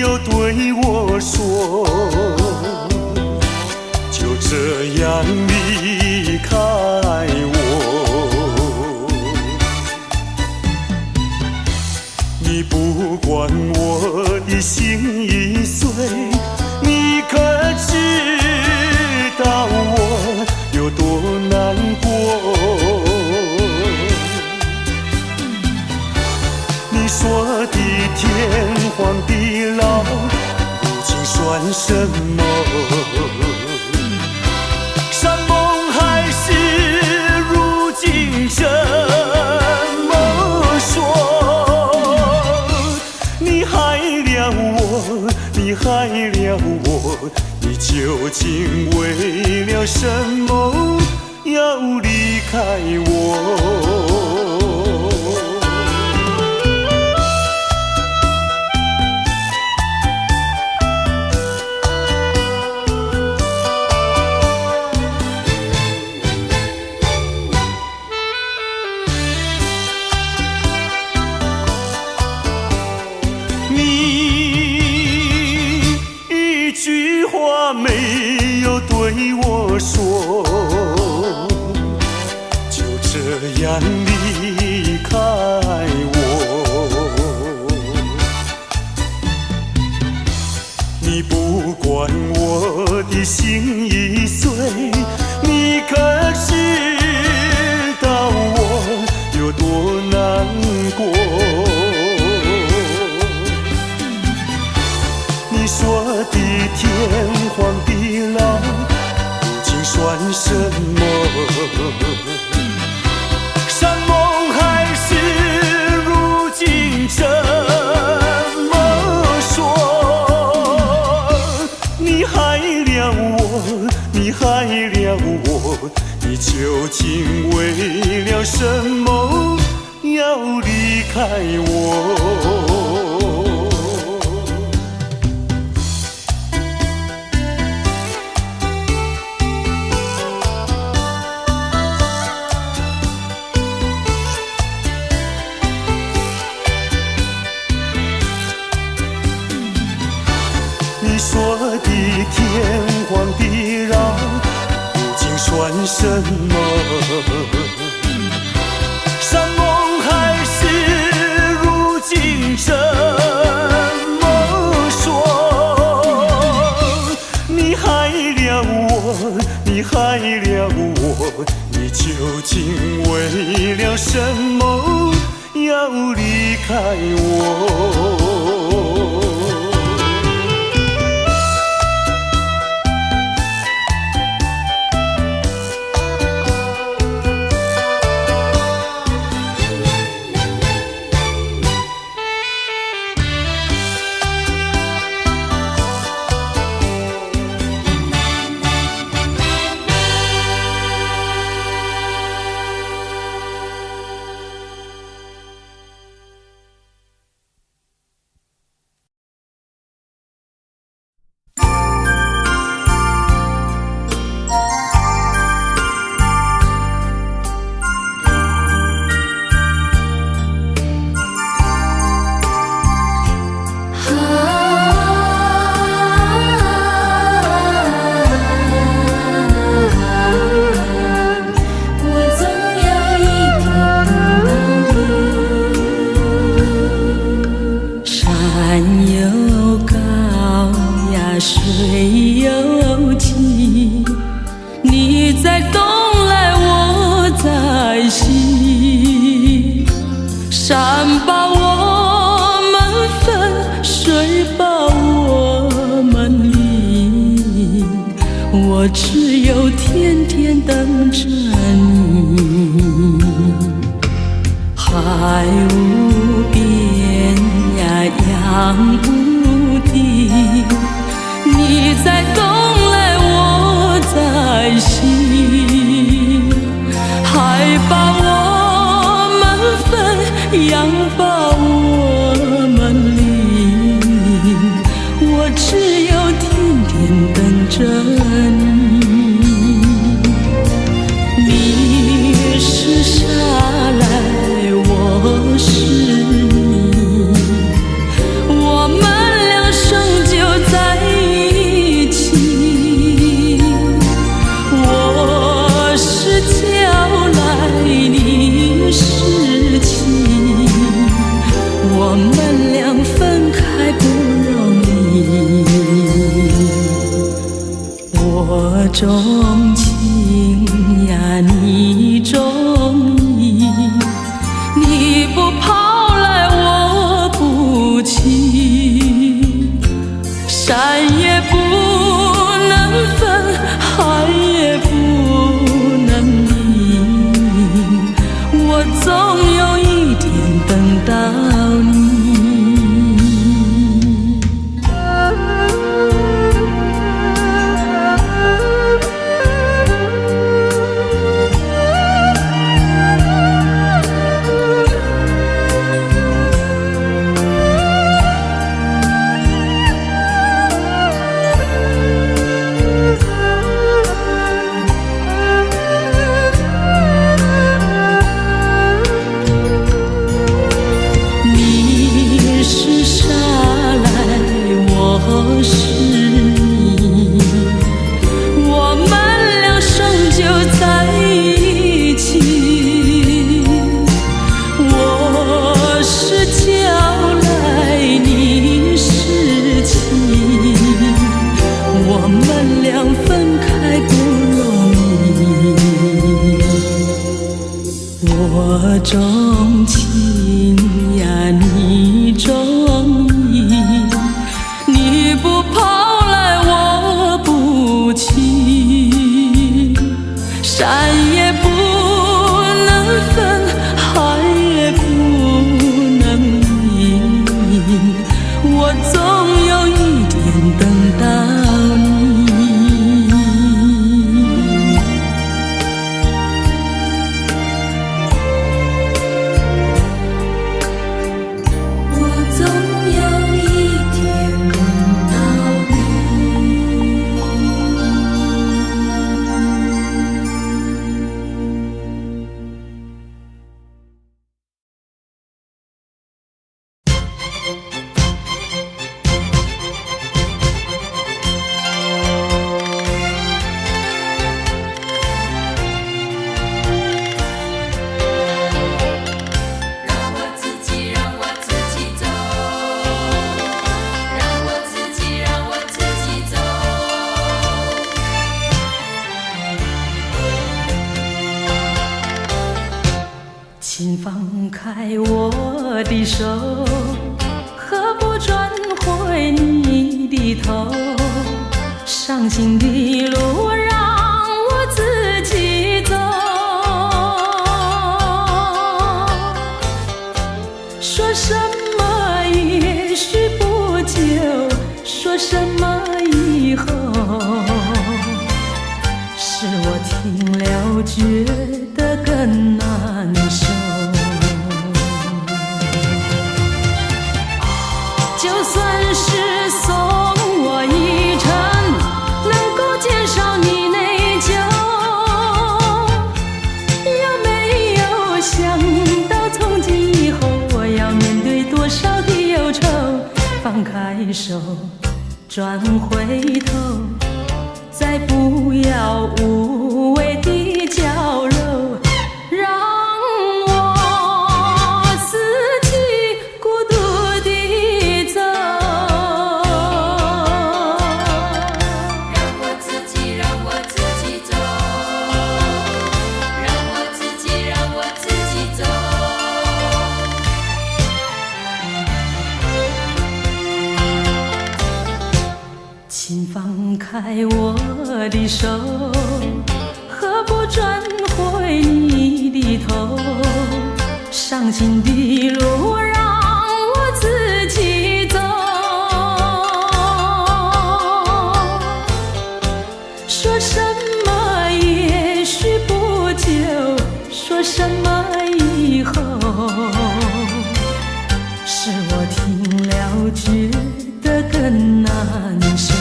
有对我说，就这样离开我。你不管我的心已碎，你可知道我有多难过？你说的天荒地老，如今算什么？山盟海誓，如今这么说。你害了我，你害了我，你究竟为了什么要离开我？没有对我说，就这样离开我。你不管我的心已碎，你可知道我有多难过？你说的天荒地老，如今算什么？山盟海誓，如今这么说。你害了我，你害了我，你究竟为了什么要离开我？你说的天荒地老，如今算什么？山盟海誓，如今这么说。你害了我，你害了我，你究竟为了什么要离开我？我只有天天等着你，海无边呀，洋无底，你在东来，我在西，海把我们分，洋把我们离，我只有天天等着你。沙来，我是你，我们俩手钟情呀，你中意，你不跑来我不去，山也不能分，海也不能移，我总有一天等到你。我钟情呀，你中意，你不跑来我不去，山也不能分，海也不能移，我总有一天等到你。请放开我的手，何不转回你的头？伤心的路让我自己走。说什么也许不久，说什么以后，是我听了觉得更难受。就算是送我一程，能够减少你内疚，有没有想到从今以后我要面对多少的忧愁？放开手，转回头，再不要无谓的交流，让我自己孤独地走。让我自己走，让我自己走。请放开我的手，何不转回你的头？伤心的路让我自己走。说什么也许不久，说什么以后，是我听了觉得更难受。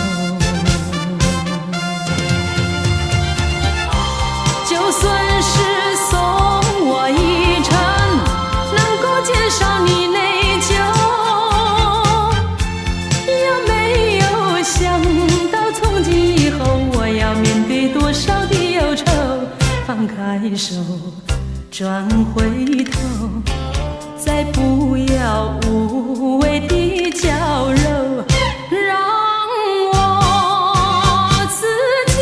就算是送我一程，能够减少你内疚，有没有想到从今以后我要面对多少的忧愁？放开手，转回头，再不要无谓的交流，让我自己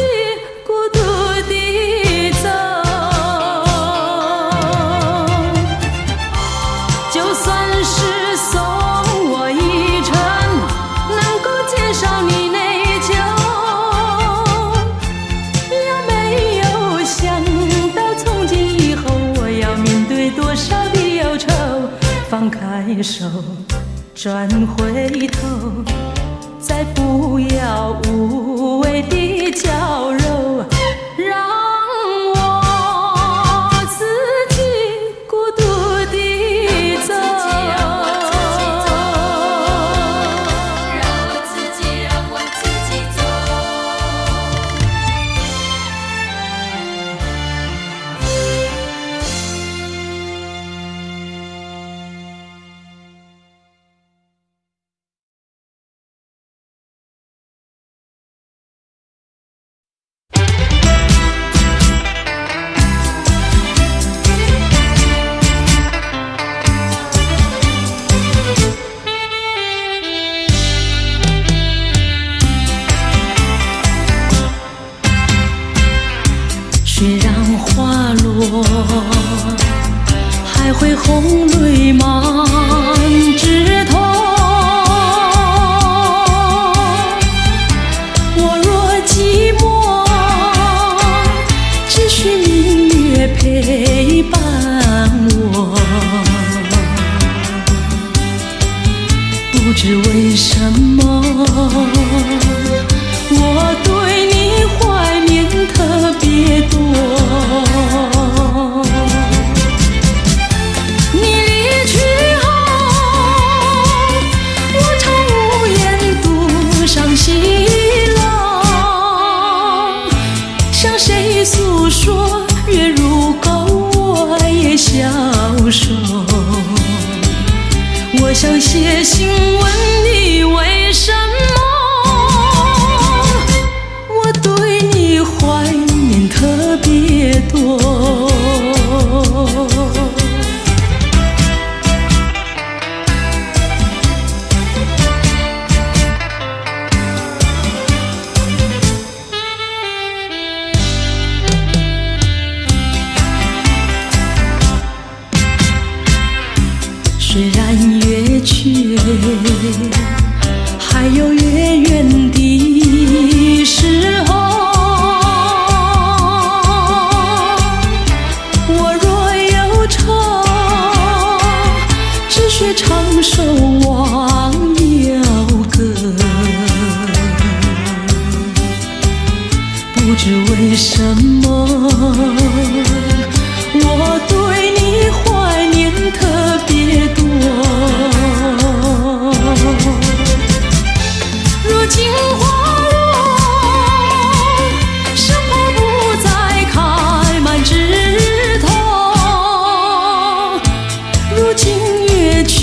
放开手，转回头，再不要无谓的娇柔，让我自己孤独地走。雪让花落，还会红泪满枝头。我若寂寞，只需明月陪伴我。不知为什么，我对你怀念特别多。你离去后，我常无言独上西楼，向谁诉说？月如钩，我也消瘦。我想写信问你为什么，我对你怀念特别多。虽然月缺，还有月圆的时候。我若忧愁，只需唱首忘忧歌。不知为什么，我对你怀念特别多。如今花落，生怕不再开满枝头。如今月缺，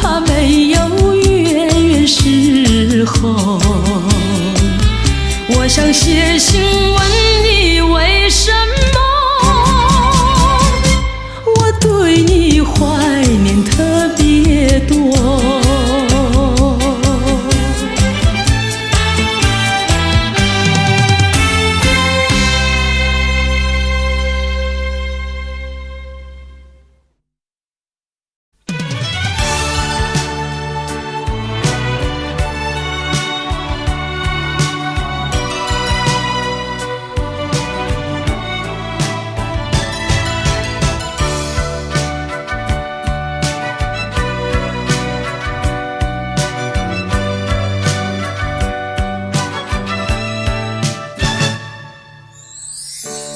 怕没有月圆时候。我想写信问你为什么，我对你怀念特别多。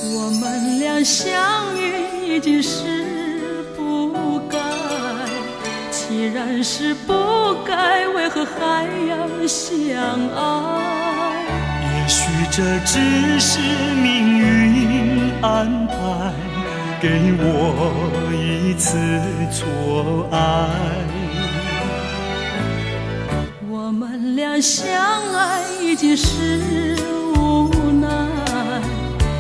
我们俩相遇已经是不该，既然是不该，为何还要相爱？也许这只是命运安排，给我一次错爱。我们俩相爱已经是无奈，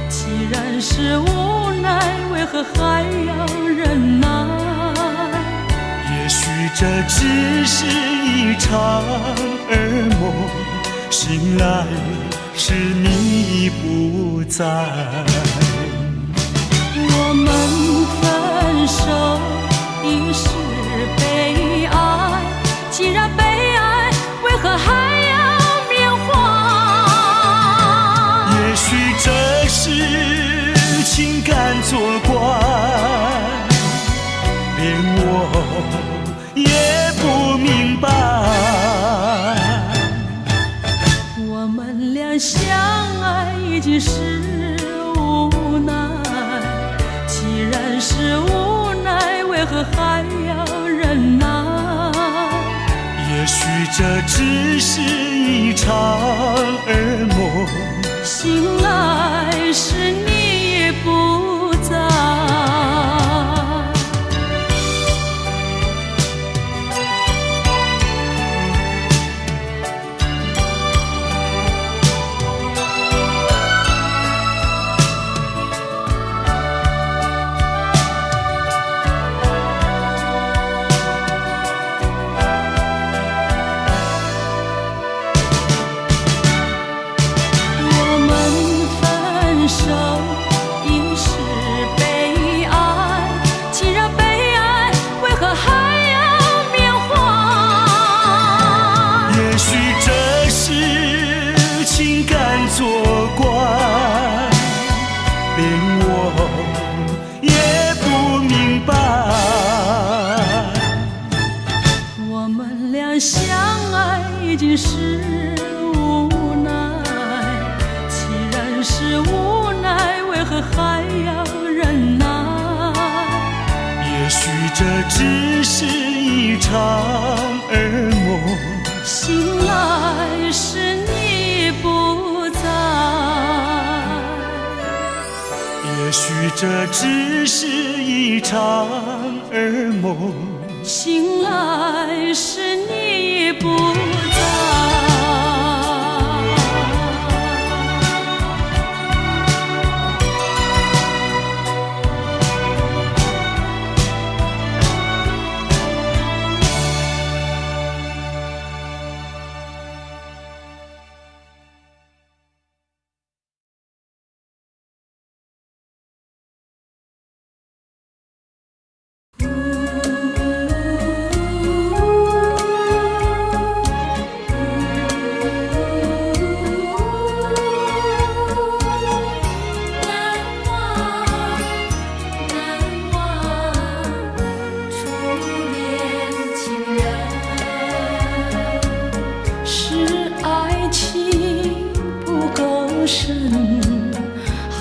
既然是无奈，为何还要忍耐？也许这只是一场噩梦，醒来时你不在。我们分手已是悲哀，既然悲哀，为何还要缅怀？也许这是情感作怪，连我也不明白。我们俩相爱已经是无奈，既然是无奈，为何还要忍耐？也许这只是一场噩梦，醒来时你已不在。作怪，连我也不明白。我们俩相爱已经是无奈，既然是无奈，为何还要忍耐？也许这只是一场噩梦，醒来时你不在。也许这只是一场噩梦，醒来时你不在。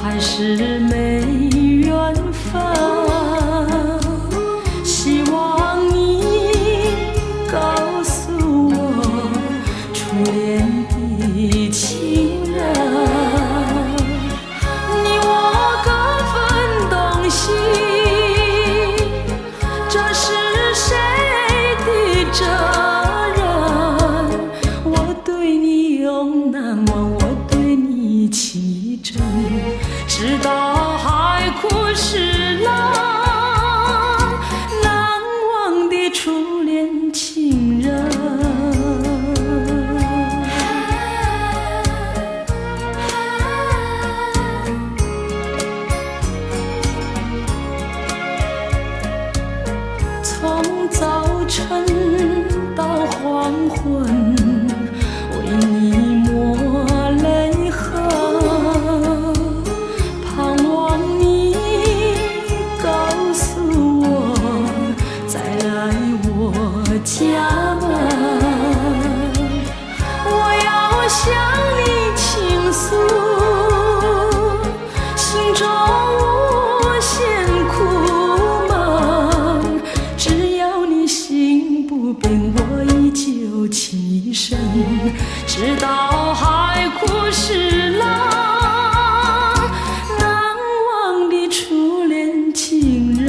还是没缘分，希望你告诉我初恋的情人，你我各分东西，这是谁的责任？我对你永难忘，我对你情真，直到海枯石烂，难忘的初恋情人。从早晨到黄昏，为你抹泪痕，盼望你告诉我再来我家门。我要向你倾诉心中无限苦闷，只要你心不变，我依旧情深，直到海枯石烂，难忘的初恋情人。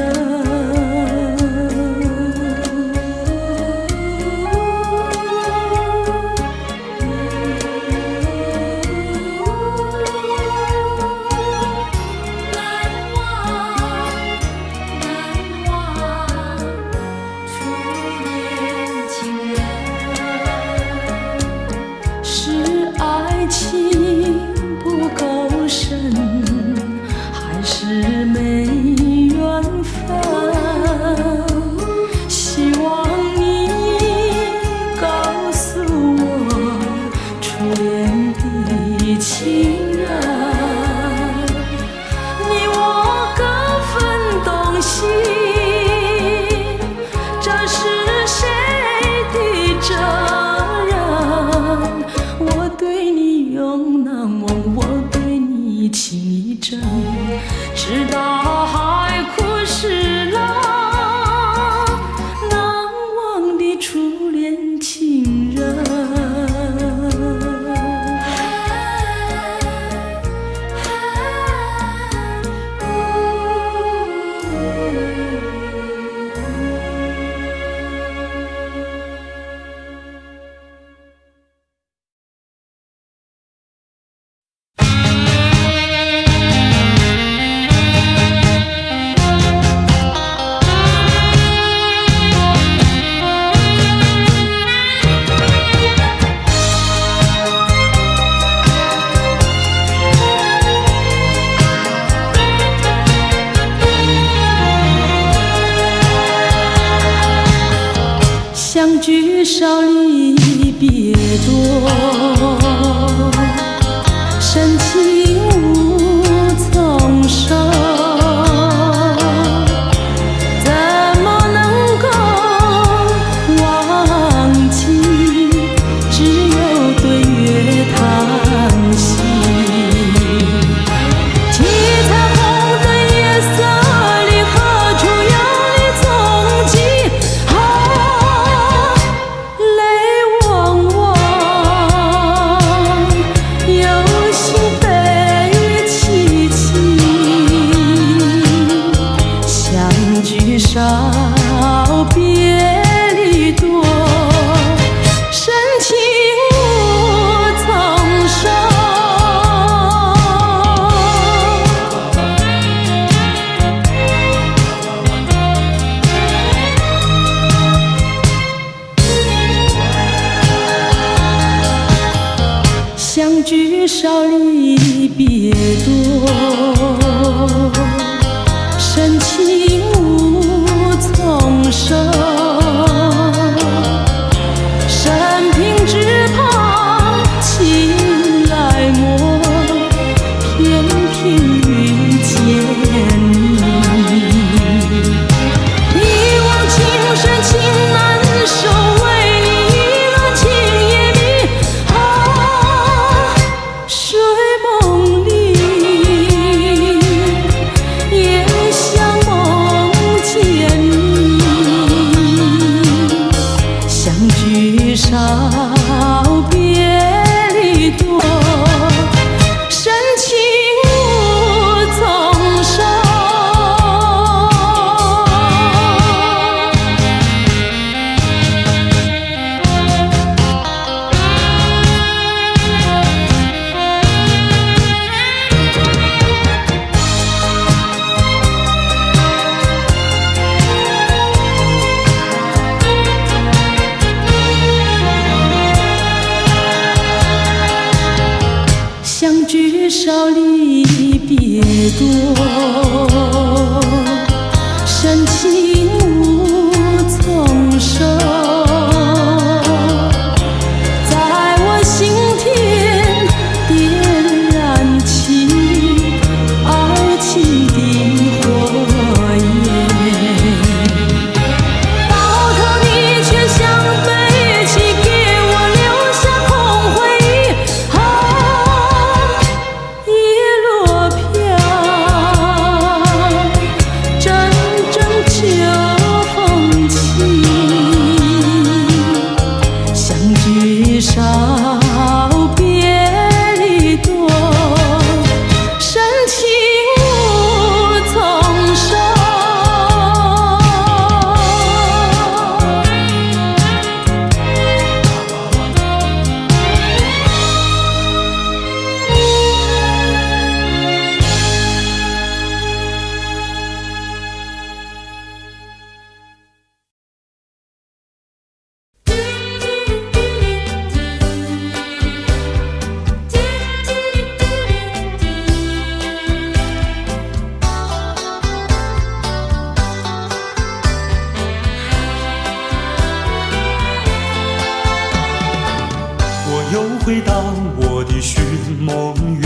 是爱情不够深，还是没缘分？希望你告诉我初恋的情人，你我各分东西，这是谁少离别多，深情无从收，怎么能够忘记？只有对月叹息。七彩虹的夜色里，何处有你踪迹？泪汪汪，有心悲戚戚，相聚少，别离多，深情无从收。相聚少，离别多，深情无从收。生平只怕情来磨，偏偏遇见你。一往情深情难收，为你一轮情也迷。睡梦里也像梦见你，相聚少，别离多，深情无从收。相聚少，离别多，深情无从收。在我心田点燃起爱情的火焰，到头你却像废弃，给我留下空回忆。叶落飘，阵阵秋风起，相聚少，别离多，深情无从收。我又回到我的寻梦园，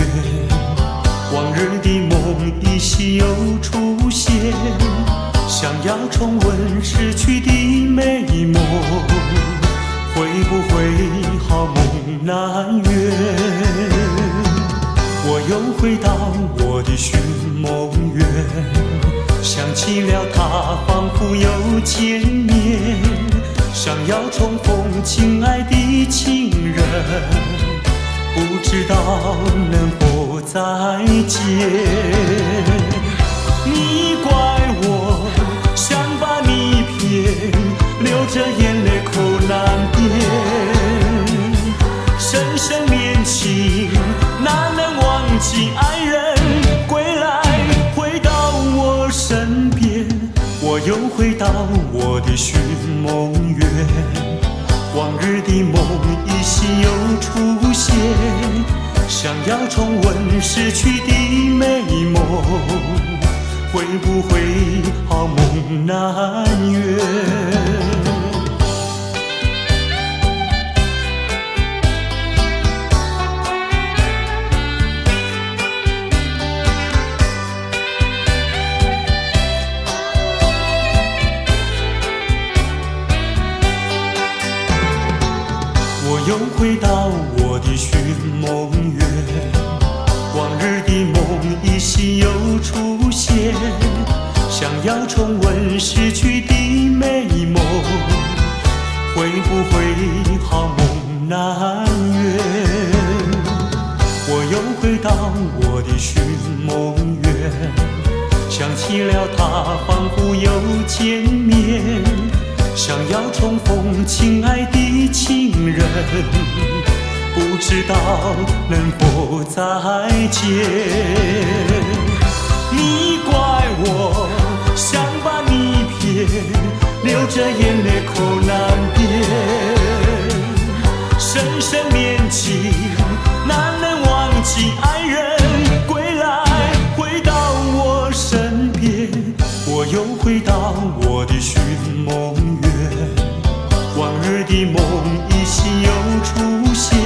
往日的梦依稀又出现，想要重温逝去的美梦，会不会好梦难圆？我又回到我的寻梦园，想起了他，仿佛又见面，想要重逢亲爱的情人，不知道能否再见。你怪我想把你骗，流着眼泪口难辩，深深恋情哪能忘记爱人，归来回到我身边，我又回到我的寻梦园，往日的梦依稀又出现，想要重温逝去的美梦，会不会好梦难圆？回到我的寻梦园，往日的梦依稀又出现，想要重温逝去的美梦，会不会好梦难圆？我又回到我的寻梦园，想起了他仿佛又见面，想要重逢亲爱的情人，不知道能否再见。你怪我想把你骗，流着眼泪口难辨，深深恋情难能忘记爱人归来，回到我身边，我又回到我的寻梦园，往日的梦依稀又出现，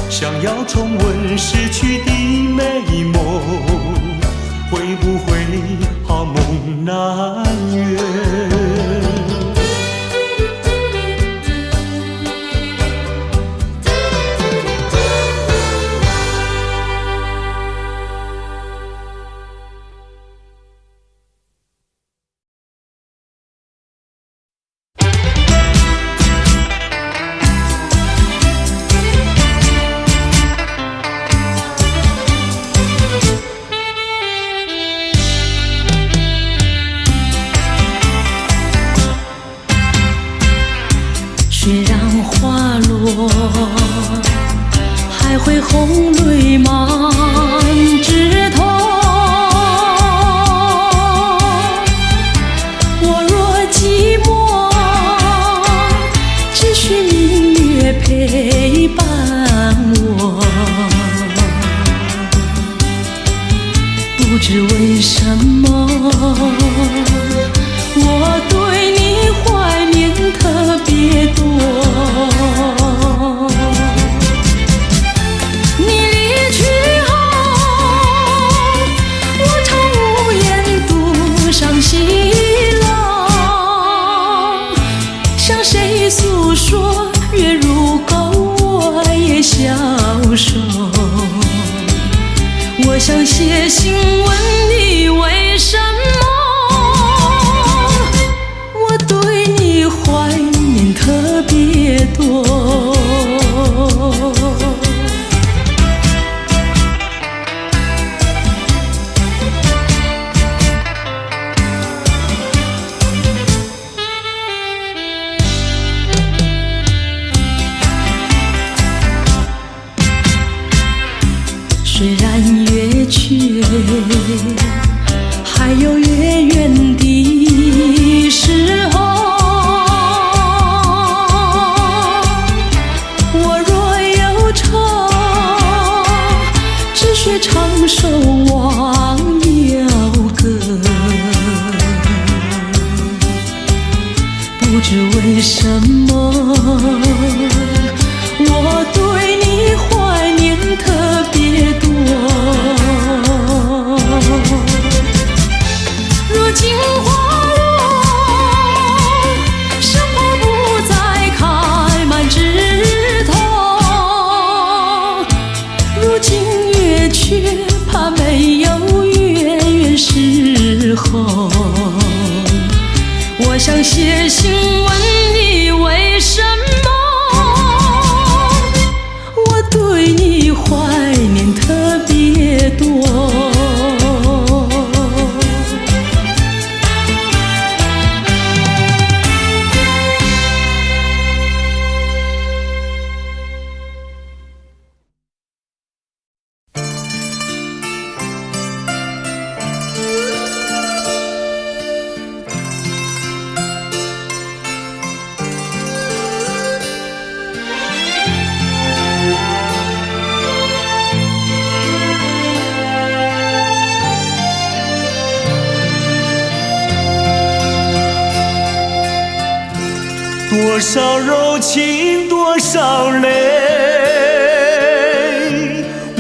想要重温逝去的美梦，会不会好梦难圆？雪让花落，还会红泪满枝头。我若寂寞，只需明月陪伴我。不知为什么，我对你怀念特别多。你离去后，我常无言独上西楼，向谁诉说？月如钩，我也消瘦。我想写信问你为什么，我对你怀念特别多。虽然月缺，还有月圆的时候，我若忧愁，只需唱首忘忧歌。不知为什么，我对你怀念特别多。如今花落，生怕不再开满枝头。如今月缺，怕没有月圆时候。我想写信问你为什么，我对你怀念特别多。多少柔情多少泪，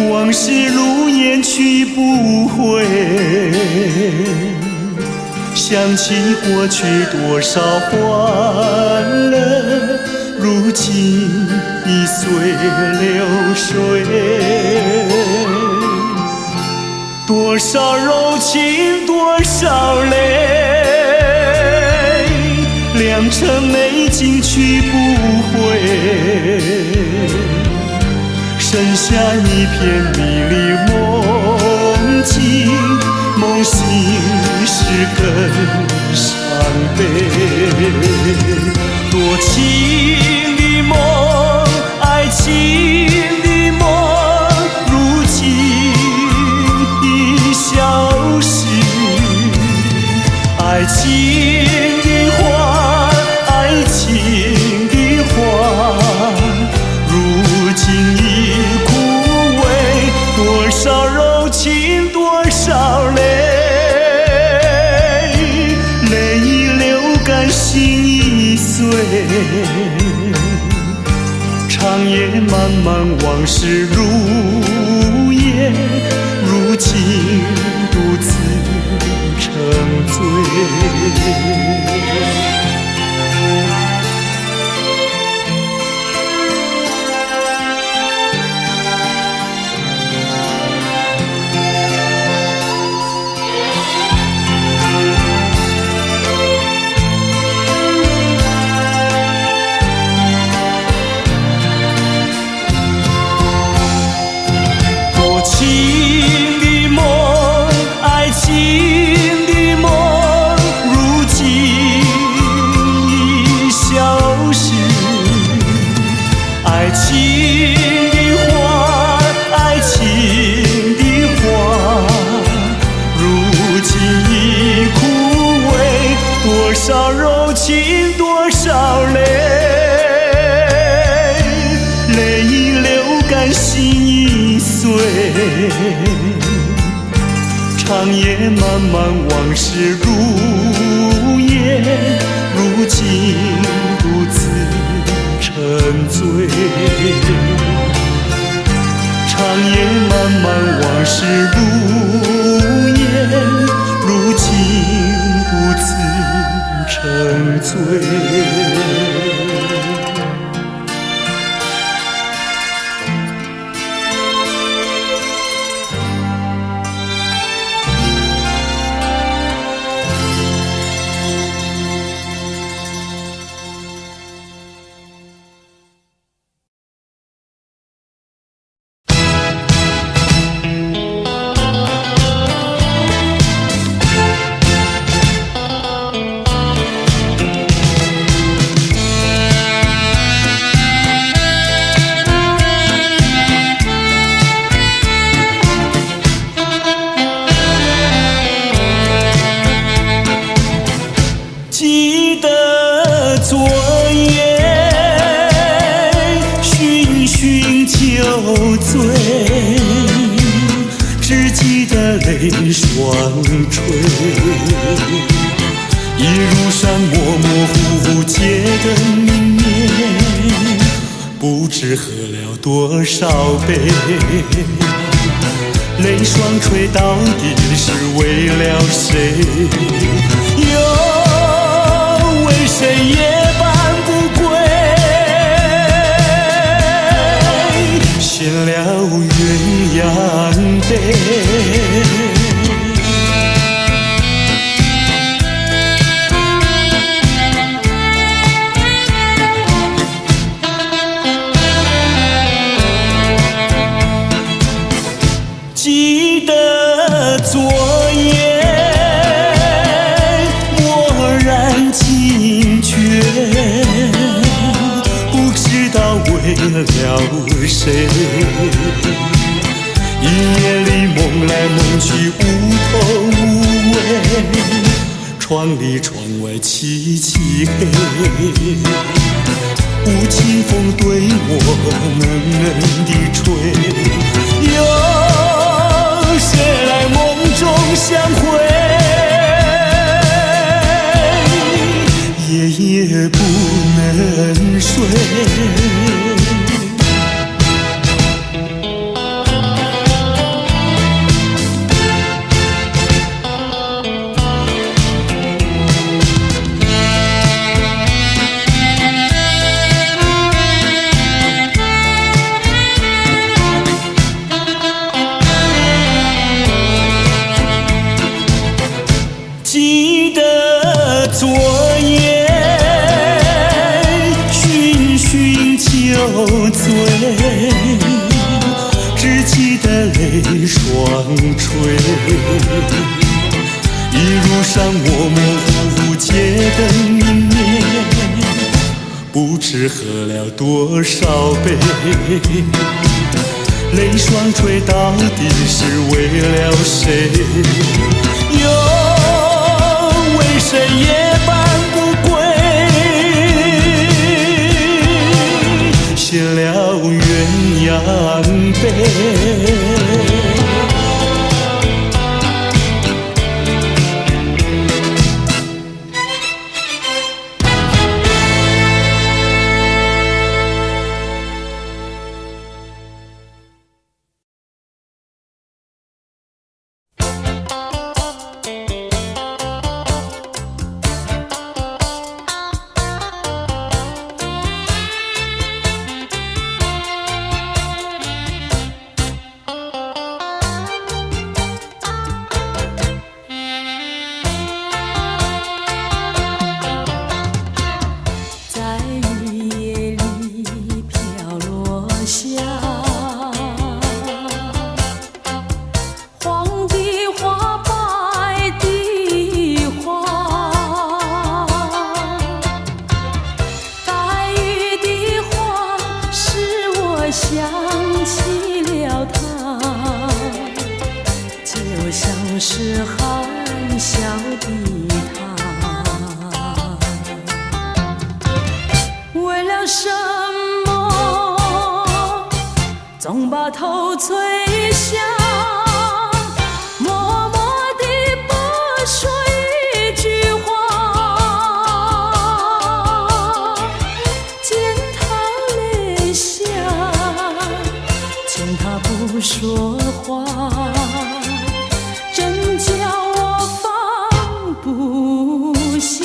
往事如烟去不回。想起过去多少欢乐，如今已随流水。多少柔情多少泪，良辰美景去不回，剩下一片迷离梦境，梦醒时更伤悲。多情的梦，爱情的梦，如今已消失。爱情的花，爱情的花，如今已枯萎。多少柔情多少泪，泪已流干心已碎。长夜漫漫往事如烟，如今独自沉醉。多少柔情多少泪，泪已流干心已碎。长夜漫漫往事如烟，如今独自沉醉。长夜漫漫往事如烟，如今独自沉醉。记得昨夜醺醺酒醉，只记得泪双垂。一路上模模糊糊街灯明灭，不知喝了多少杯。泪双垂到底是为了谁？又为谁夜半不归？献了鸳鸯杯。记得昨夜蓦然惊觉，不知道为了谁。一夜里梦来梦去无头无尾，窗里窗外凄凄黑。无情风对我冷冷地吹，有谁来梦中相会？夜夜不能睡。醉，只记得泪双垂。一路上模模糊糊街灯明灭，不知喝了多少杯。泪双垂到底是为了谁？又为谁夜半不归？写了鸳鸯杯。是含笑的他，为了什么总把头垂下，默默地不说一句话，见他泪下，见他不说话，真叫我放不下。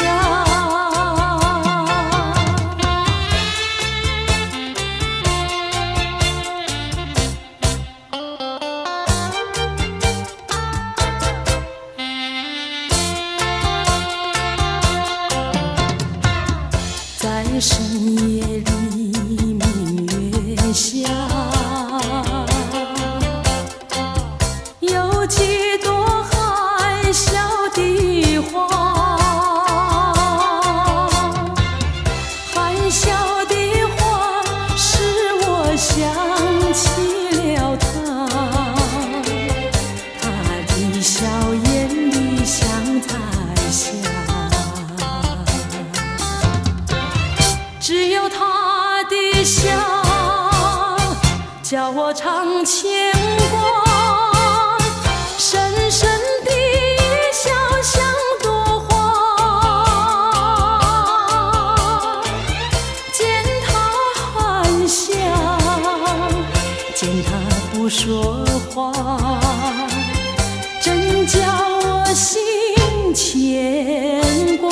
在深夜里，明月下，有几朵含笑的花，含笑的花使我想起了他，他的笑眼里像彩霞，只有他的笑叫我常牵挂，深深的笑像朵花，见他含笑，见他不说话，真叫我心牵挂。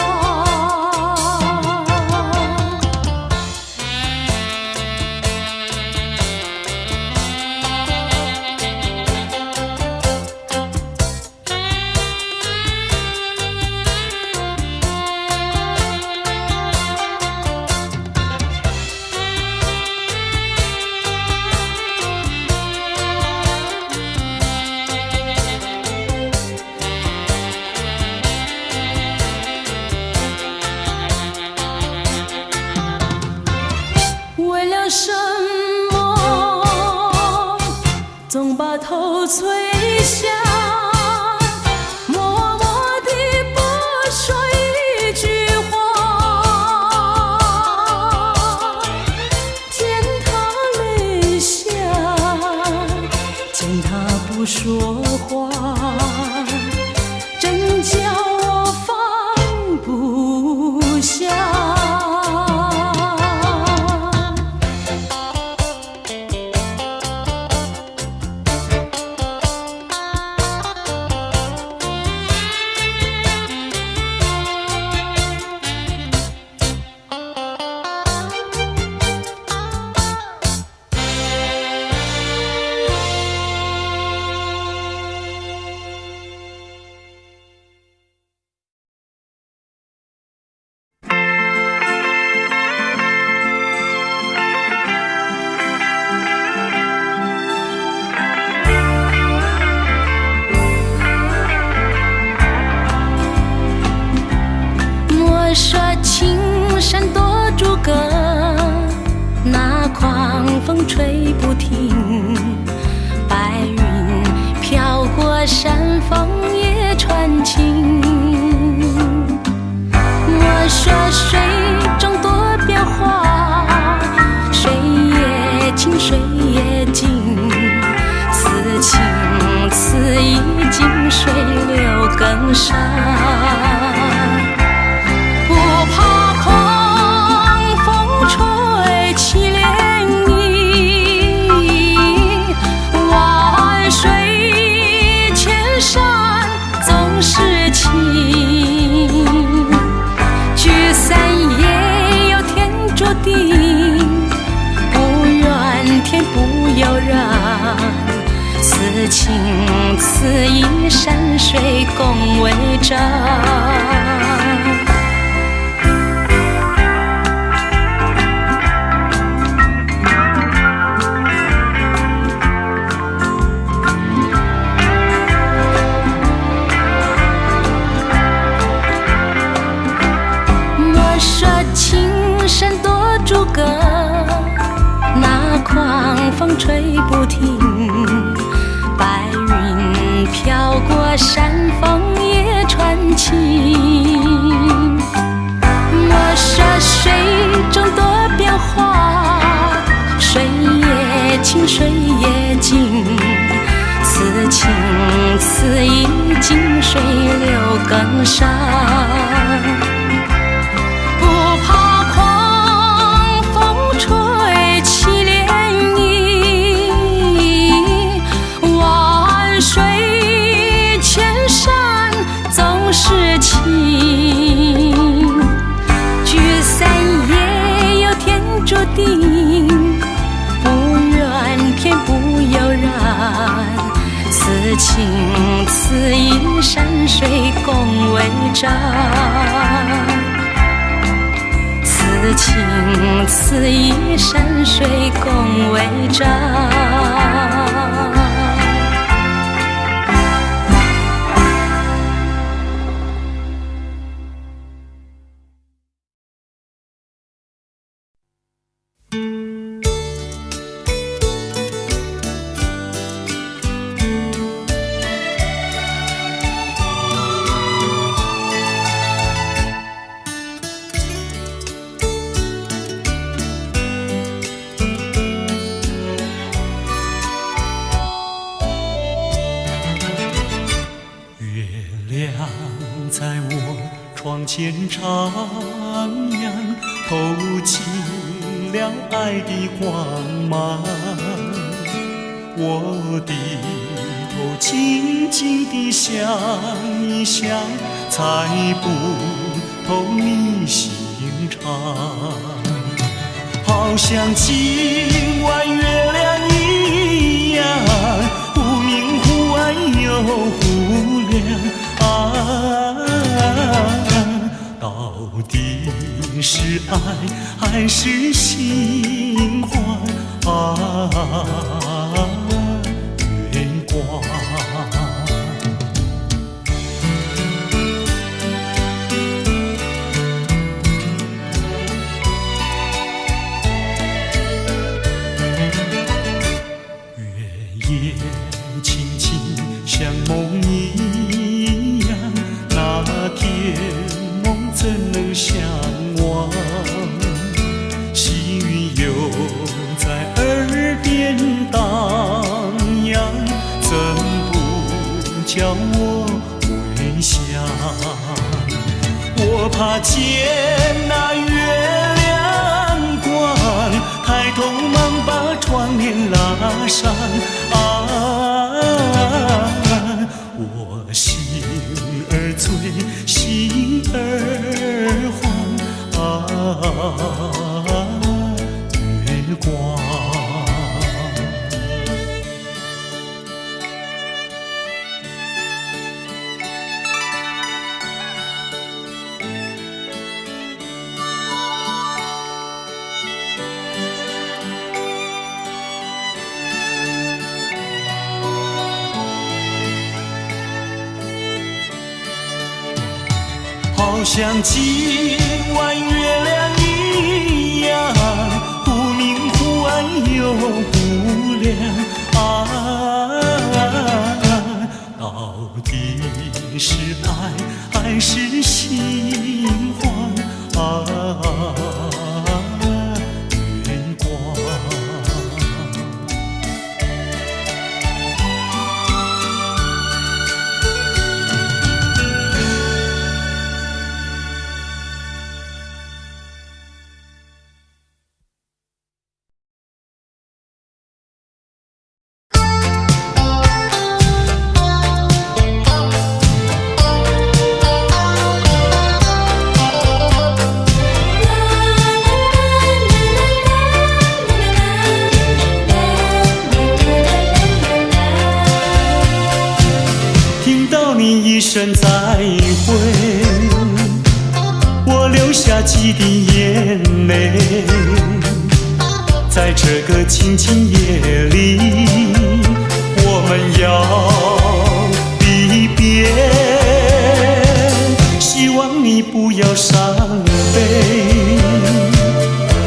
为了什么总把头垂下，默默地不说一句话，见他泪下，见他不说话，真叫我放不下。吹不停，白云飘过山峰也传情。我说水中多变化，水也清水也静，此情此意静水流更深。不怕狂风吹起涟漪，万水千山总是情。聚散也有天注定，不怨天不由人，此情此意山水共为证。我说情深多诸葛，那狂风吹不停，白云飘过山峰也传情。我说水中多变化，水也清水也静，此情此意静水流更深。不怕狂风吹起涟漪，万水千山总是情。聚散也有天注定，不怨天不由人，此情此意山水共为证。此情此意山水共为证。在我窗前徜徉，透进了爱的光芒。我低头静静地想一想，猜不透你心肠。好像今晚月亮一样，忽明忽暗又忽亮啊，到底是爱还是心慌啊？月光。月夜轻轻像梦一样，那天梦怎能相忘？细雨又在耳边荡漾，怎不叫我回想？我怕见那月亮光，抬头忙把窗帘拉上啊，我心儿醉，心儿慌啊，月光。好像今晚月亮一样，忽明忽暗又不凉啊，到底是爱还是心慌啊？月光。一声再会，我流下几滴眼泪，在这个清清夜里，我们要离别。希望你不要伤悲，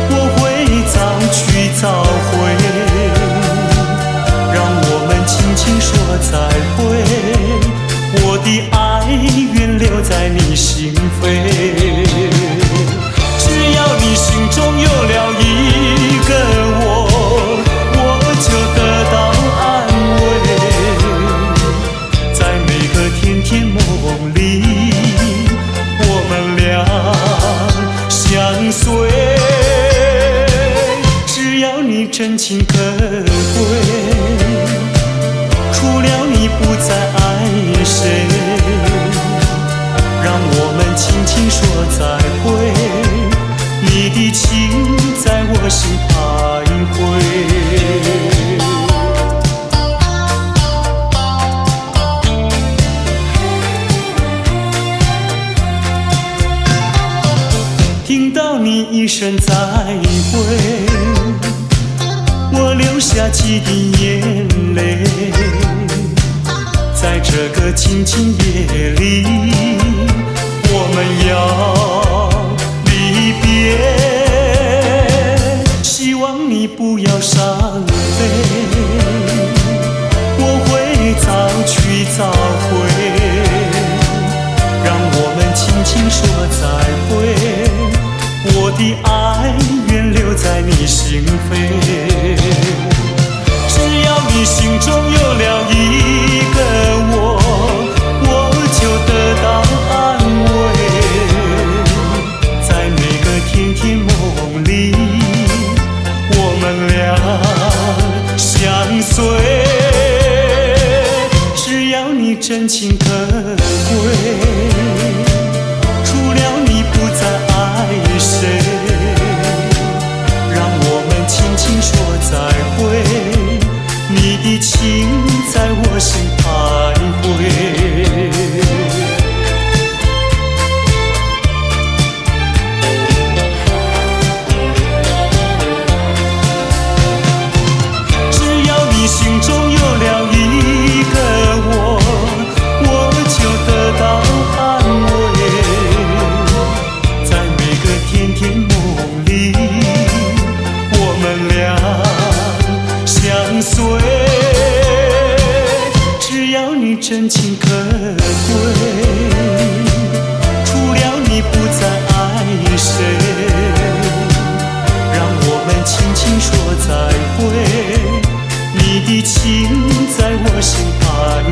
我会早去早回，让我们轻轻说再会。我的爱愿留在你心扉，只要你心中有了一个我，我就得到安慰。在每个甜甜梦里，我们俩相随。只要你真情可贵，除了你不再爱谁，让我们轻轻说再会，你的情在我心徘徊。听到你一声再会，我流下几滴眼泪，在这个清清夜里，我们要离别。希望你不要伤悲，我会早去早回，让我们轻轻说再会。我的爱愿留在你心扉，只要你心中有了一个我，我就得到安慰。在每个甜甜梦里，我们俩相随。只要你真情可贵，除了你不再爱谁，让我们轻轻说再会，你的情在我心徘徊。只要你心中有了一个我，我就得到安慰。在每个甜甜梦里，我们俩相随。只要你真情可贵，除了你不再爱谁，让我们轻轻说再会，你的情在我心徘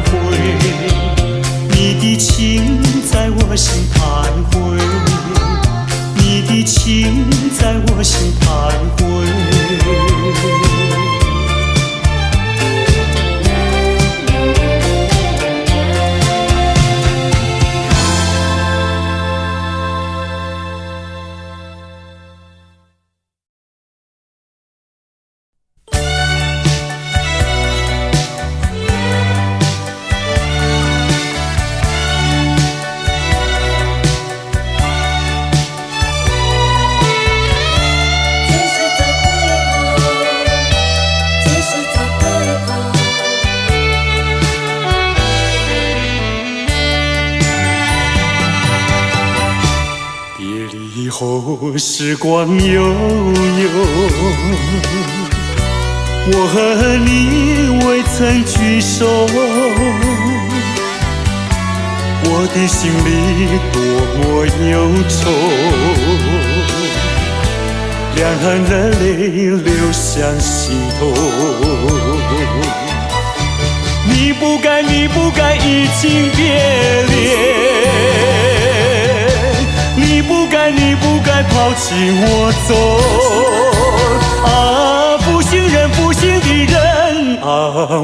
徊，你的情在我心徘徊，你的情在我心徘徊。时光悠悠，我和你未曾聚首，我的心里多么忧愁，两行热泪流向心头。你不该，你不该移情别恋，你不该，你不该抛弃我走。啊，负心人，负心的人，啊，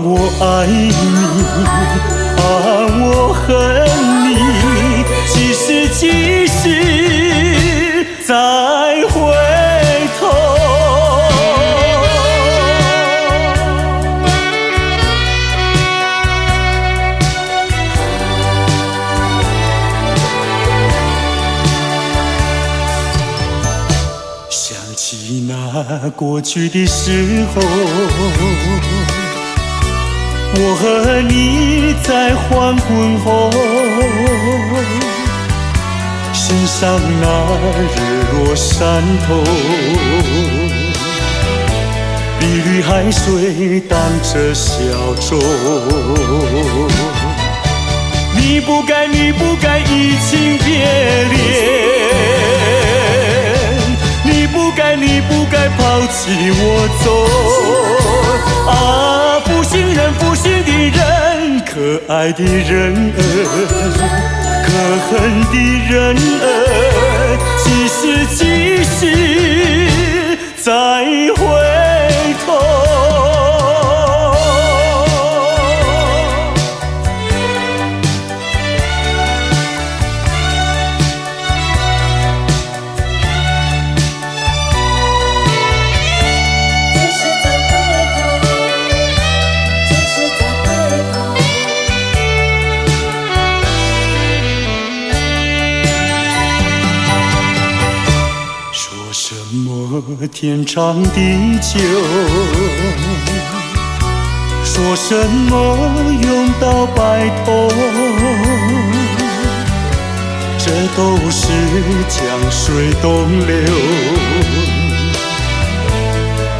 我爱你，啊，我恨你，几时几时再回头？想起那过去的时候，我和你在黄昏后，身上那日落山头，碧绿海水荡着小舟。你不该，你不该移情别恋，你不该，你不该抛弃我走。啊，负心人，负心的人，可爱的人儿，可恨的人儿，几时几时再回头？天长地久，说什么永到白头，这都是江水东流，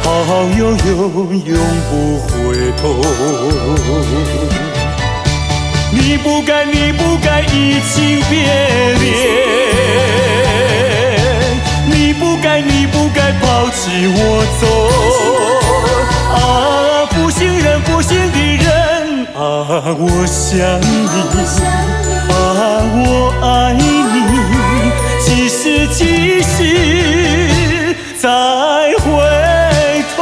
好悠悠永不回头。你不该，你不该移情别恋，你不该，你不该抛弃我走。啊，负心人，负心的人，啊，我想你，啊，我爱你，几时几时再回头？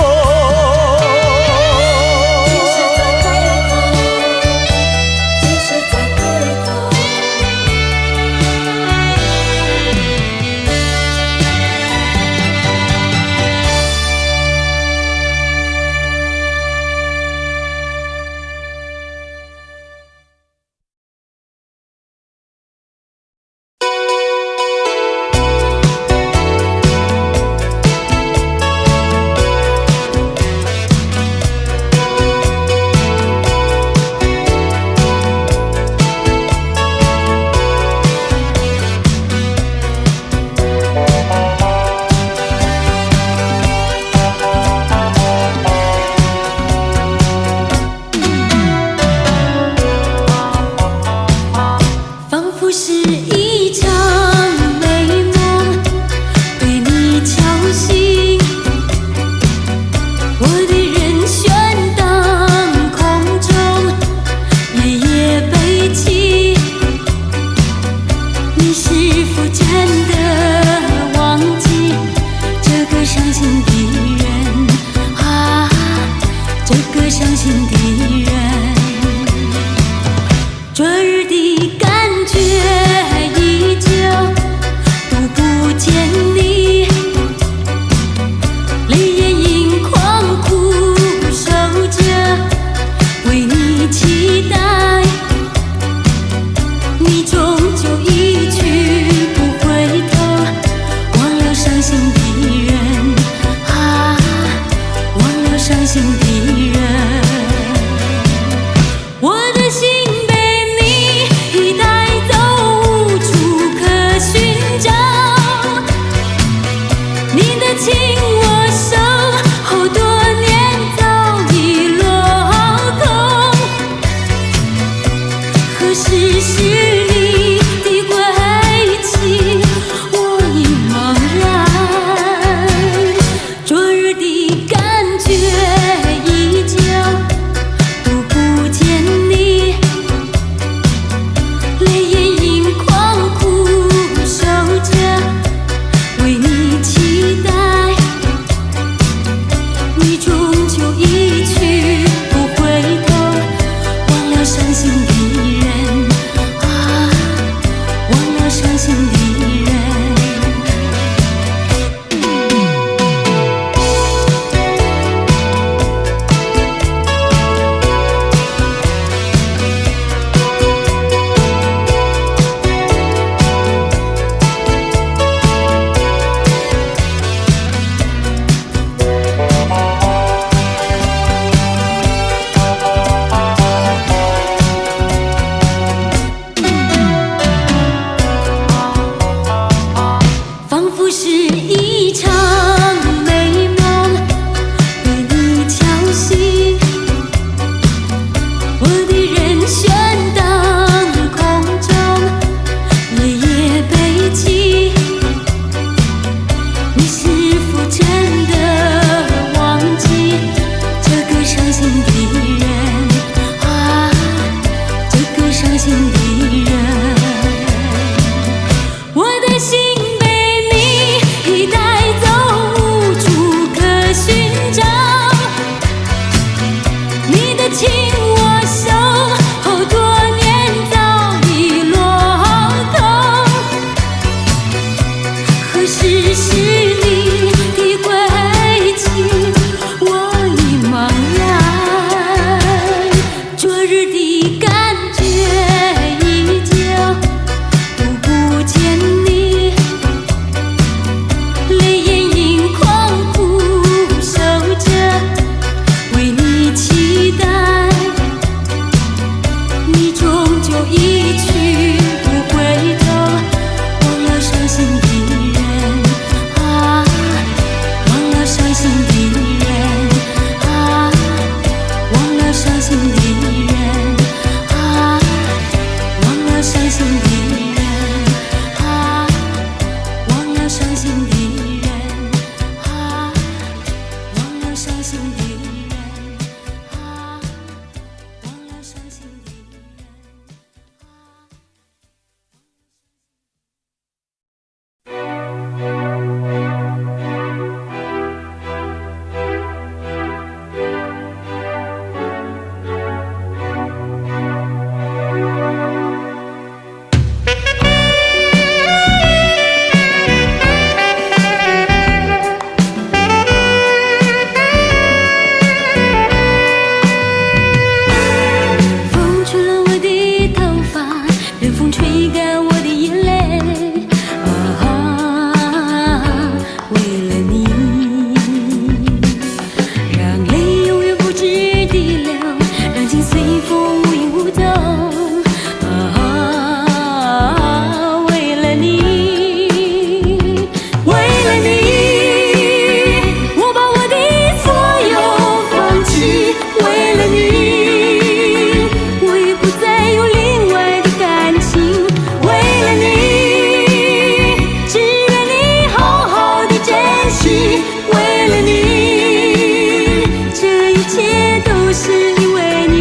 悬荡空中，泪也悲泣。你是否真的忘记这个伤心的人啊？这个伤心的人，我的心被你带走，无处可寻找。你的情我守候多年，早已落空。何时是你的归期？我已茫然。昨日的感觉依旧，都不见你。泪眼盈眶，苦守着，为你期待。你终究一去不回头，忘了伤心的人啊，忘了伤心的人啊，忘了伤心的人啊，忘了伤心的人啊，忘了伤心的人啊，忘了伤心的人啊，忘了伤心的人。风吹了我的头发，冷风吹干我的眼泪啊，为了你，让泪永远不知地流，让情随风无影无踪啊，为了你，为了你，我把我的所有放弃，为了你，我也不再有另外的感情，为了你，只愿你好好的珍惜，为了你，这一切都是因为你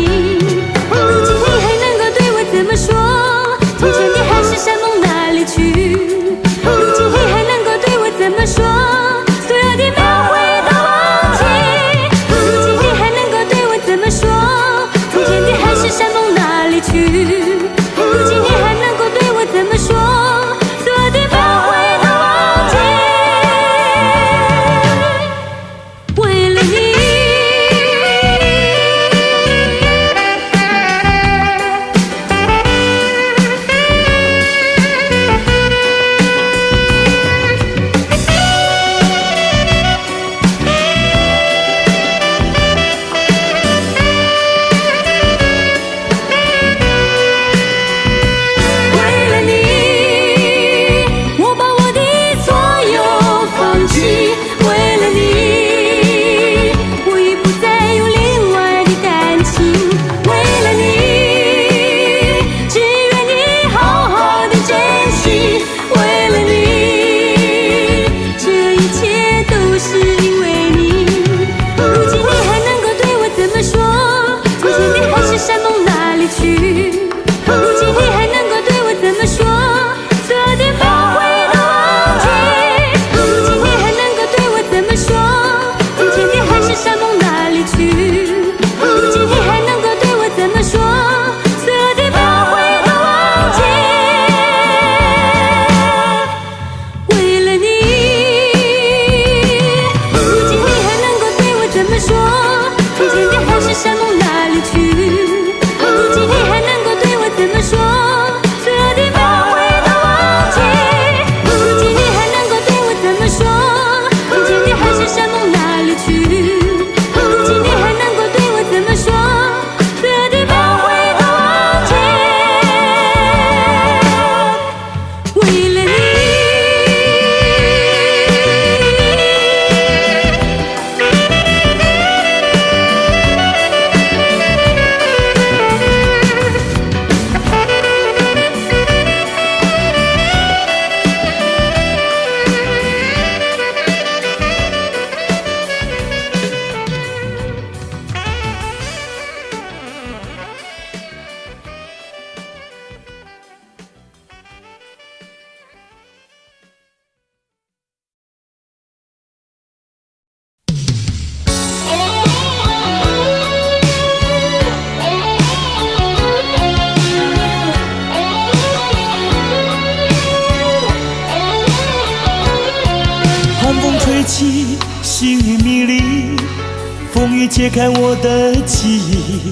解开我的记忆，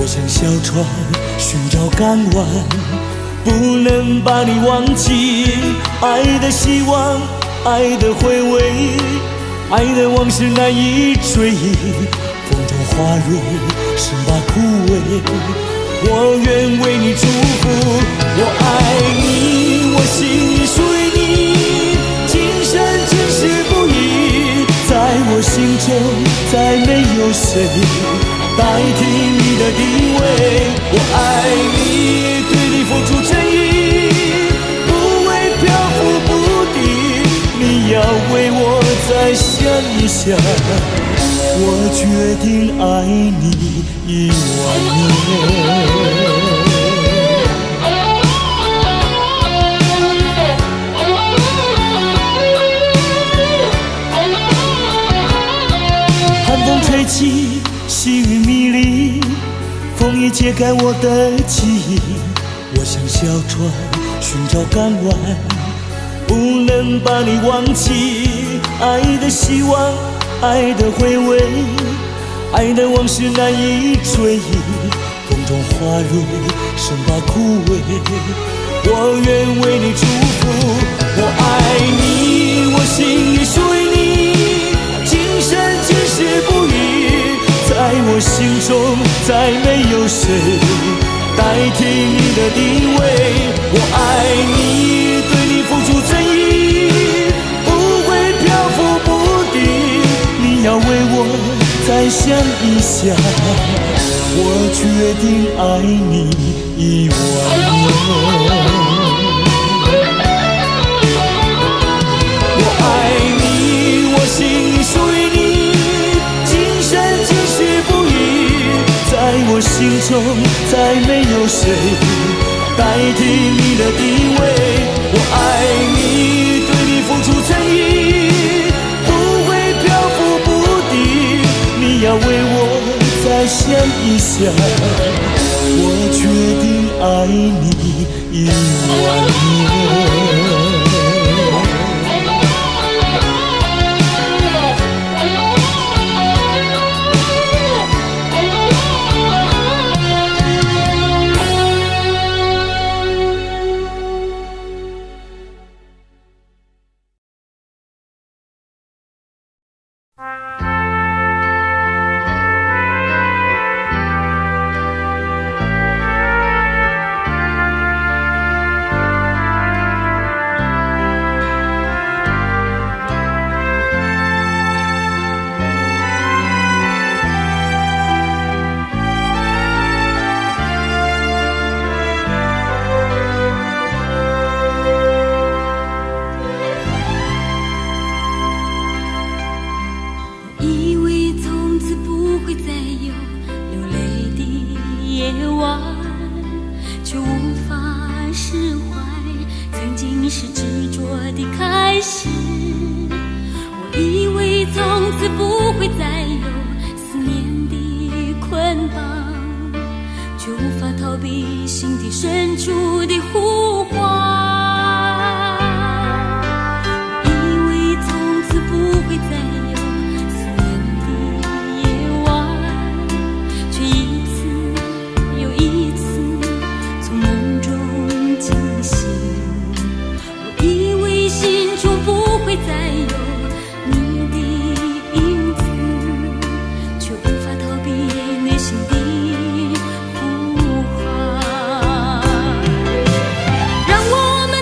我像小船寻找港湾，不能把你忘记。爱的希望，爱的回味，爱的往事难以追忆。风中花蕊生把枯萎，我愿为你祝福。我爱你，我心里属于你，今生今世不移。在我心中再没有谁代替你的地位。我爱你，对你付出真意，不会漂浮不定。你要为我再想一想，我决定爱你10000年。寒风吹起，细雨迷离，风已解开我的记忆。我像小船寻找港湾，不能把你忘记。爱的希望，爱的回味，爱的往事难以追忆。风中花蕊生把枯萎，我愿为你祝福。我爱你，我心里属于你，今生今世不移。在我心中再没有谁代替你的地位。我爱你，对你付出真意，不会漂浮不定。你要为我再想一想，我决定爱你10000年。我爱你，我心里属于你，今生今世不移。在我心中再没有谁代替你的地位。我爱你，对你付出真意，不会漂浮不定。你要为我再想一想，我决定爱你10000年。让我们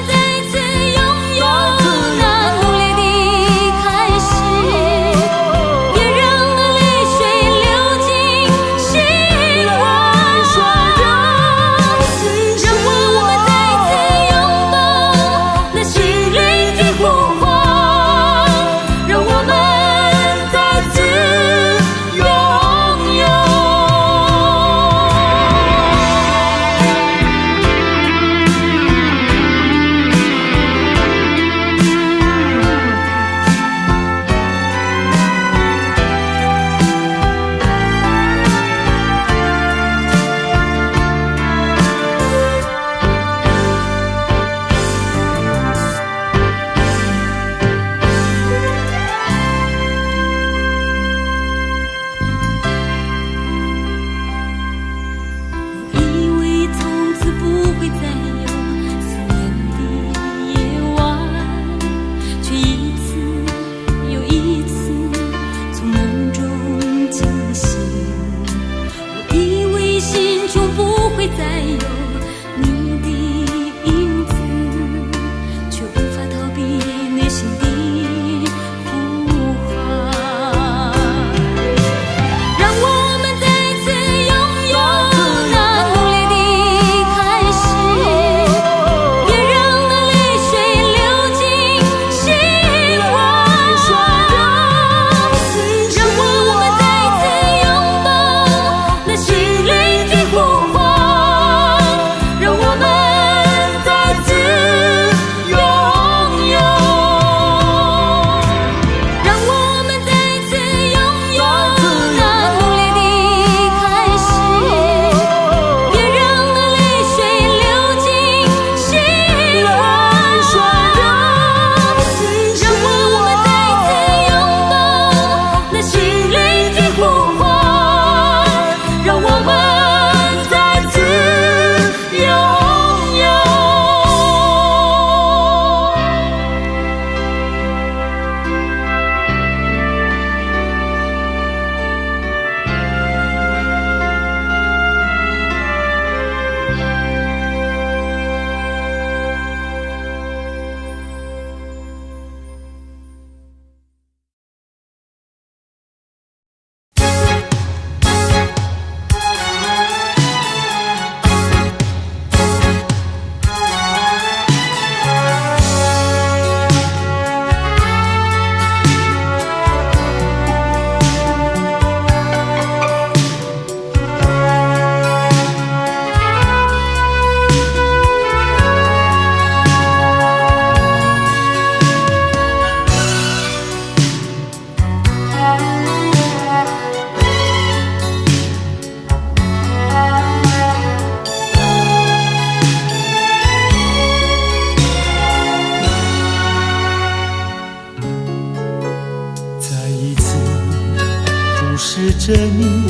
着你，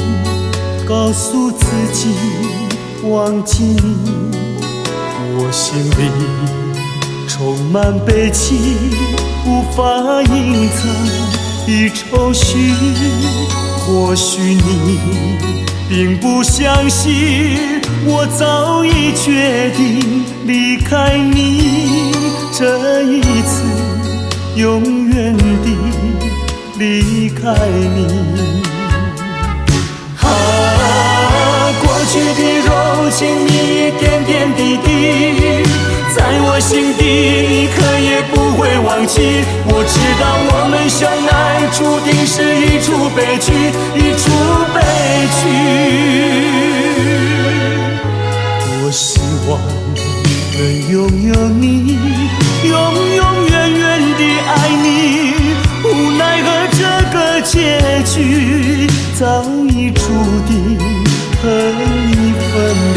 告诉自己忘记你，我心里充满悲戚，无法隐藏的愁绪。或许你并不相信，我早已决定离开你，这一次永远地离开你。过去的柔情蜜，点点滴滴，在我心底一刻也不会忘记。我知道我们相爱注定是一出悲剧，一出悲剧。我希望能拥有你，永永远远地爱你，无奈何这个结局早已注定和你分离。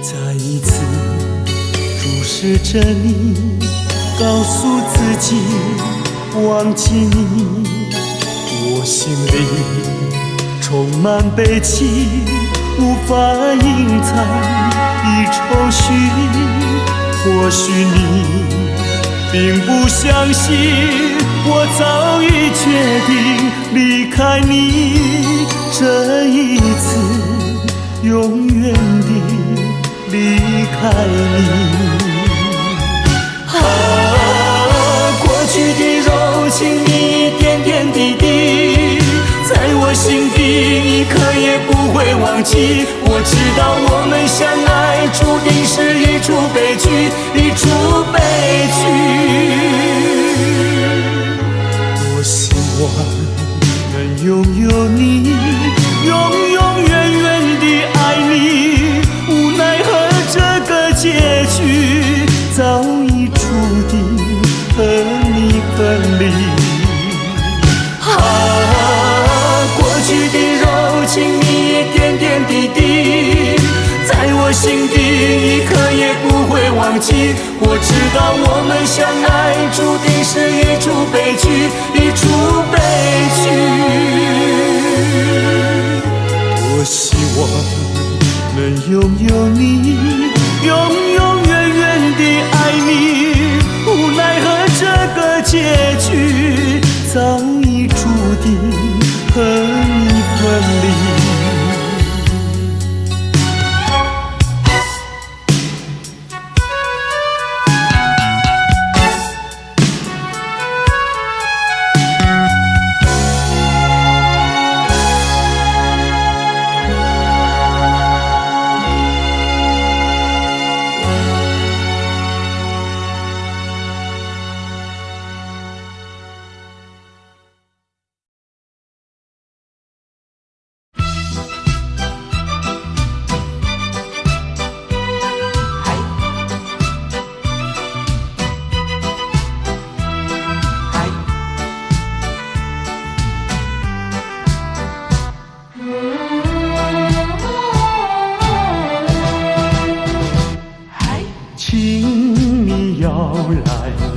再一次注视着你，告诉自己忘记你，我心里充满悲戚，无法隐藏的愁绪。或许你并不相信，我早已决定离开你，这一次永远地离开你。过去的柔情蜜，点点滴滴，在我心底一刻也不会忘记。我知道我们相爱注定是一出悲剧，一出悲剧。我希望能拥有你，永永远远地爱你，无奈何这个结局早已注定和你分离。过去的柔情蜜，点点滴滴，在我心底一刻也不会忘记。我知道我们相爱注定是一出悲剧，一出悲剧。我希望能拥有你，永永远远地爱你，无奈何这个结局早已注定和你分离。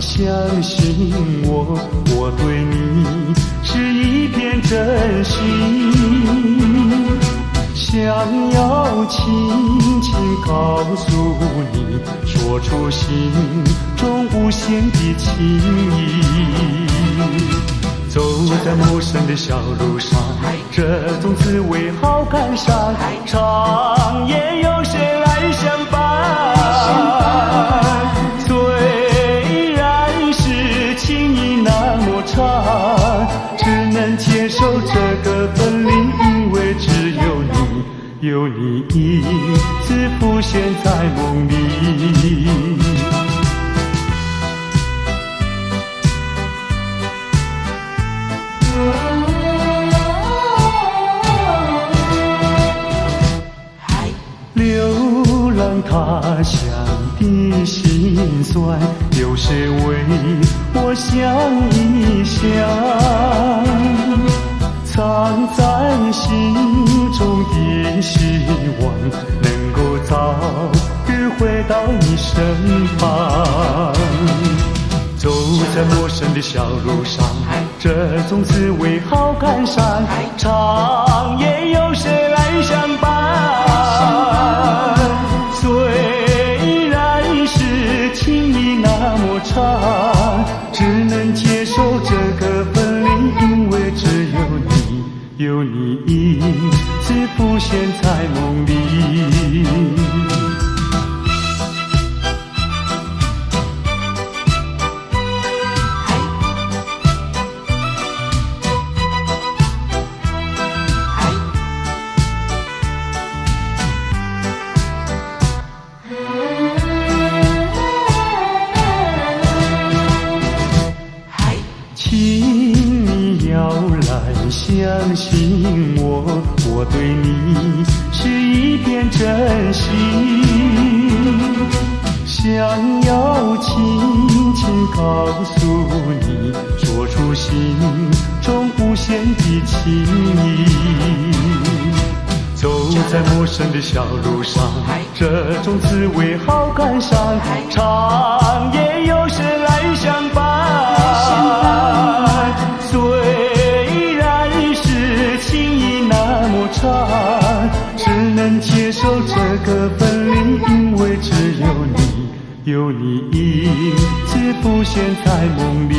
相信我，我对你是一片真心，想要轻轻告诉你，说出心中无限的情意。走在陌生的小路上，这种滋味好感伤，长夜有谁来相伴？只能接受这个分离，因为只有你，有你一直浮现在梦里。流浪他乡的辛酸，有谁为我想一想，藏在心中的希望，能够早日回到你身旁。走在陌生的小路上，这种滋味好感伤，长夜有谁来相伴？虽然是情意那么长，只能接受这个分离，因为只有你，有你一直浮现在梦里。相信我，我对你是一片真心，想要轻轻告诉你，说出心中无限的情意。走在陌生的小路上，这种滋味好感伤，长夜有谁来相伴？只能接受这个分离，因为只有你，有你一直浮现在梦里。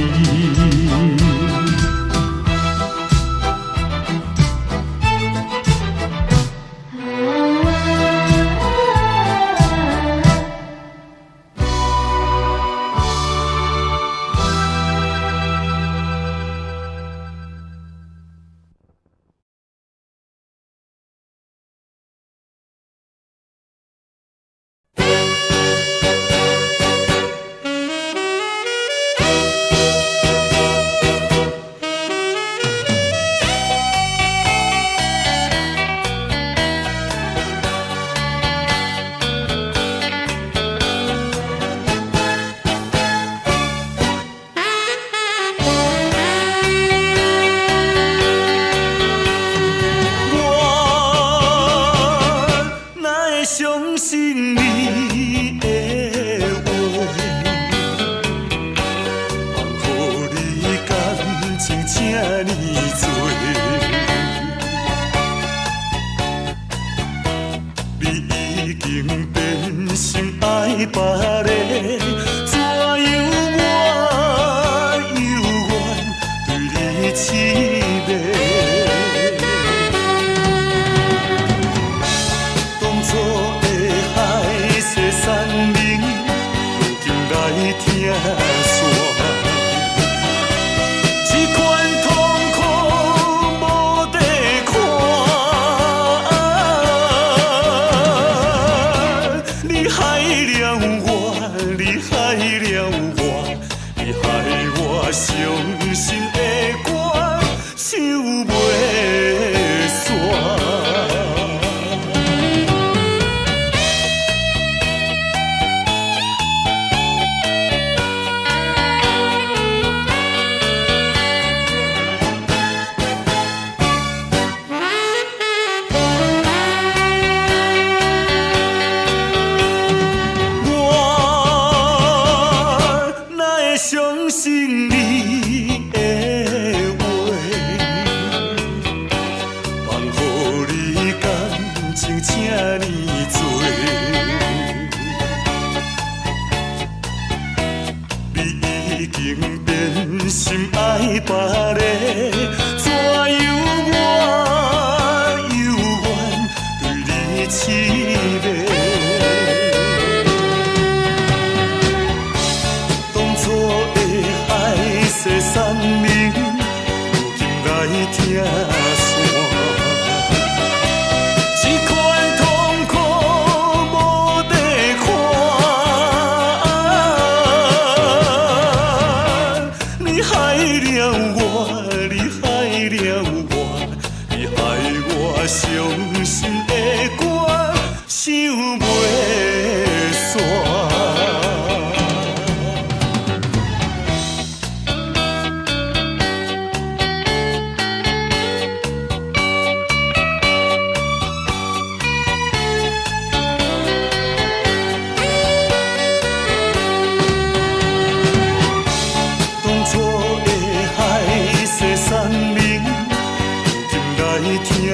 命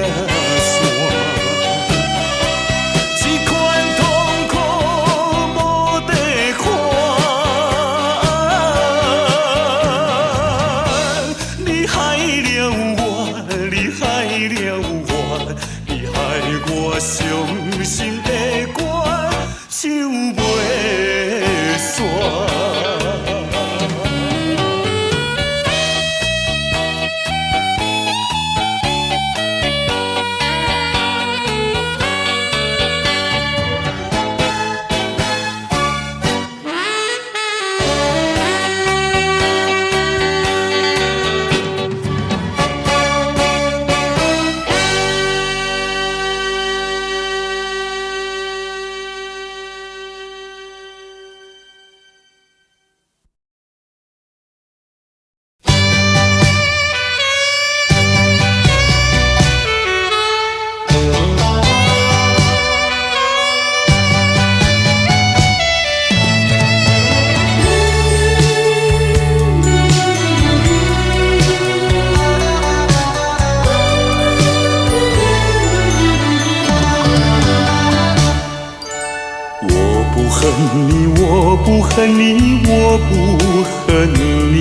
线。这款痛苦无地看，你害了我，你害了我，你害我伤心的歌唱袂煞。我不恨你，我不恨你，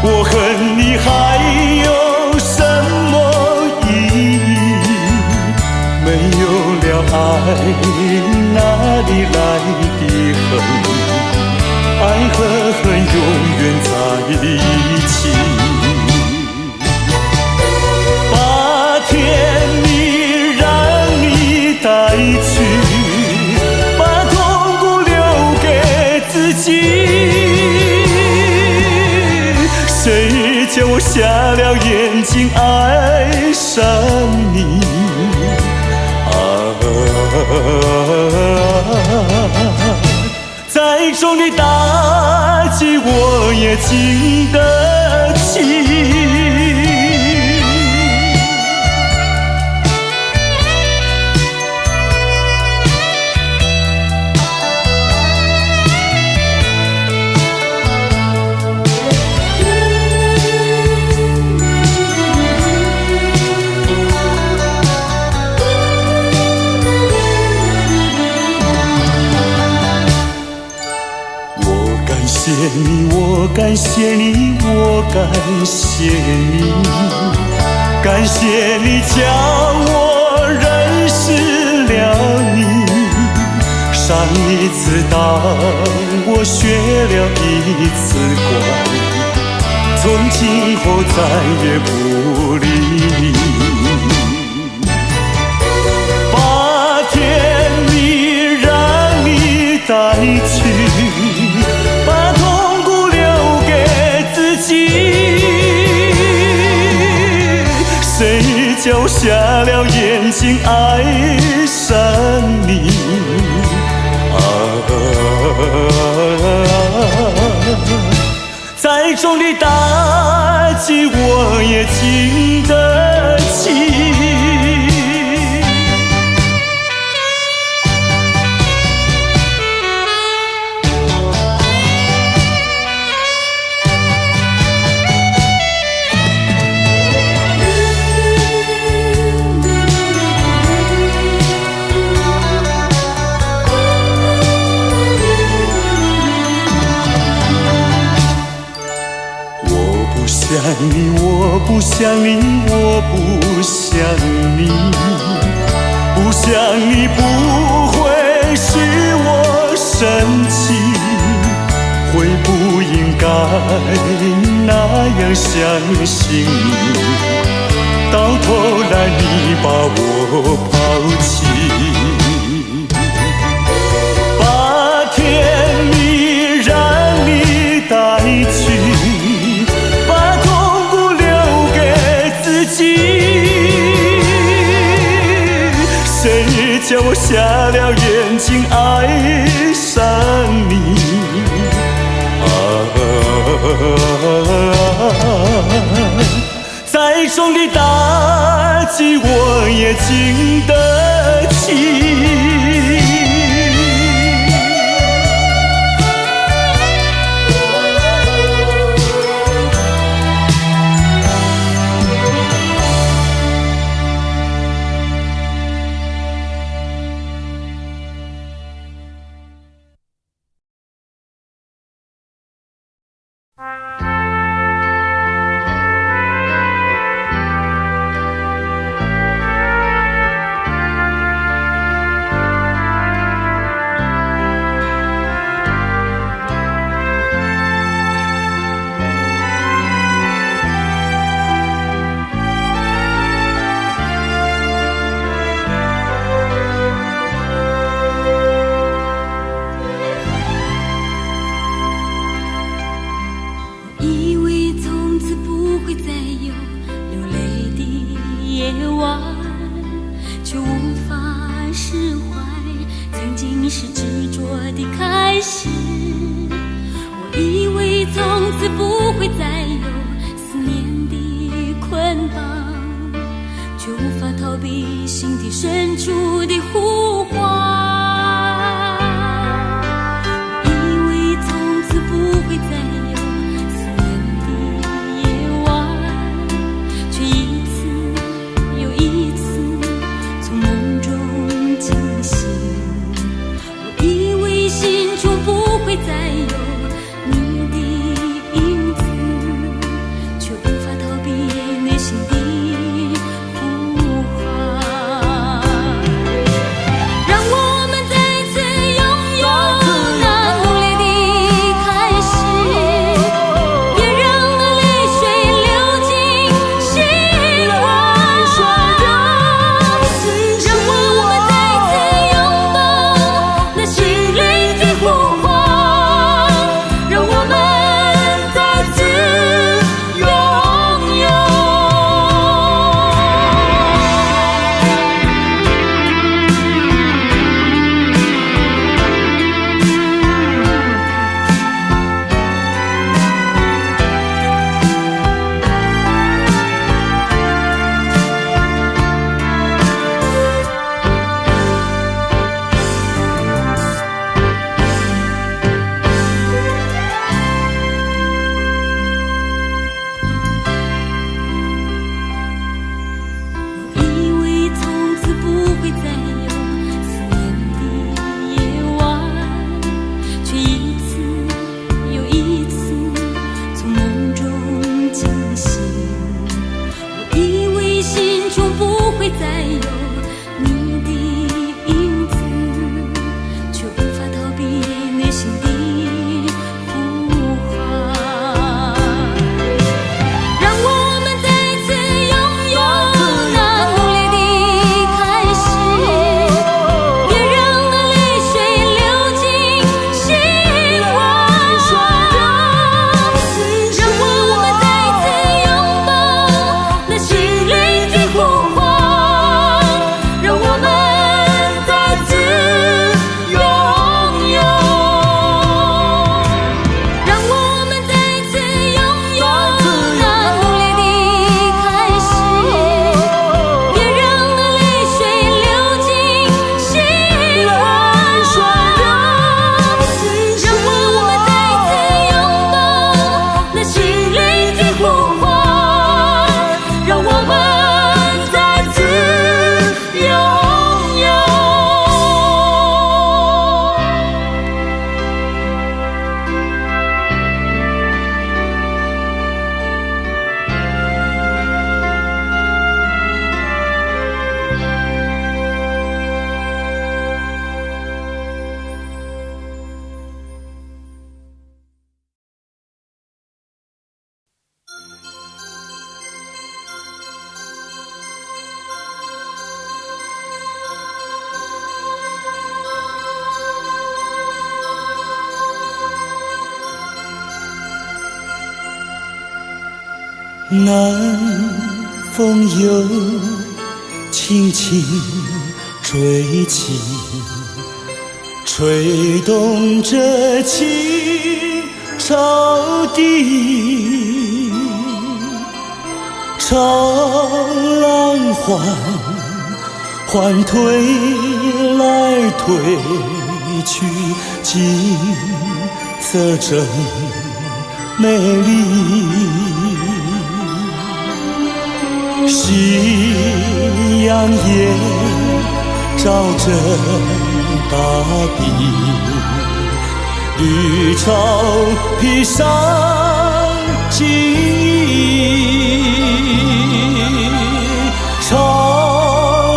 我恨你还有什么意义？没有了爱，哪里来的恨？爱和恨永远在一起。把甜蜜让你带去。谁叫我瞎了眼睛爱上你？再重的打击我也经得起。我感谢你，我感谢你，感谢你叫我认识了你。上一次当我学了一次乖，从今后再也不理你。把甜蜜让你带去。谁叫瞎了眼睛爱上你？再重的打击我也经得起。我不想你，我不想你，不想你不会使我生气，会不应该那样相信你，到头来你把我抛弃。把甜蜜让你带去。谁叫我瞎了眼睛爱上你？再重的打击我也经得起。完，却无法释怀曾经是执着的开始。我以为从此不会再有思念的捆绑，却无法逃避心底深处的呼唤。我以为从此不会再有思念的夜晚，却一次又一次从梦中惊醒。我以为心中不会再有你的影子，却无法逃避内心的呼唤。让我们再次拥有那浓烈的开始，别让那泪水流进心窝。让我们再次拥抱那心灵的呼唤，让我们再次拥有。我以为从此不会再有思念的夜晚，却一次又一次从梦中惊醒。我以为心中不会再有你的影子，却无法逃避内心的呼唤。让我们再次拥有那浓烈的开始，别让那泪水流进心窝。让我们再次拥抱那心灵的呼唤，让我们再次拥有。让我们再次拥有那浓烈的开始，别让那泪水流进心窝。让我们再次拥抱那心灵的呼唤，让我们再次拥有。南风又轻轻吹起，吹动着青草地，潮浪缓推来推去，景色真美丽。夕阳也照着大地，绿草披上金衣，潮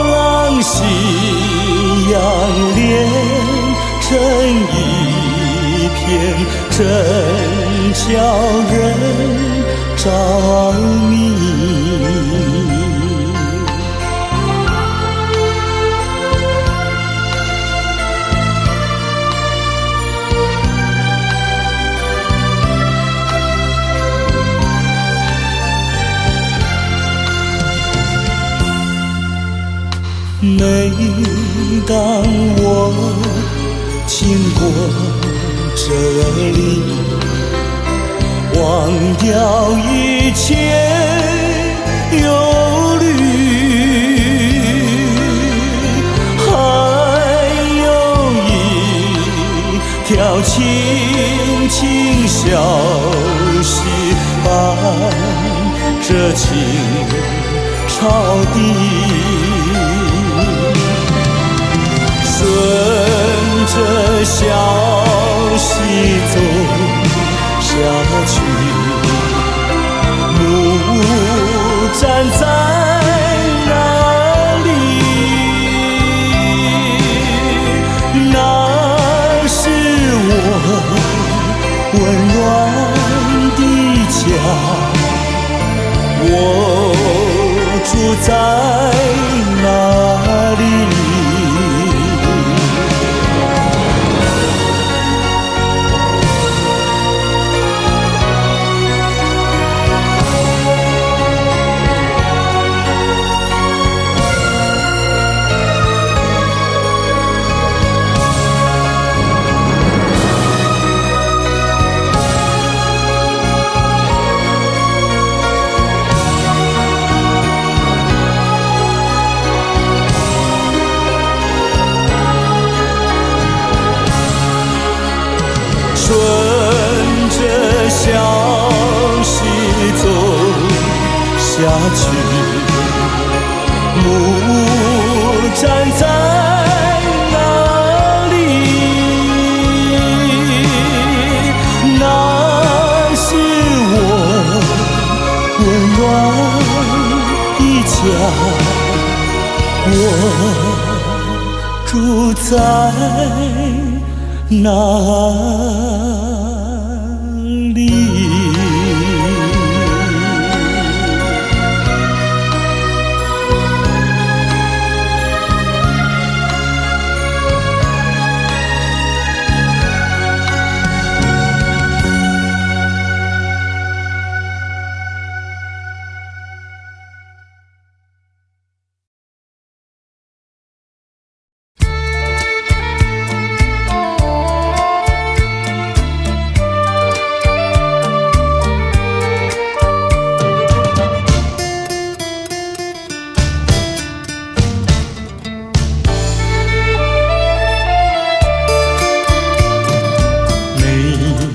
浪夕阳连成一片，真叫人着迷。每当我经过这里，忘掉一切忧虑，还有一条轻轻小溪伴着青草地。顺着小溪走下去，木站在那里，那是我温暖的家，我住在那里。顺着小溪走下去，木站在那里，那是我温暖的家，我住在哪里？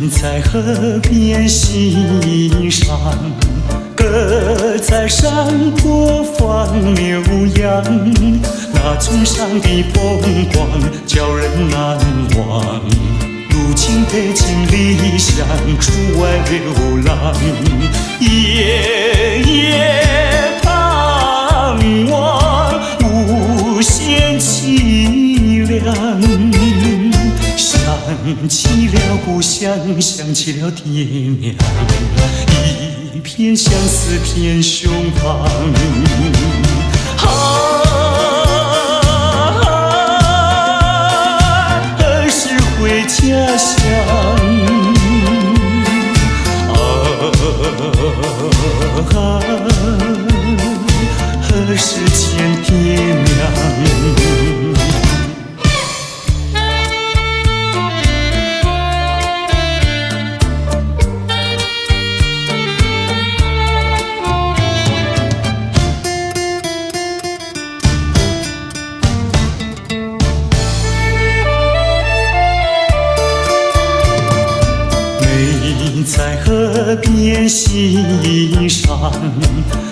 在河边欣赏，鸽在山坡放牛羊，那村上的风光叫人难忘。如今北京理想，出外流浪，夜夜盼望，无限凄凉。想起了故乡，想起了爹娘，一片相思片胸膛。何时回家乡？何时见爹娘？在河边欣赏，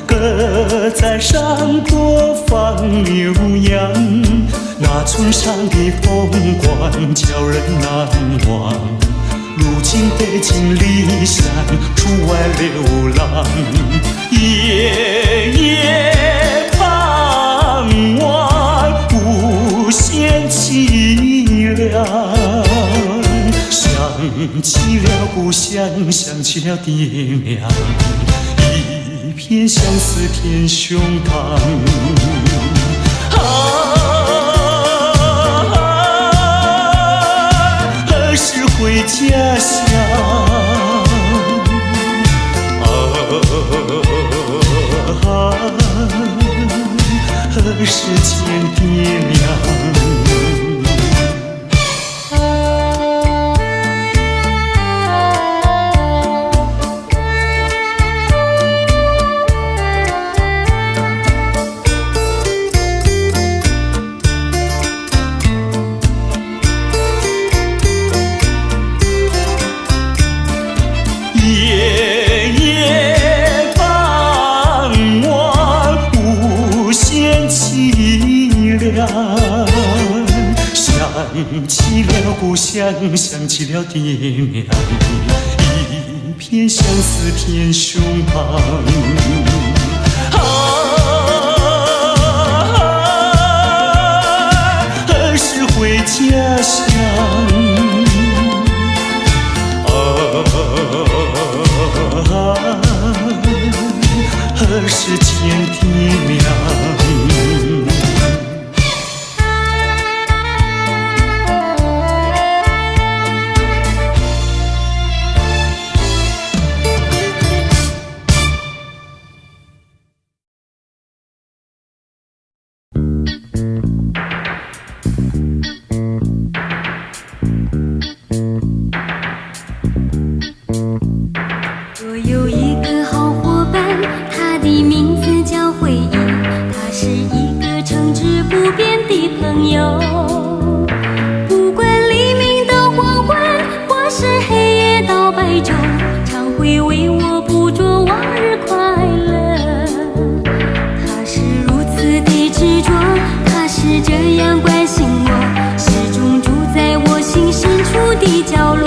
鸽在山坡放牛羊，那村上的风光叫人难忘。如今北京理想，出外流浪，夜夜盼望，无限凄凉。想起了故乡，想起了爹娘，一片相思片胸膛。何时回家乡？何何时见爹娘？夜夜傍晚，无限凄凉。想起了故乡，想起了爹娘，一片相思片胸膛。何时回家乡？何时见爹娘？我有一个好伙伴，他的名字叫回忆，他是一个诚挚不变的朋友。不管黎明到黄昏，或是黑夜到白昼，常会为我捕捉往日快乐。他是如此的执着，他是这样关心我，始终住在我心深处的角落。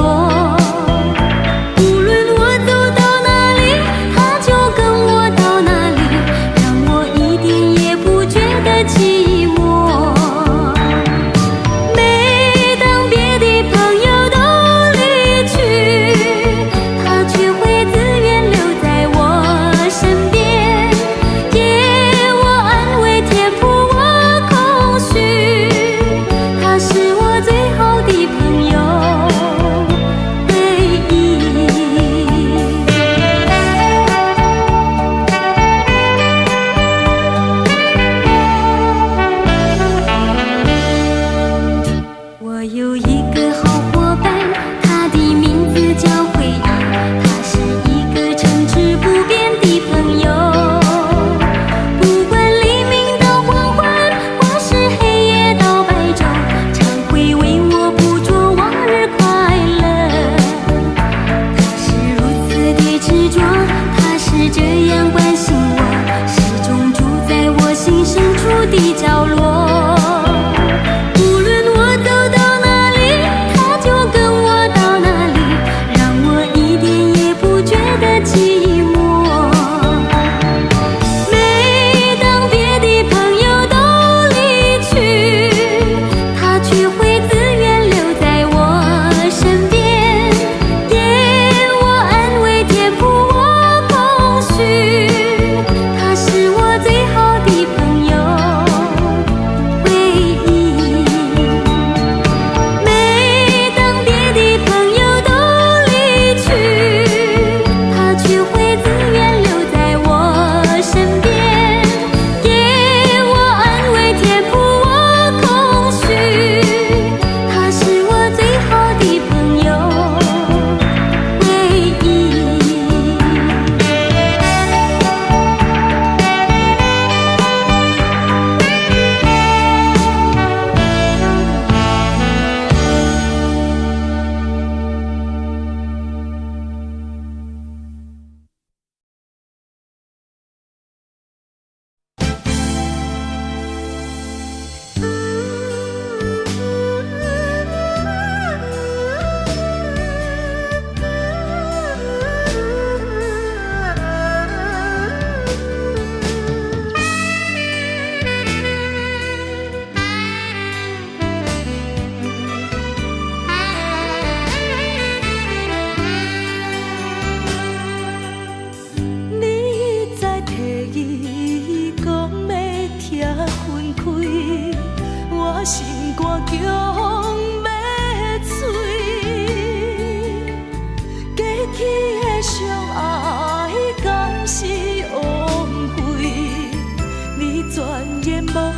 全然无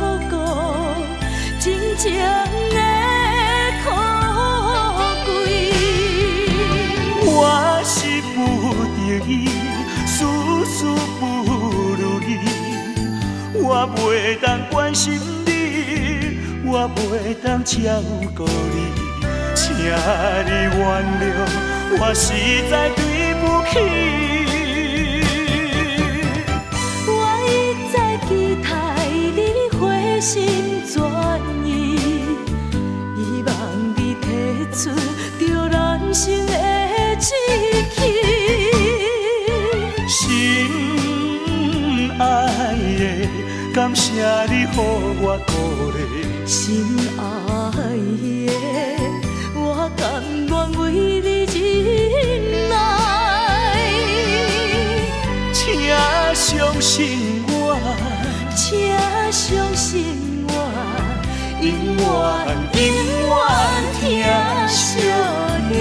情的可贵。我是不得已，事事不如意，我袂当关心你，我袂当照顾你，请你原谅，我实在对不起。我一再期待你回心转意，希望你提出着人生的志气。心爱的，感谢你予我鼓励。心爱的，我甘愿为你忍耐，请相信我，请相信我，永远永远疼惜你。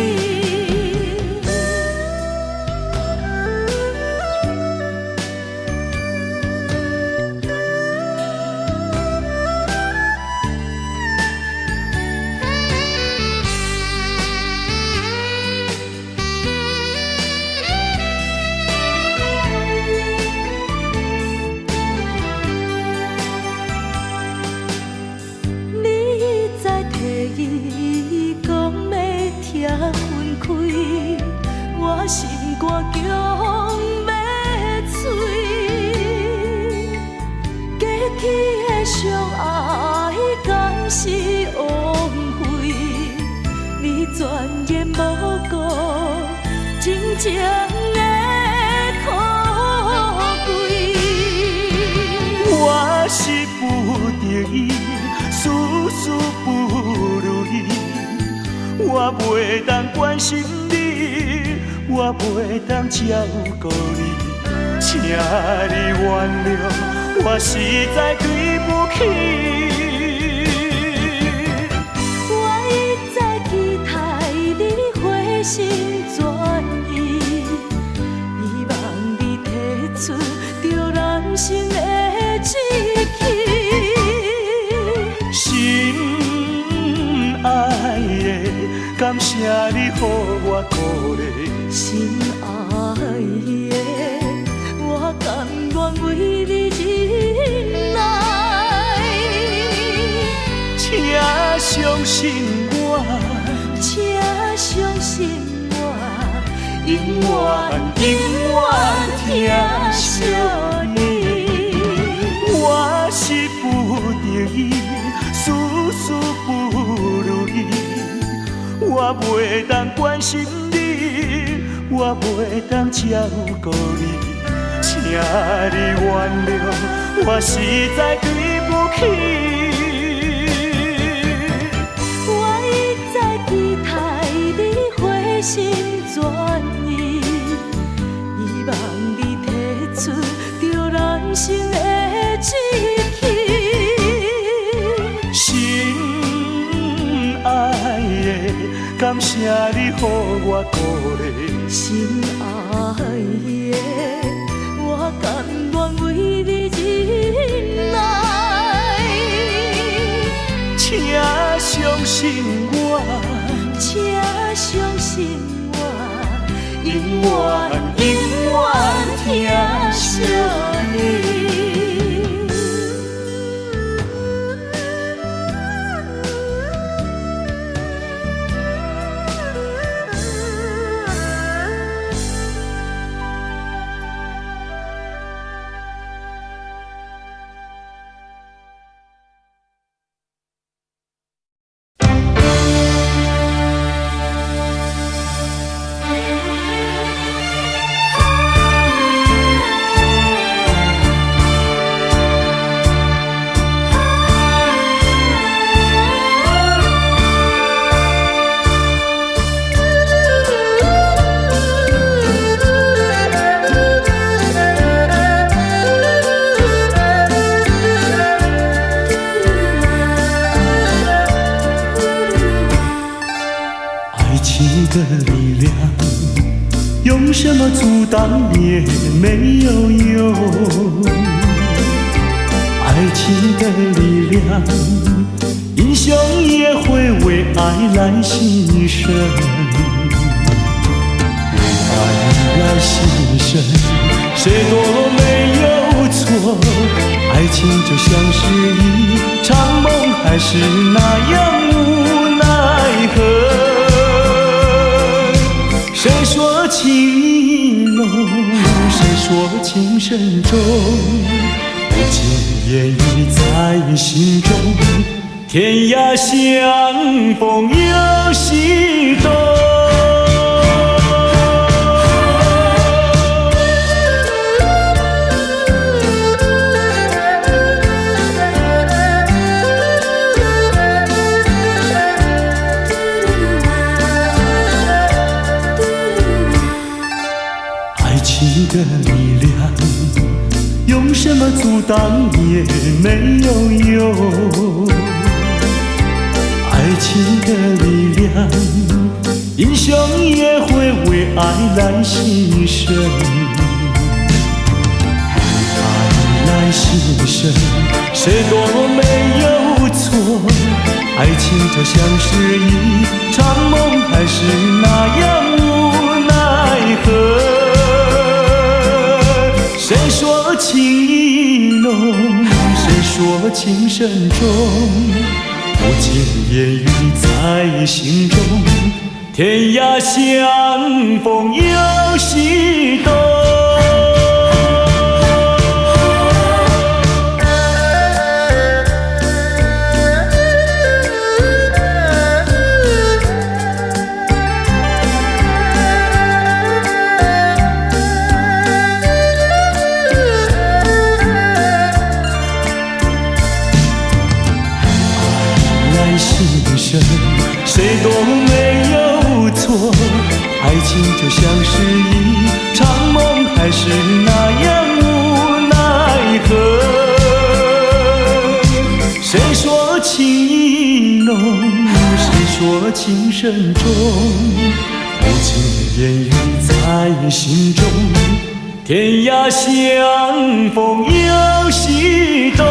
我心肝强要碎，过去的相爱敢是枉费？你全然无顾真情的可贵。我是不得已，事事不如意，我袂当关心你，我袂当照顾你，请你原谅，我实在对不起。我一再期待你回心转意，希望你提出着人生的志气。心爱的，感谢你予我鼓励。心爱的，我甘愿为你忍耐，请相信我，请相信我，永远永远疼惜你。我是不得已，事事不如意，我袂当关心你，我袂当照顾你，请你原谅，我实在对不起。我一再期待你回心转意，希望你提出着人生的志气。心爱的，感谢你予我鼓励。心爱的，我甘愿为你忍耐，请相信我，请相信我，永远永远疼惜你。的力量，用什么阻挡也没有用。爱情的力量，英雄也会为爱来牺牲，为爱来牺牲，谁都没有错。爱情就像是一场梦，还是那样无奈何。谁说情意浓，谁说情深重，不尽言语在心中。天涯相逢有西东。爱情的力量，用什么阻挡也没有用。爱情的力量，英雄也会为爱来牺牲，为爱来牺牲，谁都没有错。爱情就像是一场梦，还是那样无奈何。谁说情意浓，谁说情深重，不尽言语在心中。天涯相逢有西东。牺牲，谁都没有错。爱情就像是一场梦，还是那样无奈何。谁说情意浓，谁说情深重，不尽言语在心中。天涯相逢有西东。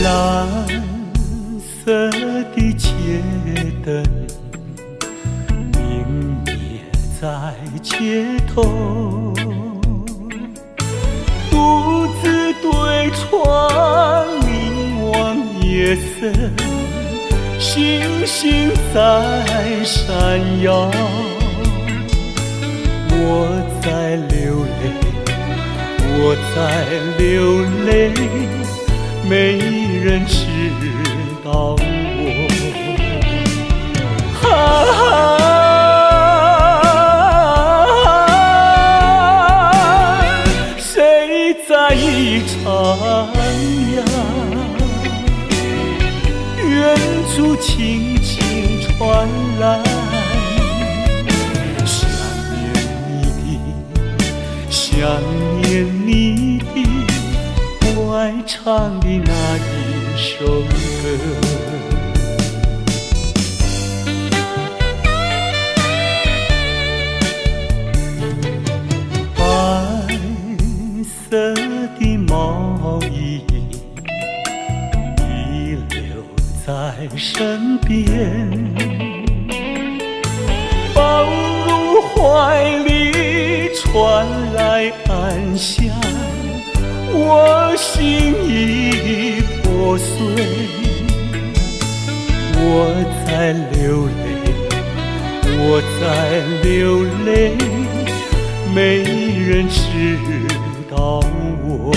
蓝色的街灯明灭在街头，独自对窗凝望夜色，星星在闪耀。我在流泪，我在流泪，没人知道我。谁在一徜徉？远处轻轻传来。想念你的，我爱唱的那一首歌。白色的毛衣遗留在身边，抱入怀里传来安详，我心已破碎，我在流泪，我在流泪，没人知道我。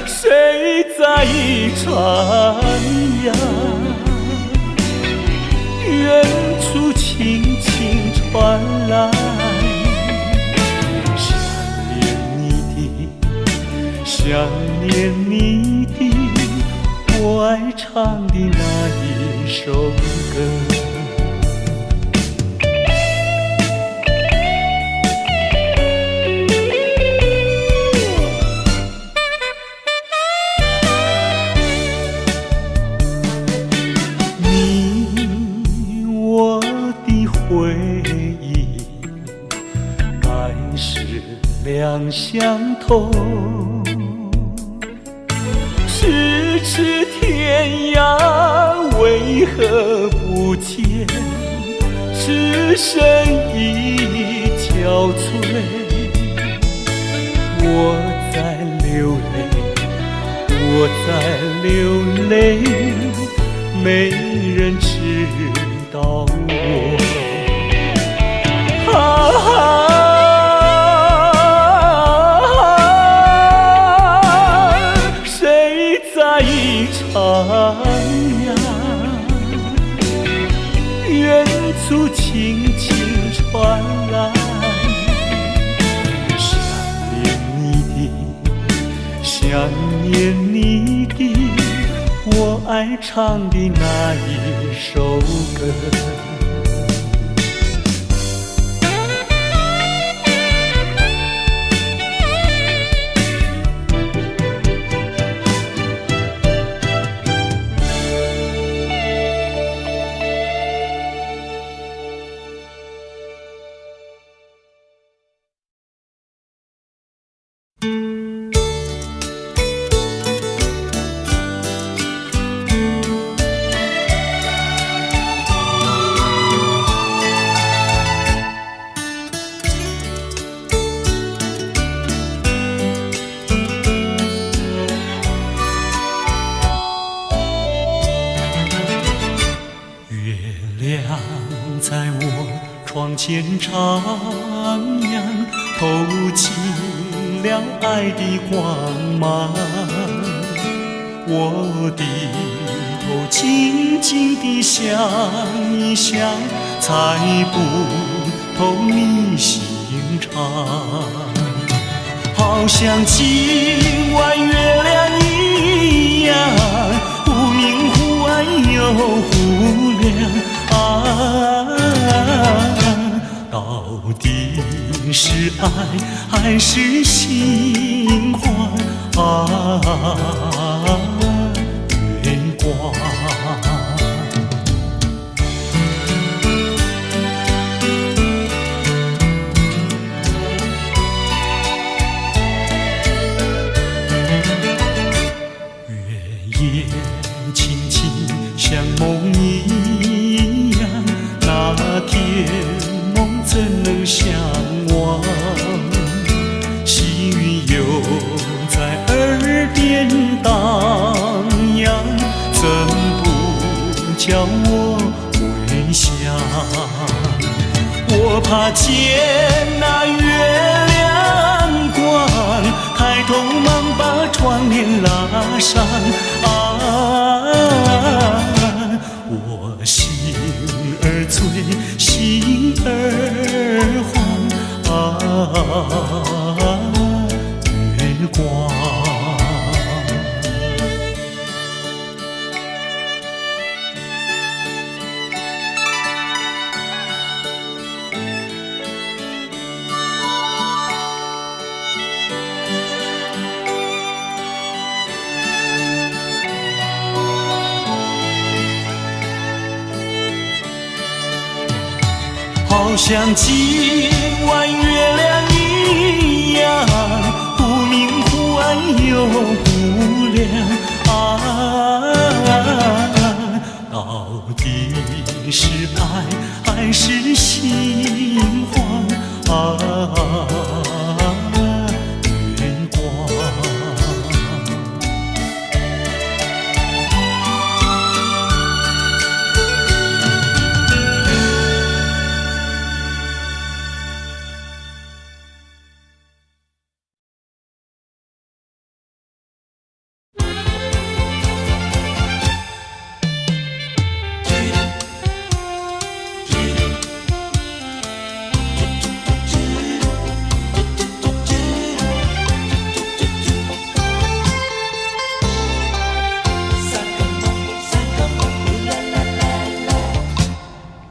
谁在一徜徉？远处轻轻传来，想念你的，想念你的，我爱唱的那一首歌。两相同，咫尺天涯为何不见？只身已憔悴。我在流泪，我在流泪，没人知道我。远处轻轻传来，想念你的，想念你的，我爱唱的那一首歌。在我窗前徜徉，透起了爱的光芒。我低头静静地想一想，猜不透你心肠。好像今晚月亮一样，忽明忽暗又忽亮。到底是爱还是心慌？月光。我怕见那月亮光，抬头忙把窗帘拉上我心儿醉，心儿慌月光。好像今晚月亮一样，忽明忽暗又忽亮到底是爱还是心慌月光。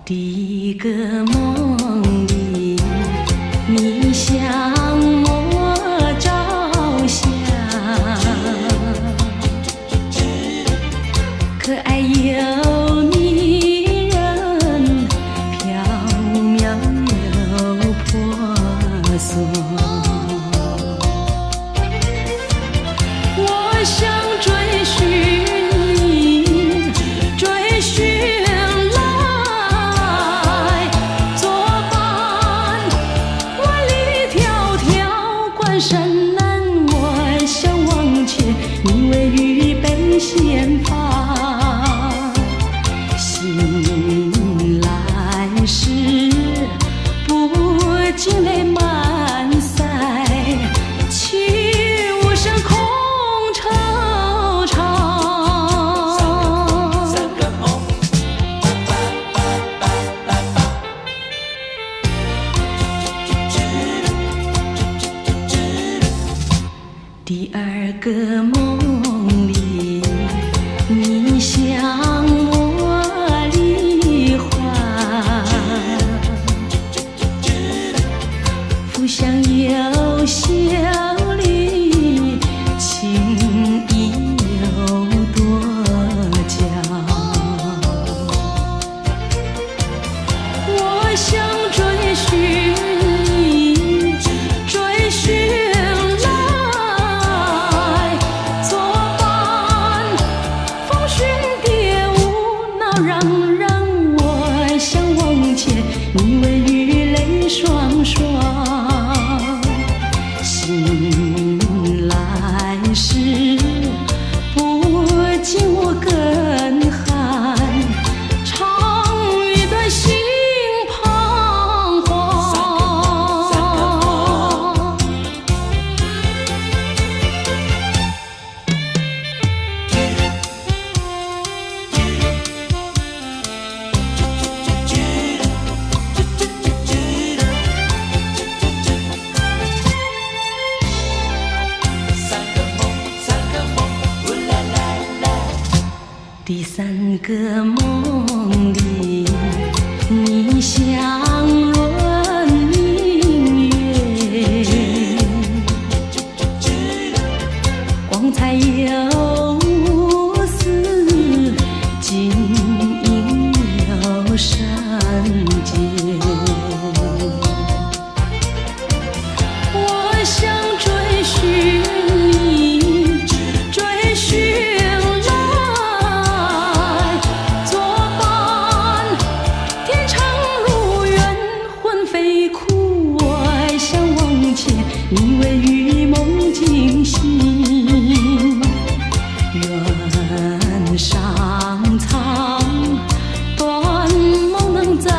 第一个梦里，你向我照相，可爱又迷人，缥缈又婆娑。我想追寻你，追寻山南，我想忘却你为预备先发，醒来时不禁泪满腮，泣无声空惆怅。第二个梦里，你向我梨花，浮香又笑里，情意有多娇。我想追寻你，追寻你为雨泪双双，醒来时不禁我更寒，长雨断心彷徨。第三个梦里，你像轮明月，光彩又无私，晶莹又圣洁。我想追寻你，追寻你为与梦惊醒，愿上苍，断梦能再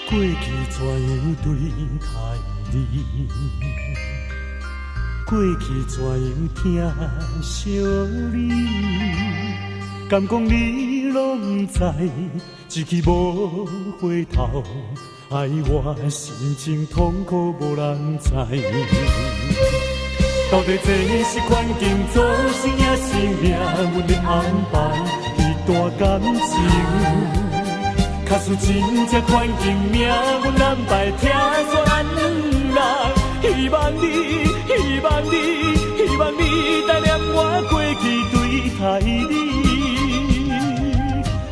过去怎样对待你？过去怎样疼惜你？敢讲你拢知？一去无回头，爱我心情痛苦无人知。到底这是环境造成，也是命运的安排？一段感情。假使真正环境命运安排，听说咱人，希望你，希望你，希望你带念我过去对待你。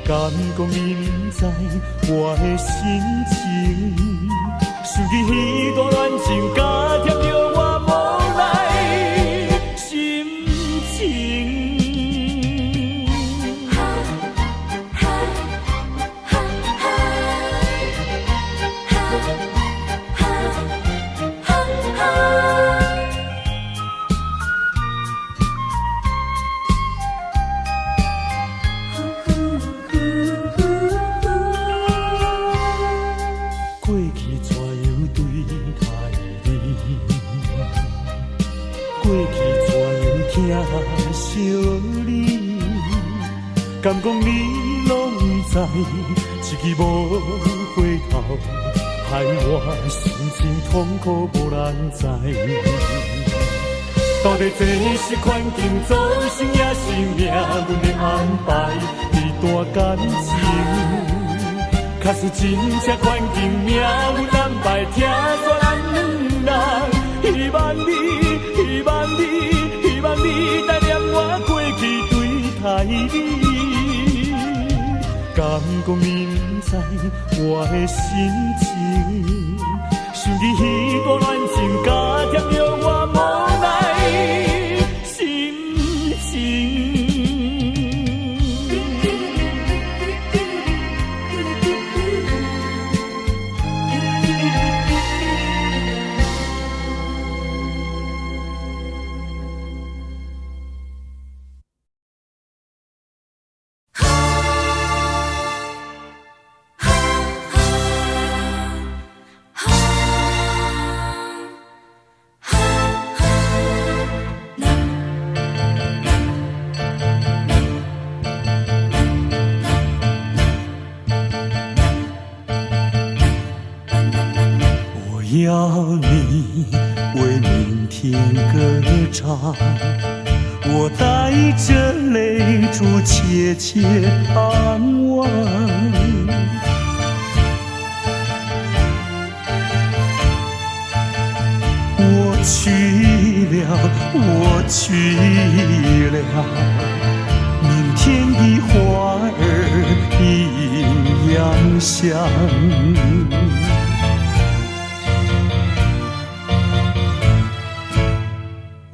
敢讲你不知我的心情，想起彼段恋情，加添着我无奈心情。疼惜你，敢讲你拢知？一去无回头，害我心情痛苦无人知。到底这是环境造成，也是命运的安排？一段感情，假使真正环境命运安排，听说咱人，希望你，希望你。希望你带念我过去对待你，敢讲你不知我的心情，想起彼段恋情，加添着我无奈心情。要你为明天歌唱，我带着泪珠切切盼望。我去了，我去了，明天的花儿一样香。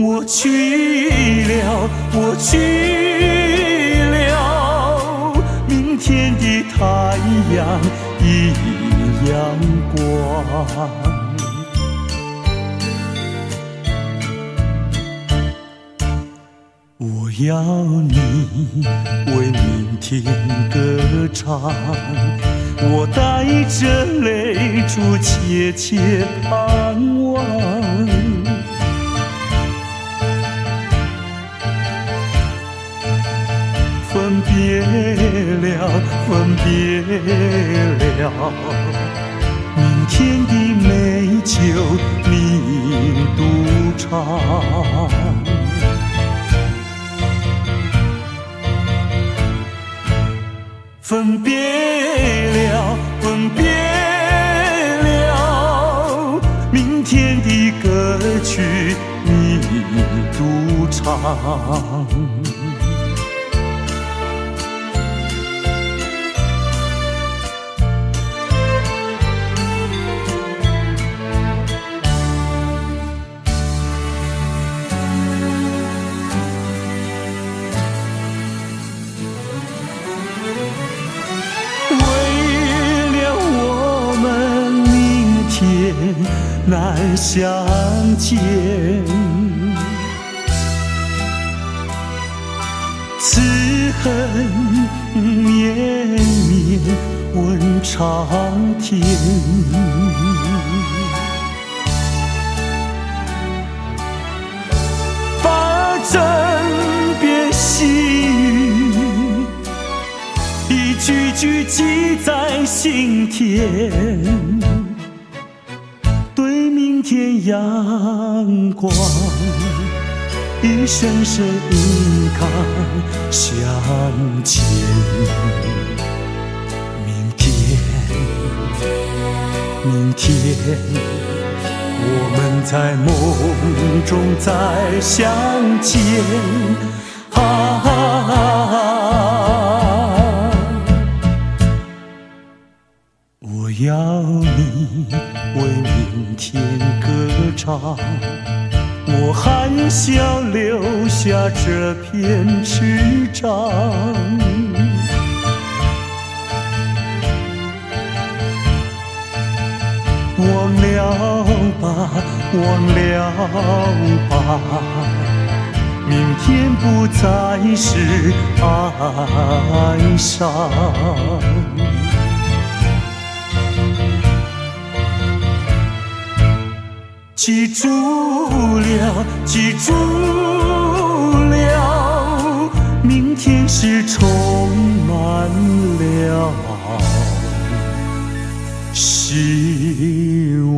我去了，我去了，明天的太阳一样光。我要你为明天歌唱，我带着泪珠切切盼望。分别了，分别了，明天的美酒你独尝。分别了，分别了，明天的歌曲你独唱。难相见。此恨绵绵问长天。把枕边细语一句句记在心田，对明天阳光一声声应该向前。明天，明天，我们在梦中再相见。我要你为明天歌唱，我含笑留下这片翅膀。忘了吧，忘了吧，明天不再是哀伤。记住了，记住了，明天是充满了希望。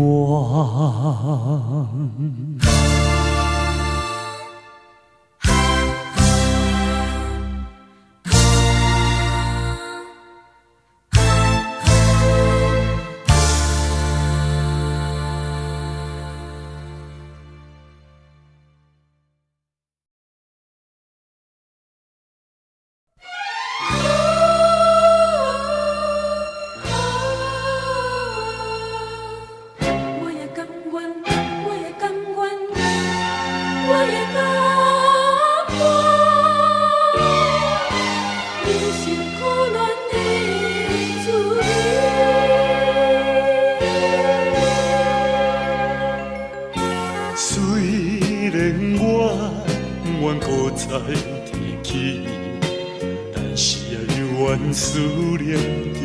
思念着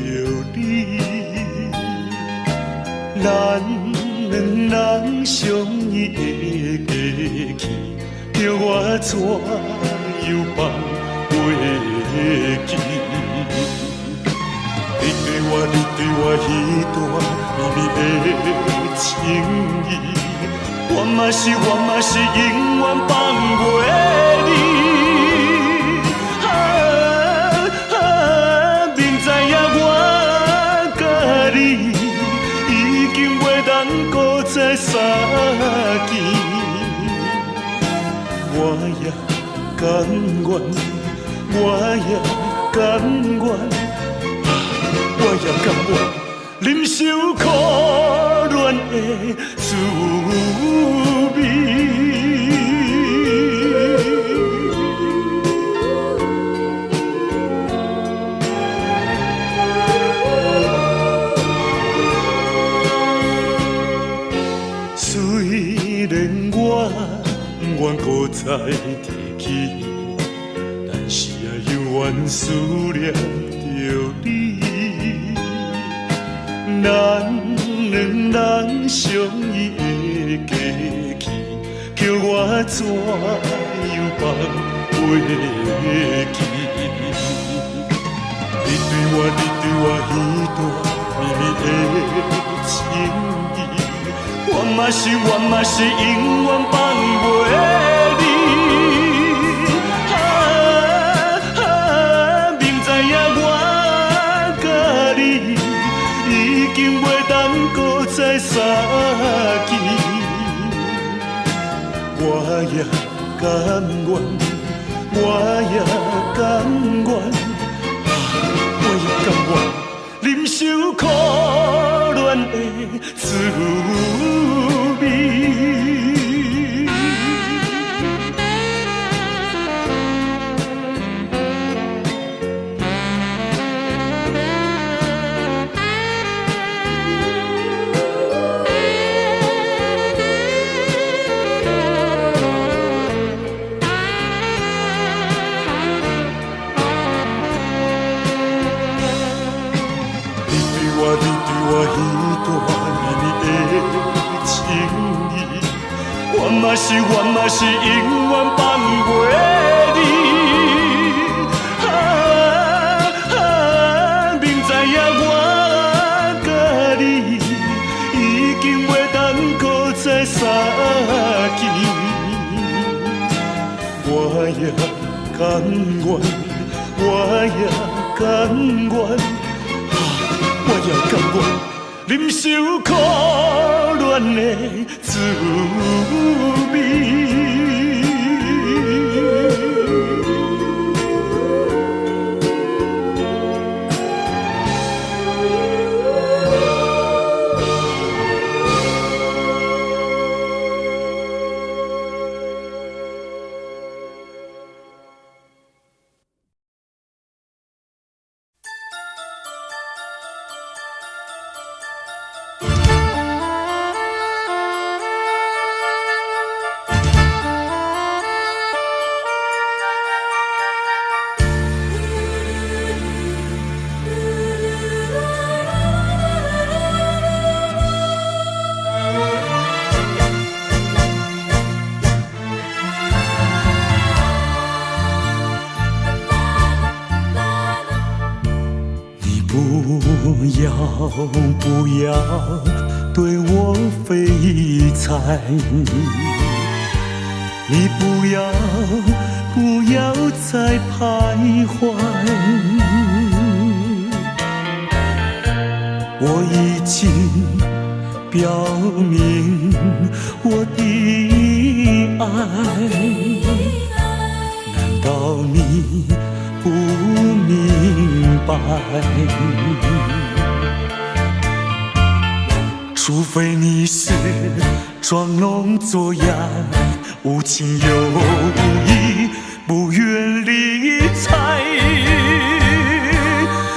你，咱两人相依的过去，叫我怎样放袂记？你对我迄段绵绵的情意，我嘛是永远放袂离。再相见，我也甘愿，我也甘愿，我也甘愿忍受苦恋的滋味。我搁再提起，但是永远思念着你。咱两人相依的过去，叫我怎样放袂记？你对我迄段绵绵的情。我嘛是永远放袂离。明知影我甲你已经袂当搁再相见，我也甘愿，我也甘愿，我也甘愿忍受苦恋的滋味。我嘛是永远放袂你。明知影我甲你已经袂当搁再相见，我也甘愿，我也甘愿，我也甘愿。忍受苦恋的滋味。不要对我费猜，你不要再徘徊，我已经表明我的爱，难道你不明白？除非你是装聋作哑，无情有义，不愿理睬，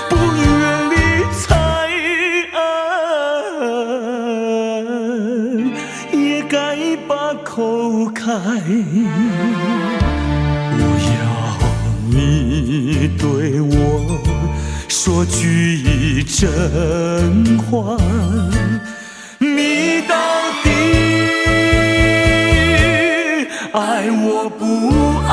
不愿理睬，也该把口开。不要你对我说句真话。你到底爱我不爱？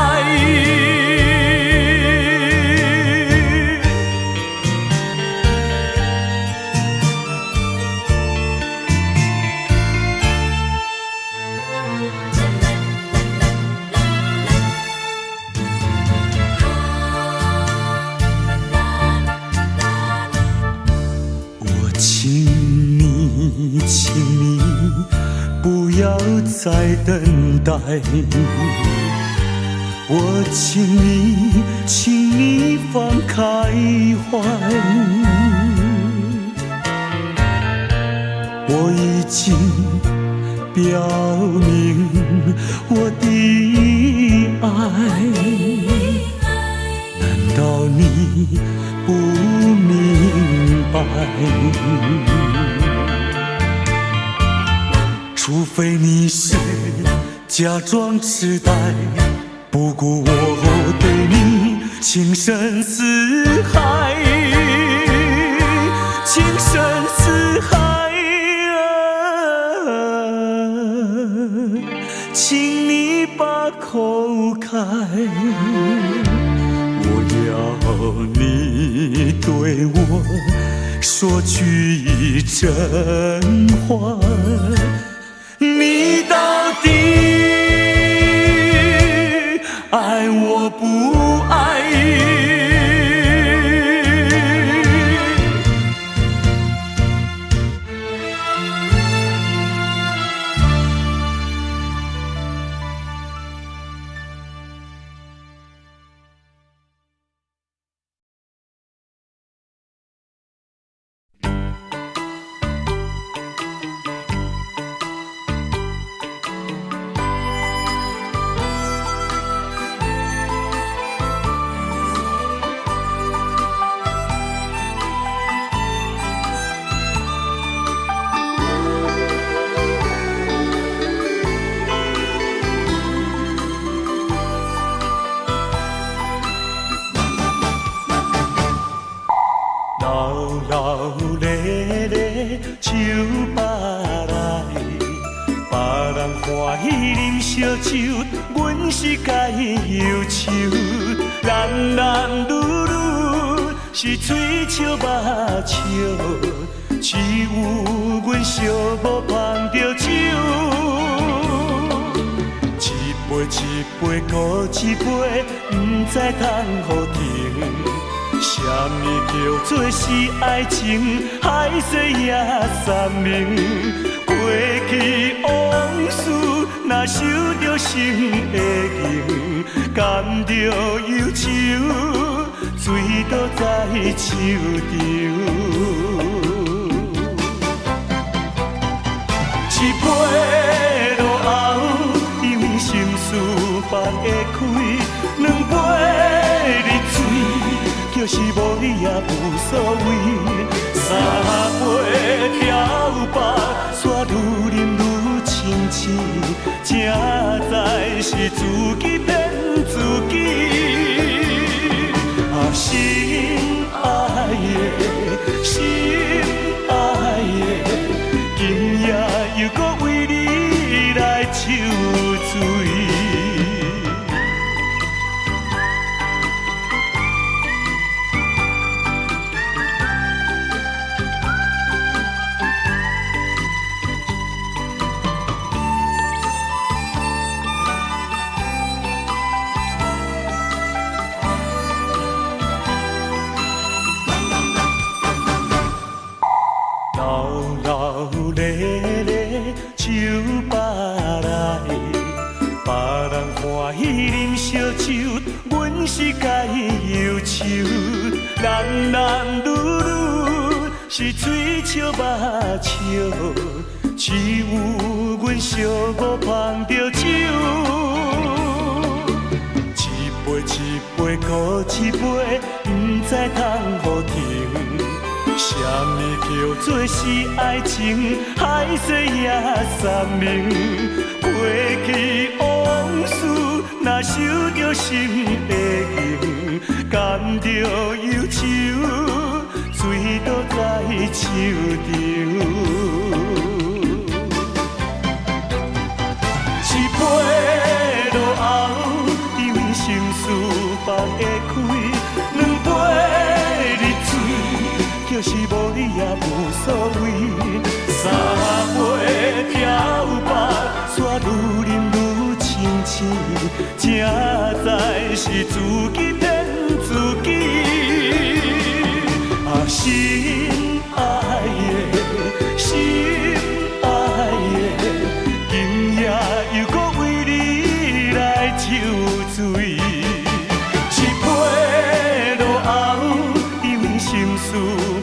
我请你不要再等待，我请你放开怀，我已经表明我的爱，难道你不明白？除非你是假装痴呆，不顾我对你情深似海，情深似海请你把口开。我要你对我说句真话。你到底爱我不爱？人欢喜啉烧酒，阮是该忧愁。男男女女是嘴笑目笑，只有阮寂寞捧着酒。一杯一杯搁一杯，不知通互停。什么叫做是爱情？海誓也三明。过去往事，若受着心的刑，甘着忧愁，醉倒在手中。一杯落后，因为心事放会开；两杯入嘴，就是无你也无所谓。三杯调白，煞愈饮愈清醒，才知是自己骗自己。啊，心爱的，心爱的。今夜又搁为你来抽醉。是该忧愁，男男女女是嘴笑目笑，只有阮寂寞捧着酒。一杯一杯搁一杯，不知通互停。什么叫做是爱情？海誓也三明。过去往事，若受着心的刑，甘着忧愁，醉倒在手中。一杯落后，因为心事放会开；两杯入嘴，就是无你也无所谓。三杯调白，煞愈饮愈清醒，才知是自己骗自己。啊，心爱的，心爱的，今夜又搁为你来抽醉。一杯落后，因为心事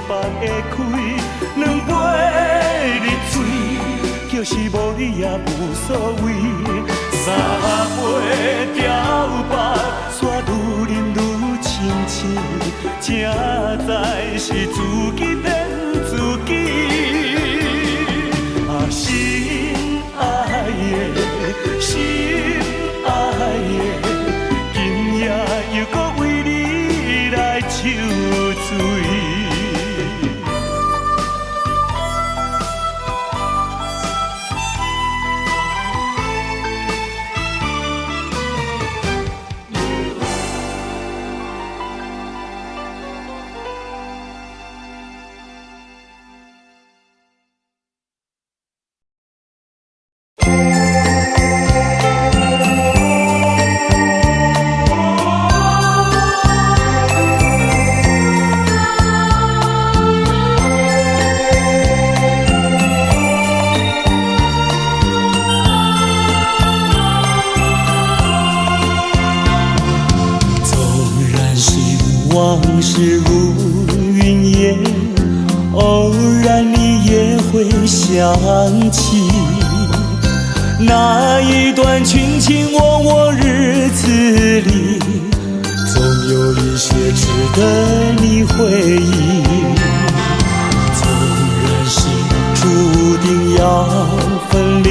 放会开；两杯入嘴，就是无你也无所谓。三杯调白，煞愈饮愈清醒，才知是自己骗自己。啊，心爱的，心爱的，今夜又搁为你来抽醉。往事如云烟，偶然你也会想起那一段卿卿我我日子里，总有一些值得你回忆。纵然是注定要分离，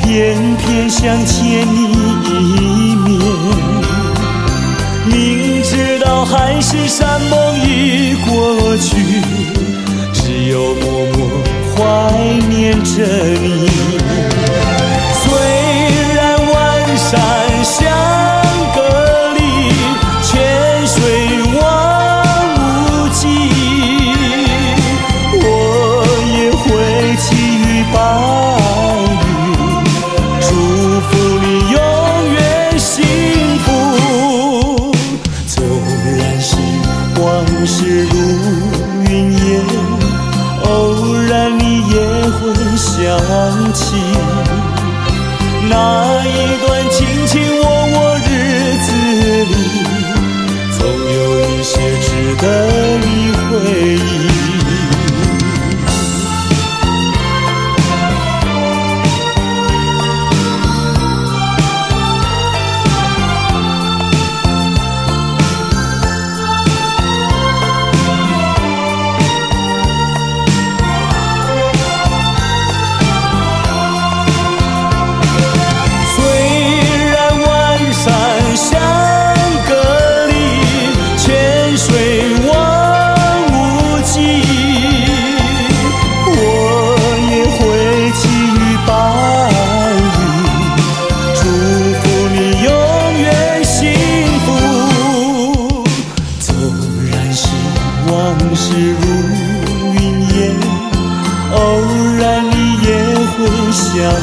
偏偏想见你一面。明知道海誓山盟已过去，只有默默怀念着你。那一段卿卿我我日子里，总有一些值得你回忆。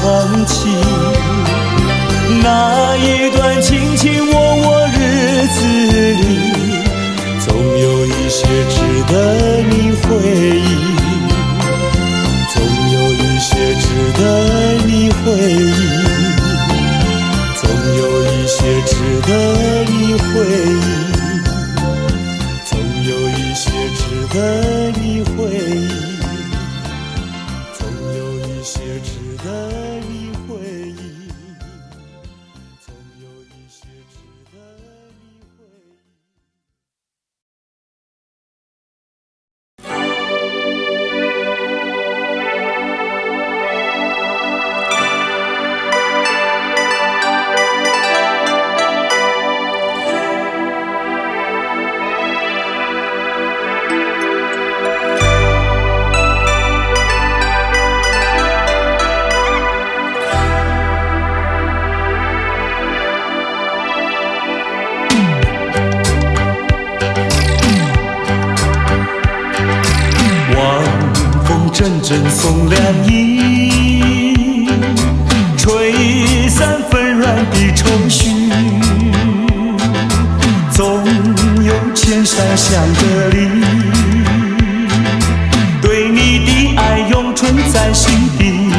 想起那一段卿卿我我日子里，总有一些值得你回忆，总有一些值得你回忆，总有一些值得你回忆，总有一些值得你回忆，总有一些值得你回忆，总有一些值得你回忆。阵阵送凉意，吹散纷乱的愁绪，总有千山相隔离，对你的爱永存在心底。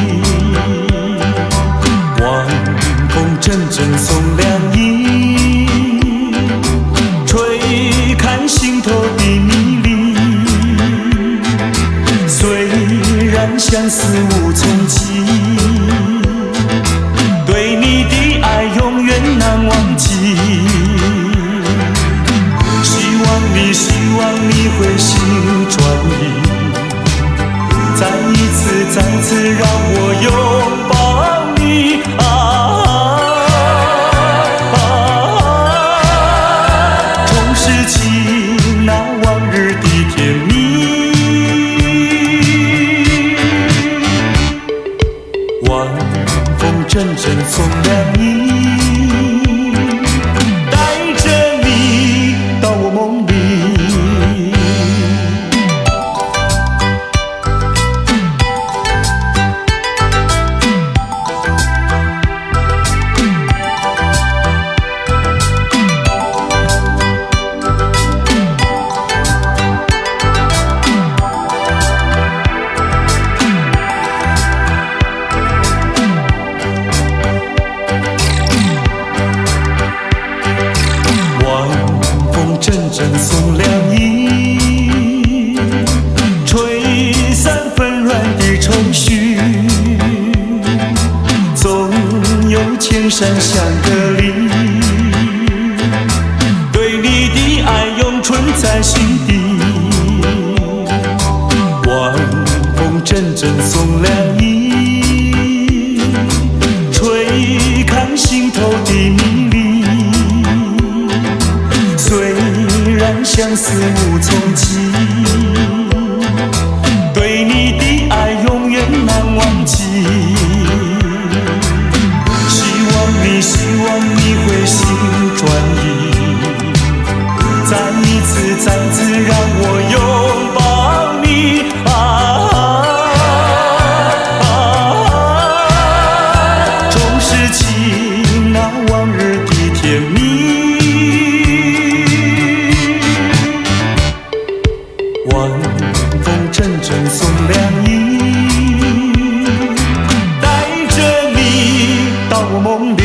晚风阵阵送凉意，吹看心头的迷离，虽然相思无从起，对你的爱永远难忘记。希望你会心转意，再一次让我拥抱你重拾起那往日的甜蜜。晚风阵阵送凉意，带着你到我梦里。送凉意，吹散纷乱的愁绪，总有千山相隔离，对你的爱永存在心底。晚风阵阵送凉意，吹看心头的迷离，虽相思无从起，对你的爱永远难忘记。希望你会心转意，再一次让我拥抱你重拾起那往日的甜蜜。到梦里。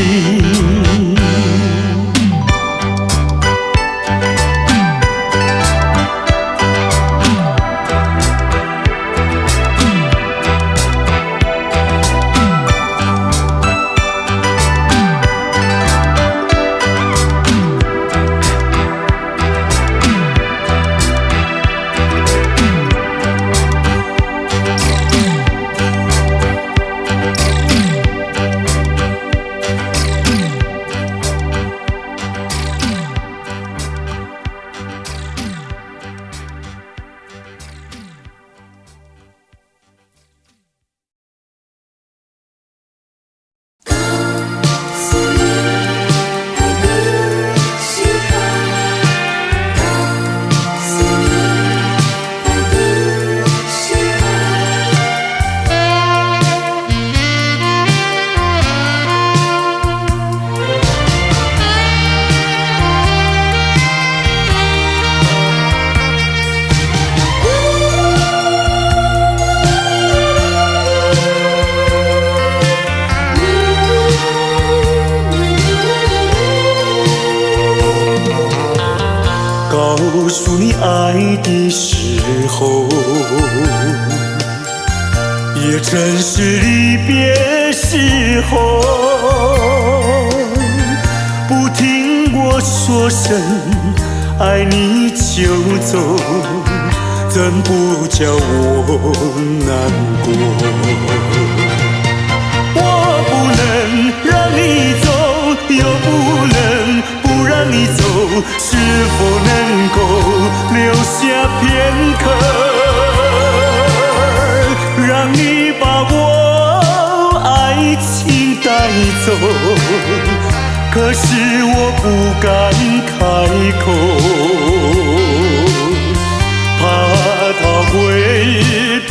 告诉你爱的时候，也正是离别时候。不听我说声爱你就走，怎不叫我难过？我不能让你走，又不能不让你走，是否能够留下片刻，让你把我爱情带走？可是我不敢开口，怕它会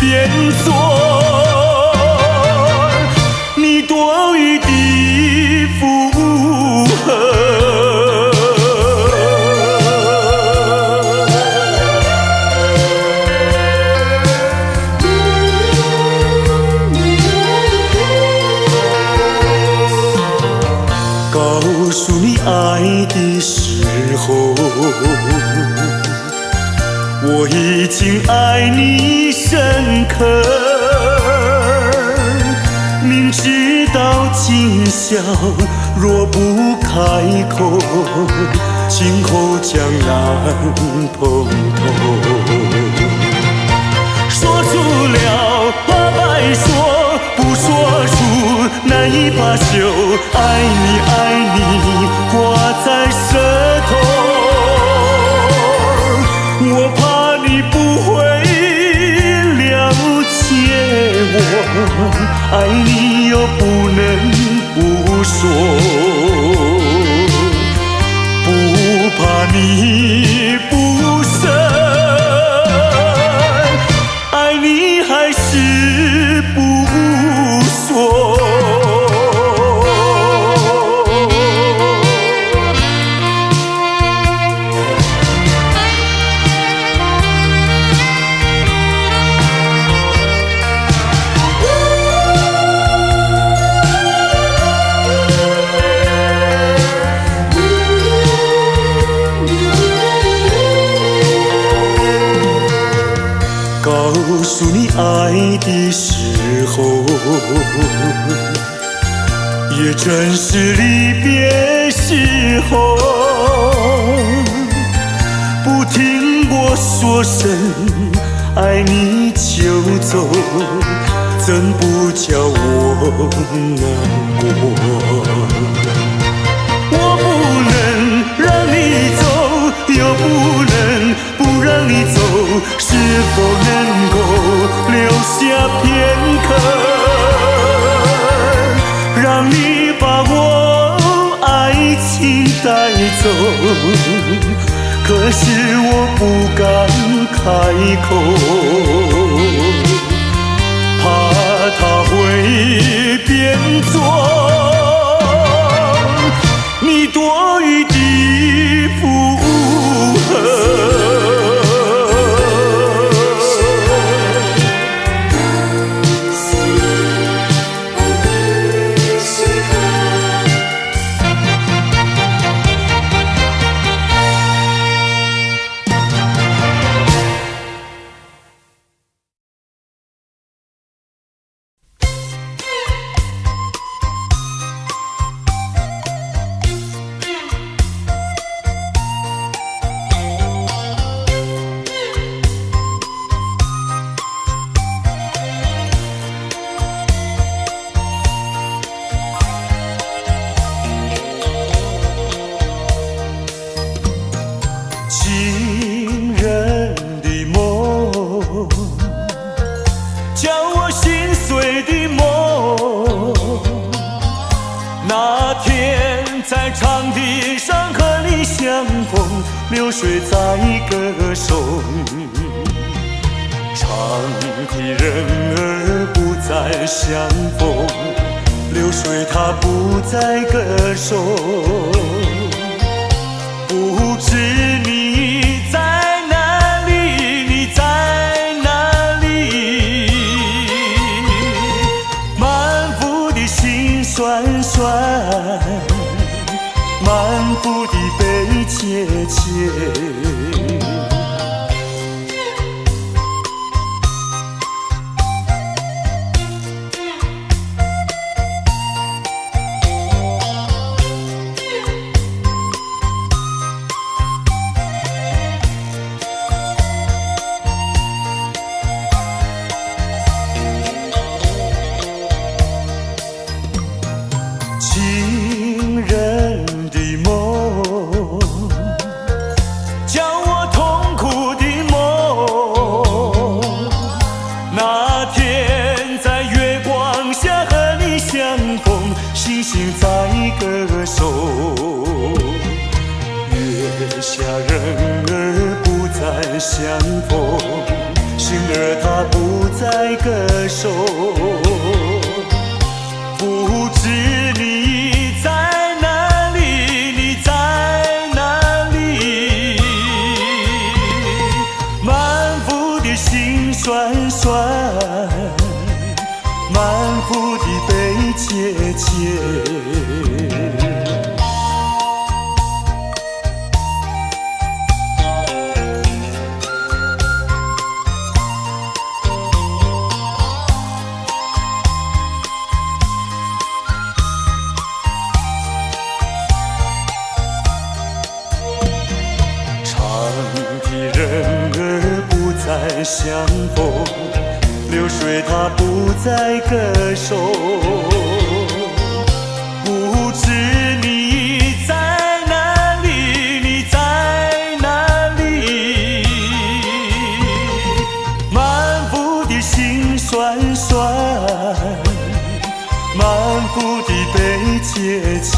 变作你多余的负荷。告诉你爱的时候，我已经爱你深刻，明知道今宵若不开口，今后将难碰头。说出了怕白说，不说出难以罢休。爱你爱你挂在舌头，我怕你不会了解我，爱你又不能不说，不怕你不舍，爱你还是不说。告诉你爱的时候，也正是离别时候。不听我说声爱你就走，怎不叫我难过？我不能让你走，又不能不让你走，是否能够留下片刻，让你把我爱情带走？可是我不敢开口，怕它会变作你多余的负荷。那天在场地上和你相逢，流水在歌颂，长笛人儿不再相逢，流水它不再歌颂，不知你在哪里，你在哪里，满腹的心酸酸，满腹的悲切切。情人的梦，叫我痛苦的梦。那天在月光下和你相逢，星星在歌颂。月下人儿不再相逢，星儿它不再歌颂。不知你在哪里，你在哪里，满腹的心酸酸，满腹的悲切切。人儿不再相逢，流水它不再歌颂，不知你在哪里，你在哪里，满腹的心酸酸，满腹的悲切切。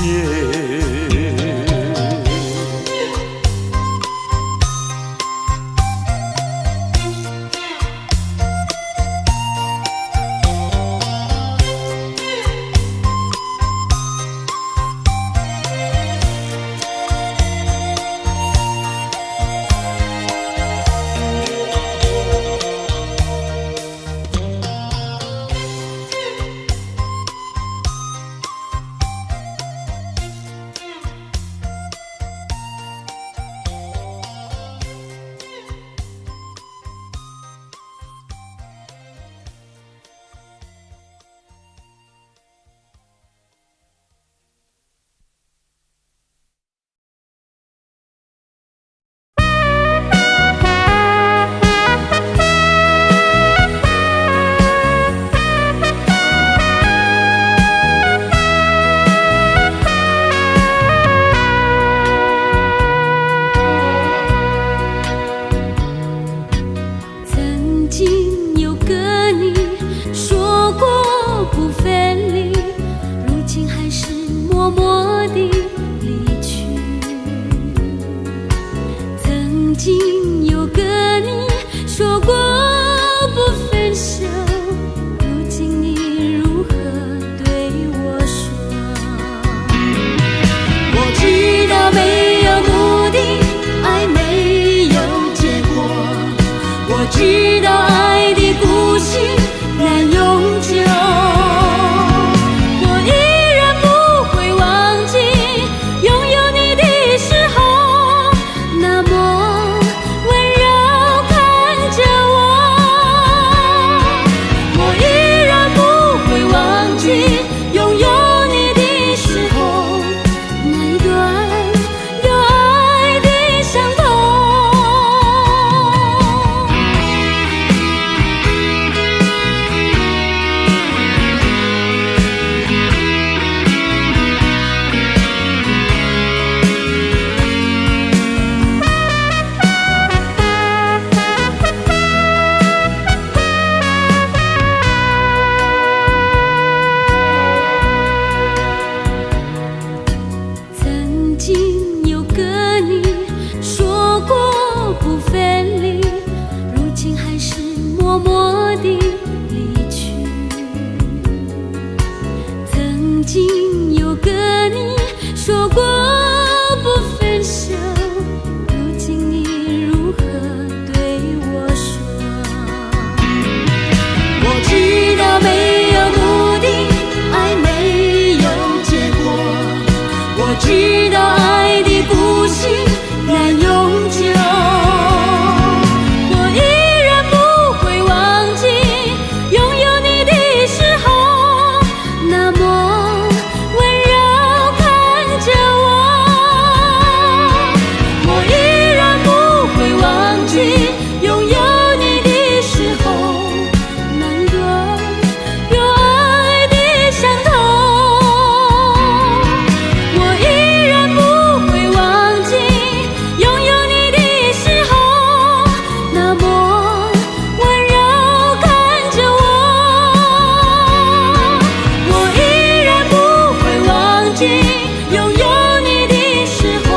拥有你的时候，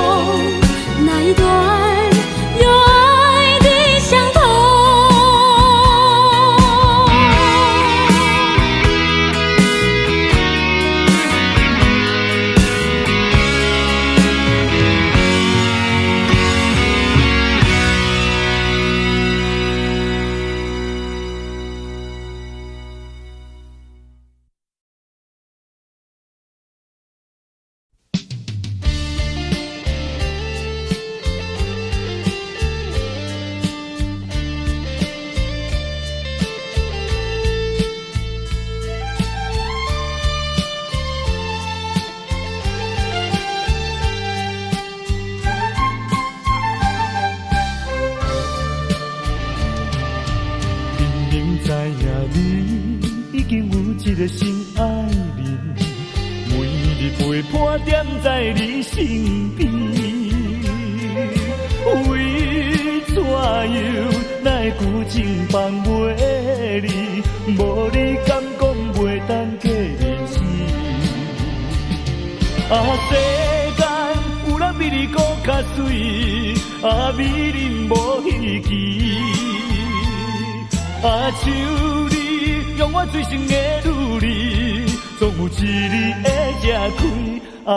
那一段有爱的相同。一个心爱人，每日陪伴踮在你身边。为怎样来旧情放袂离？无你敢讲袂当过日子？世间有人比你搁较水，美人无稀奇。像你用我最深的努力，总有一日会吃开。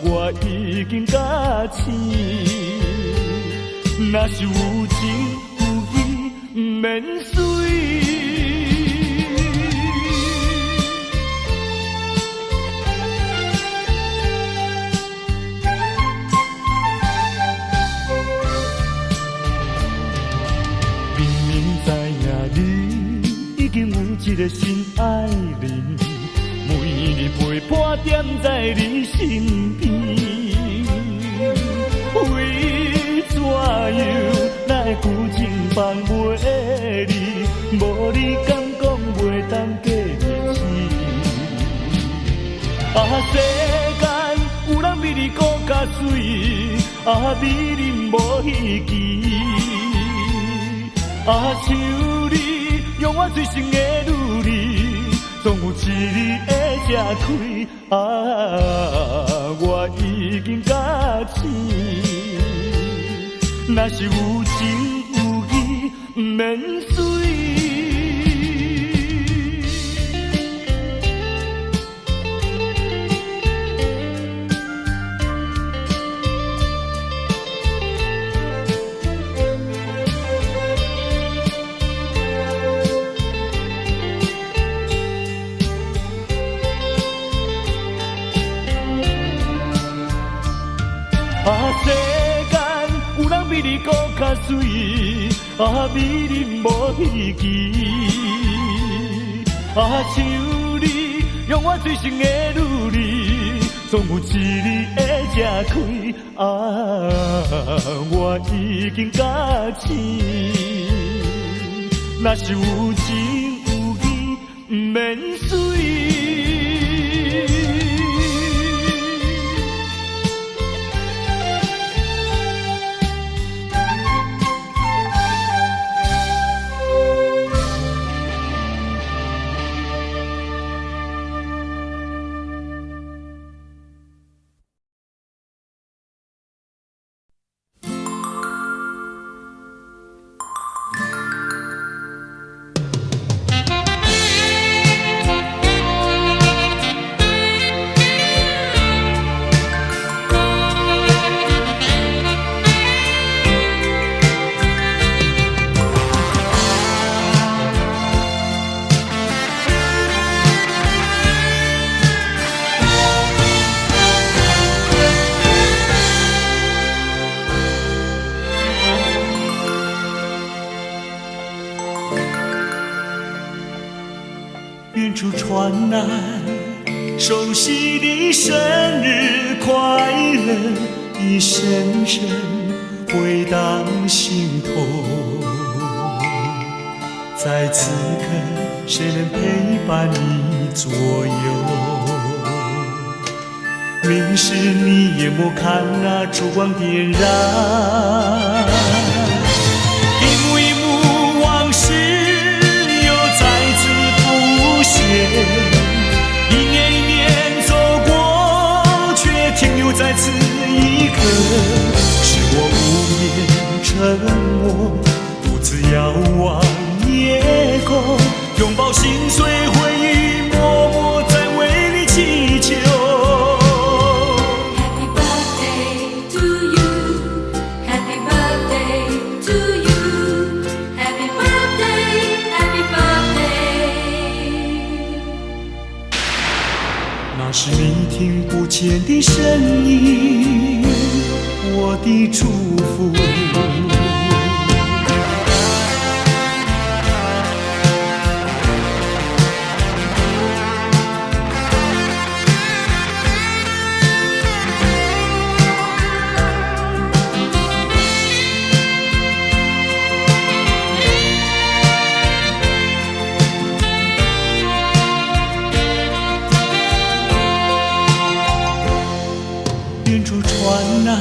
我已经甲醒，若是有情有义，不免随。已经有一个心爱人，每日陪伴踮在你身边。为怎样来旧情放袂离？无你敢讲袂当过日子？世间有人比你搁较水，美人无稀奇。像你用我最深的努力，总有一日会吃开。我已经甲醒，若是有情有义，不免随。世间有人比你搁较水，美人无稀奇。像你用我最深的努力，总有一日会吃开。我已经甲醒，若是有情有义，不免随。远处传来熟悉的生日快乐，一声声回荡心头。在此刻，谁能陪伴你左右？明是你眼眸看那烛光点燃，一幕一幕往事又再次浮现，一年一年走过默，独自遥望夜空，拥抱心碎回忆，默默在为你祈求。Happy birthday to you, Happy birthday to you, Happy birthday, Happy birthday。那是你听不见的声音，我的祝福。远处传来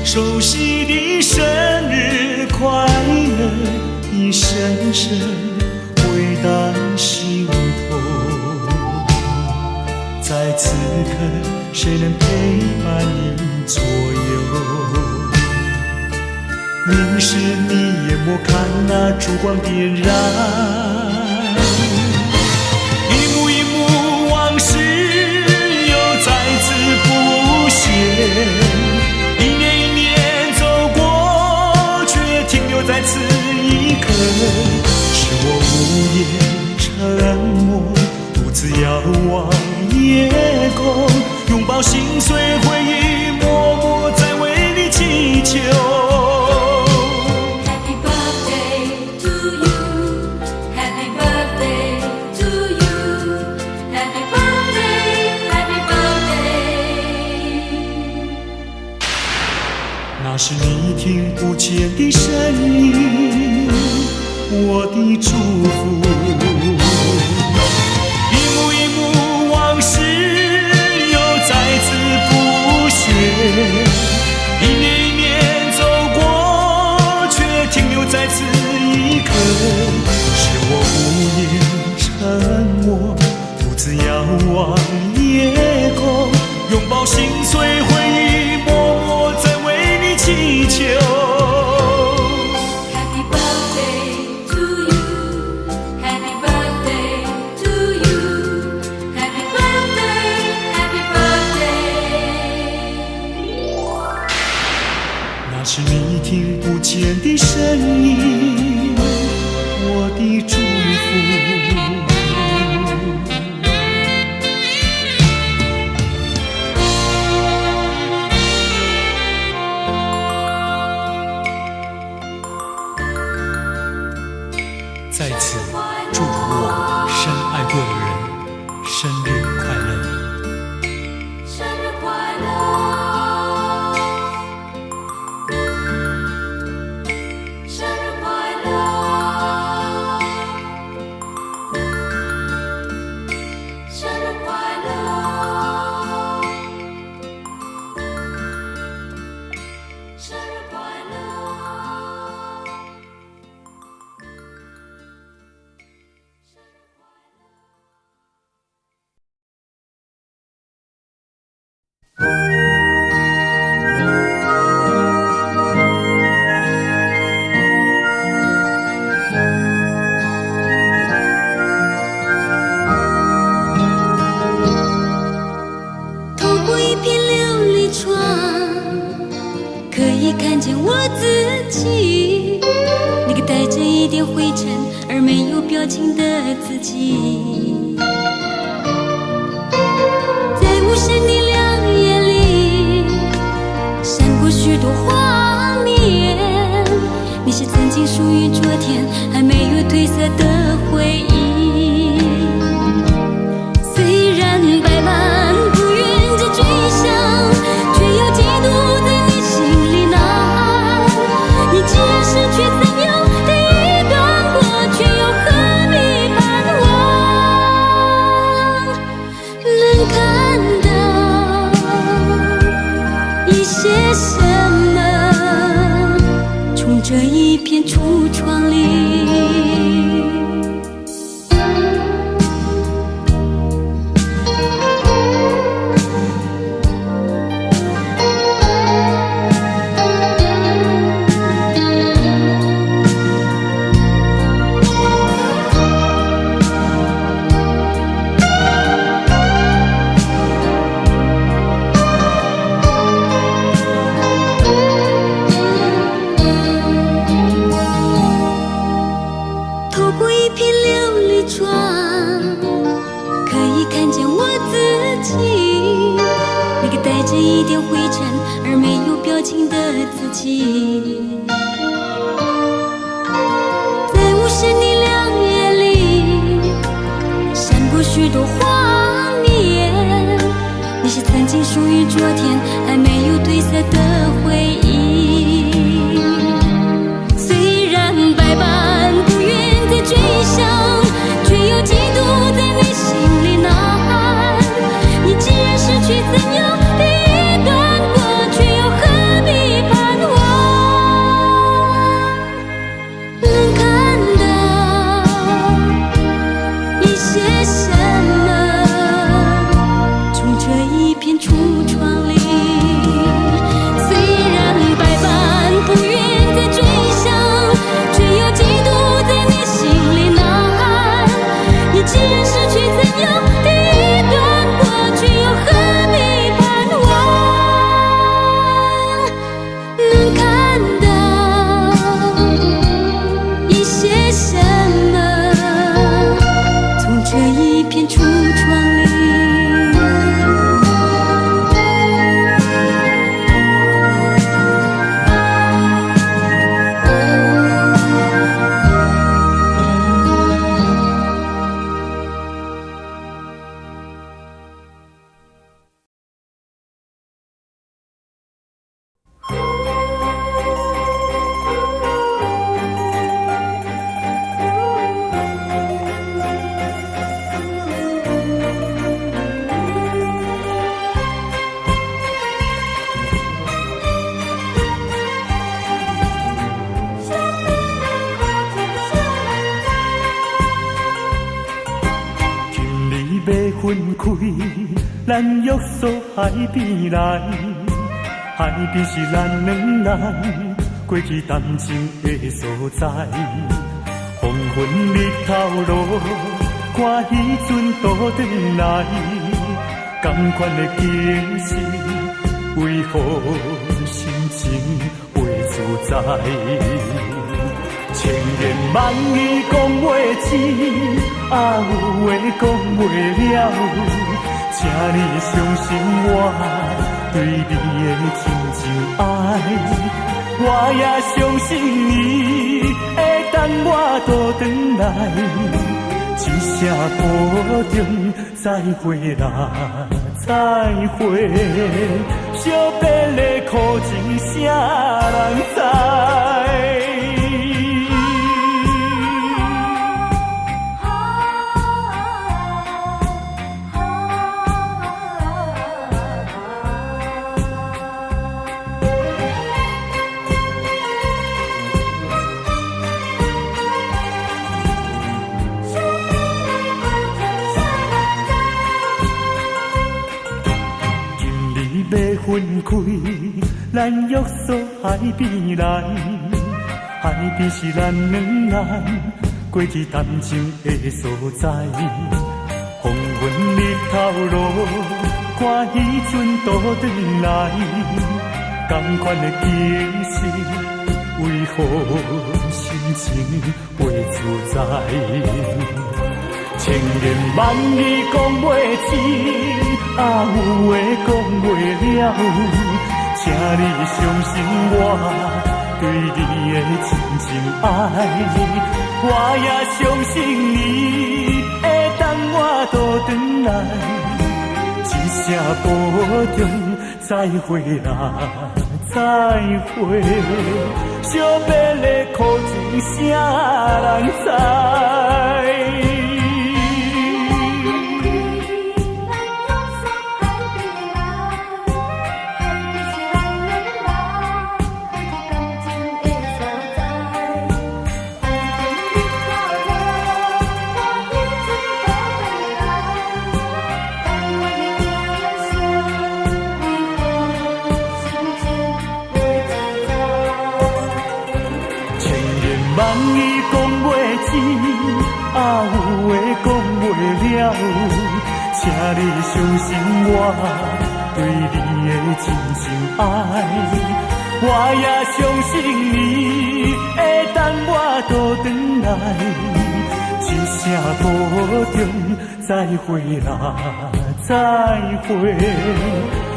熟悉的生日快乐，已深深回荡心头。在此刻，谁能陪伴你左右？凝视你眼眸，看那烛光点燃，一幕一幕往事又再次浮现。一年一年走过，却停留在此一刻，是我无言沉默，独自遥望夜空，拥抱心碎回忆，默默在为你祈求。Happy birthday to you, Happy birthday to you, Happy birthday, Happy birthday。那是你听不见的声音，我的祝福。一幕一幕往事又再次浮现，一年一年走过，却停留在此一刻，是我无言沉默，独自遥望夜空，拥抱心碎回忆，默默在为你祈求。Happy birthday to you, Happy birthday to you, Happy birthday, Happy birthday。那是你听不见的声音，我的祝福。在此祝福我深爱过的人生日快乐。生日快乐，生日快乐，生日快乐，生日快乐。透过一片琉璃窗，可以看见我自己，那个带着一点灰尘而没有表情的自己。在无声的亮夜里，闪过许多画面，那些曾经属于昨天还没有褪色的回忆。虽然百般不愿再追想，却又嫉妒在你心里呐喊。你既然失去曾有的一段过去，又何必盼望？一点灰尘而没有表情的自己。在无声的亮夜里，闪过许多谎言，那些曾经属于昨天还没有褪色的回忆。虽然百般不愿再追想，却又嫉妒在你心里呐喊。你既然失去，怎样第一段过去，又何必盼望？能看到一些什么，从这一片橱窗里。虽然百般不愿再追想，却又嫉妒在你心里呐喊。你既然失去，怎样第一段过去，又何必盼望？能看到一些什么，从这一片橱窗里。分开，咱约束海边来，海边是咱两人过去谈情的所在。黄昏日头落，看彼阵倒转来，同款的景色，为何心情袂自在？千言万语讲袂尽，啊有话讲袂了，请你相信我对你的真情爱，我也相信你会等我倒转来，一声保重，再会啦，再会，惜别的苦情啥人知？要分开，咱约束海边来，海边是咱两人过去谈情的所在。黄昏日头落，看彼阵倒转来，同款的景色，为何心情袂自在？千言万语讲袂尽，啊有话讲袂了，请你相信我对你的真情爱，我也相信你会等我倒转来，一声保重，再会啦，再会，惜别的苦情啥人知？万语讲袂尽，啊有话讲袂了，请你相信我对你的真情爱，我也相信你会等我倒转来，一声保重，再会啦，再会。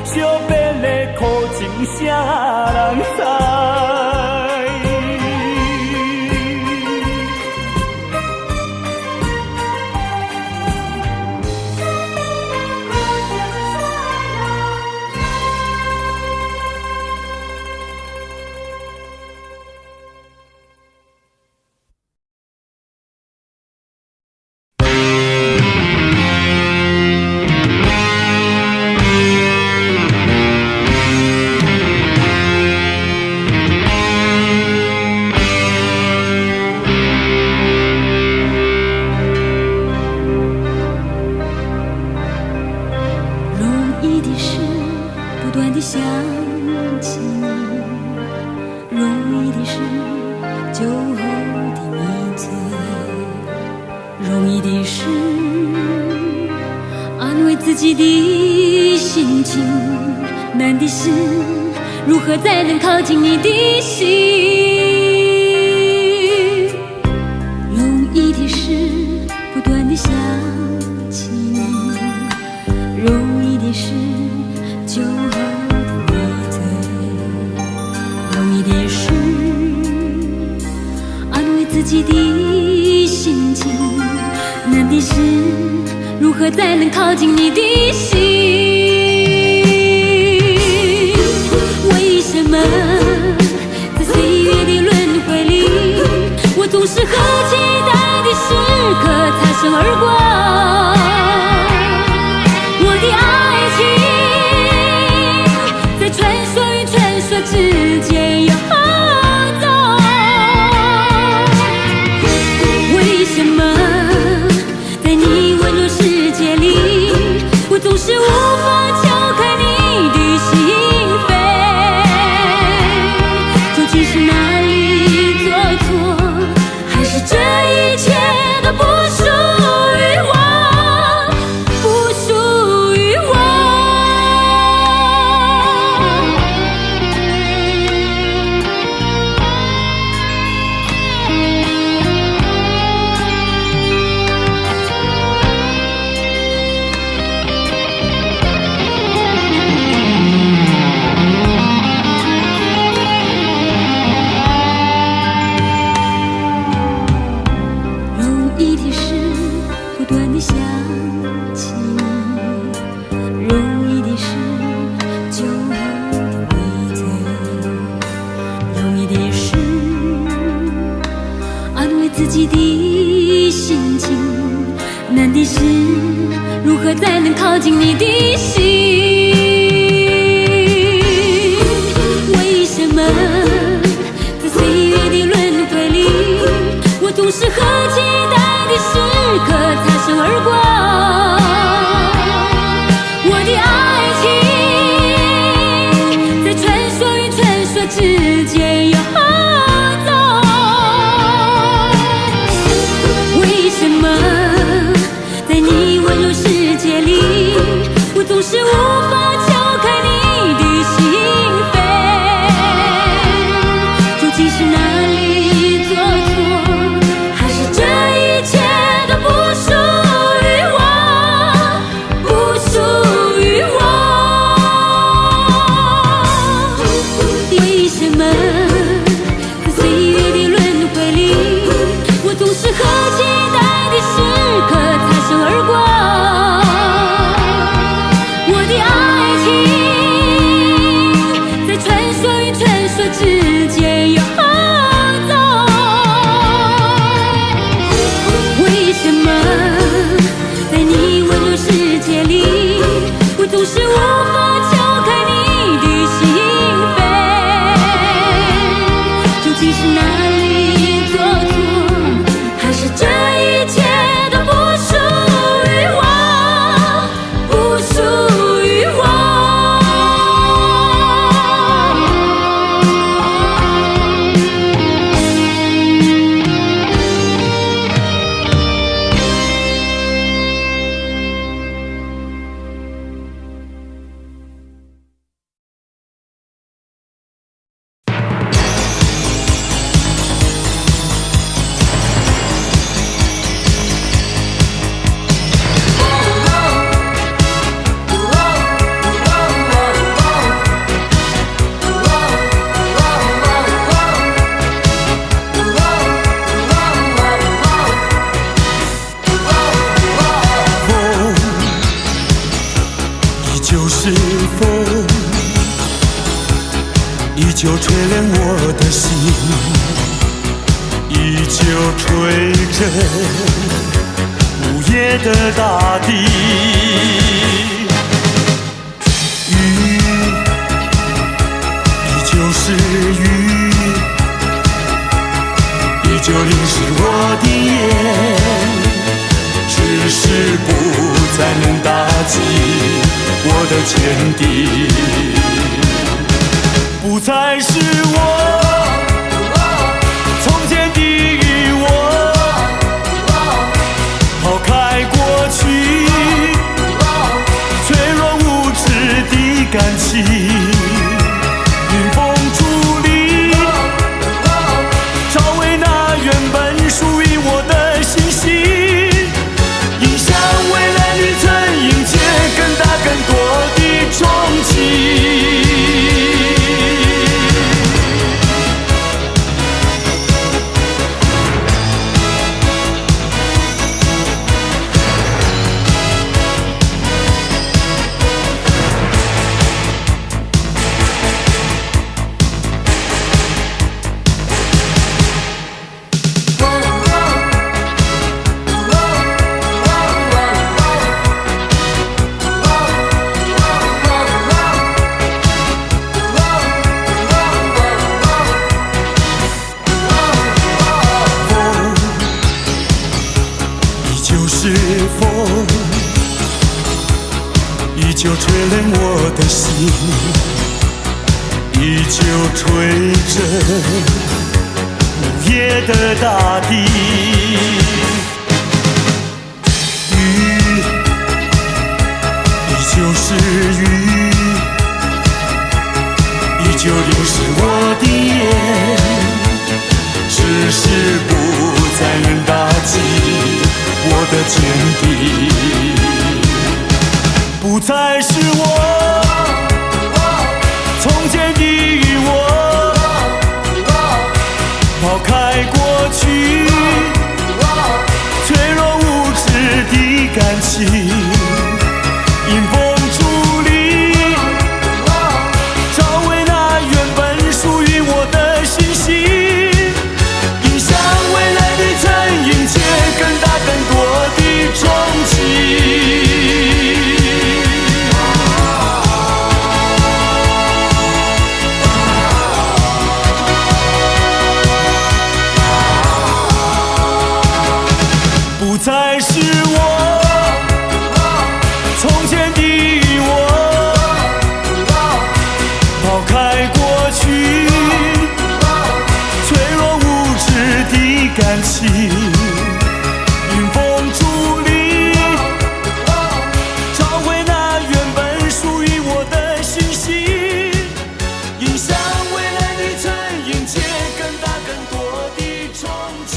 惜别的苦情啥人知？想起你，容易的是酒后的迷醉，容易的是安慰自己的心情，难的是如何才能靠近你的心。容易的是不断地想起你，容易的是酒后自己的心情，难的是如何才能靠近你的心。为什么在岁月的轮回里，我总是和期待的时刻擦身而过？我的爱情在传说与传说之间游走。为什么在你温柔世界里，我总是无法敲开你的心扉？究竟是哪里做错，还是这一切都不属于我，不属于我？自己的心情，难的是如何才能靠近你的心。为什么在岁月的轮回里，我总是和期待的时刻擦身而过？我的爱情在传说与传说之间游走。为什么在你温柔世界里，我总是无法敲开你的心扉？究竟是哪里做错，还是这一切都不属于我，不属于我？为什么在岁月的轮回里，我总是和期待的时刻擦身而过？我的爱情在传说与传说之间游走。为什么在你温柔世界里，我总是无法敲开你的心扉？究竟是哪里做错，还是这一切都不属于我，不属于我？风，依旧吹亮我的心，依旧吹着午夜的大地。雨依旧是雨，依旧淋湿我的眼，只是不再能打击我的坚定，不再是我从前的我，抛开过去脆弱无知的感情，迎风伫立，找回那原本属于我的信心，迎向未来旅程，迎接更大更多的憧憬。风依旧吹亮我的心，依旧吹着午夜的大地。雨依旧是雨，依旧淋湿我的眼，只是不再能打击我的坚定，不再是我从前的我，抛开过去脆弱无知的感情，迎风伫立，找回那原本属于我的信心，迎向未来旅程，迎接更大更多的憧憬。不再是我从前的我，抛开过去脆弱无知的感情，迎风伫立，找回那原本属于我的信心，迎向未来旅程，迎接更大更多的憧憬。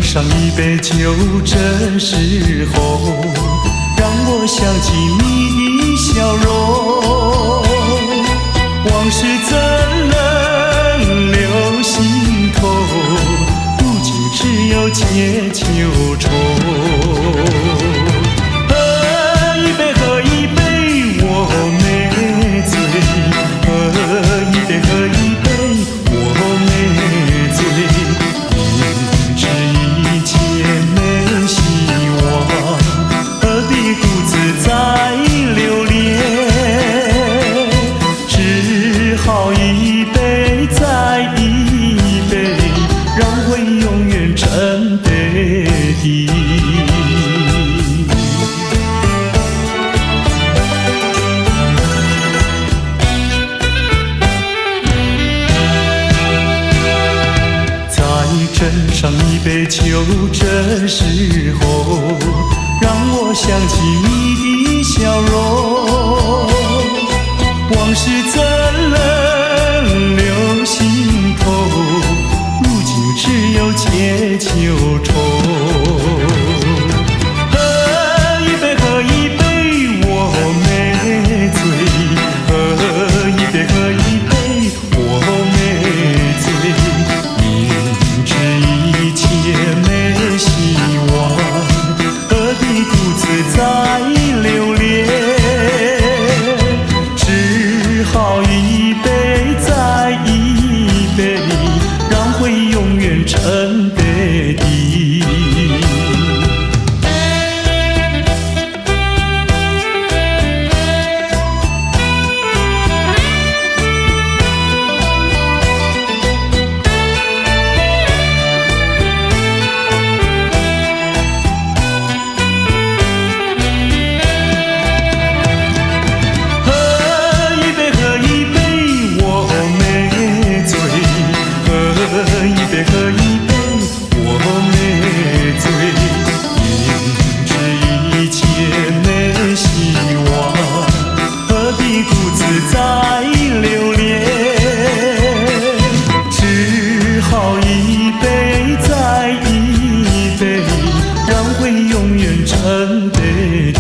上一杯酒，这时候让我想起你的笑容，往事怎能留心头，如今只有解忧愁。喝一杯，喝一杯，我没醉；喝一杯，喝一杯，我没醉。一切没希望，何必独自再留恋？只好一杯再一杯，让回忆永远沉杯底。斟上一杯酒，这时候让我想起你的笑容。往事怎能留心头，如今只有借酒愁。喝一杯，喝一杯，我没醉。喝一杯，喝一杯，我没醉。明知一切没希望，何必独自再留恋？只好一杯再一杯，让回忆永远沉杯底。再留恋，只好一杯再一杯，让回忆永远沉杯底。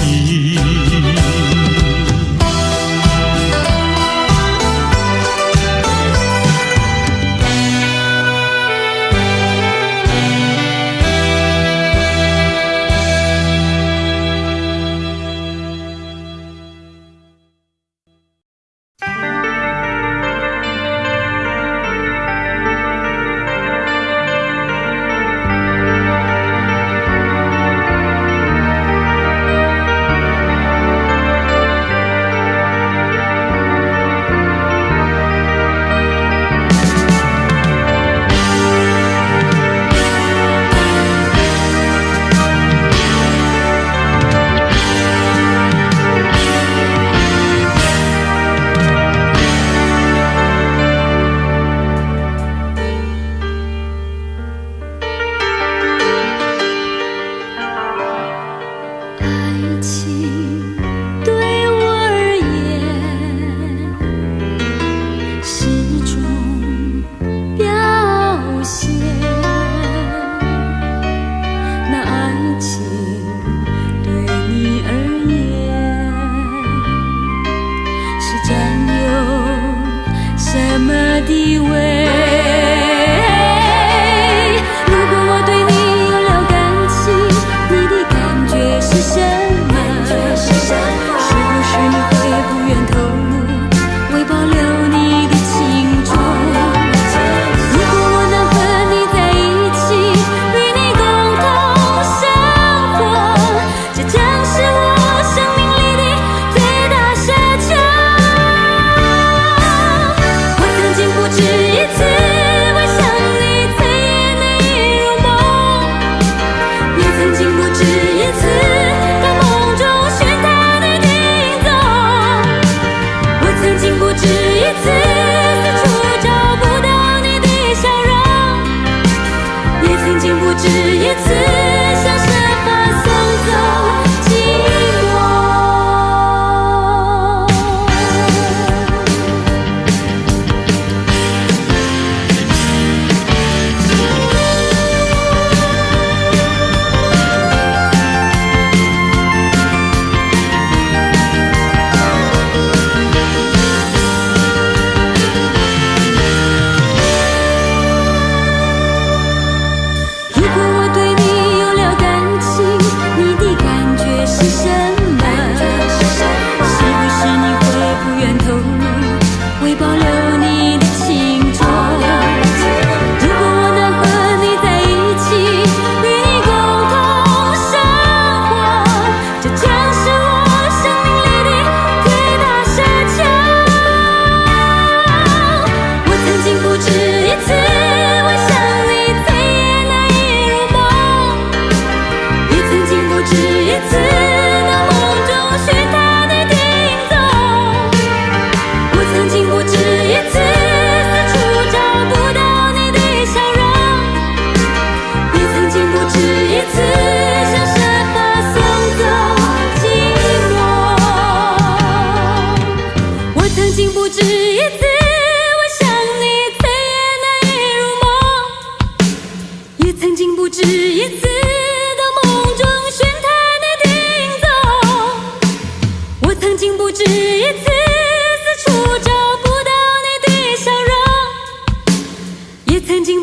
如果我对你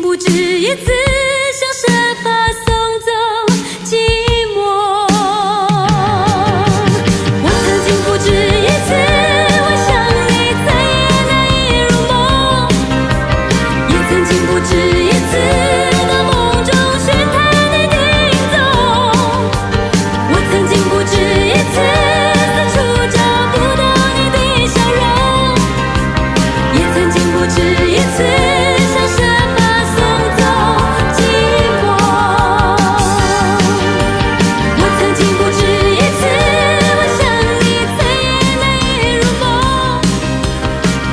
不止一次想设法送走寂寞。我曾经不止一次问想你，再也难以入梦，也曾经不止一次到梦中寻探你的影踪。我曾经不止一次四处找不到你的笑容，也曾经不止一次想设法送走寂寞。我曾经不止一次问想你，再也难以入梦，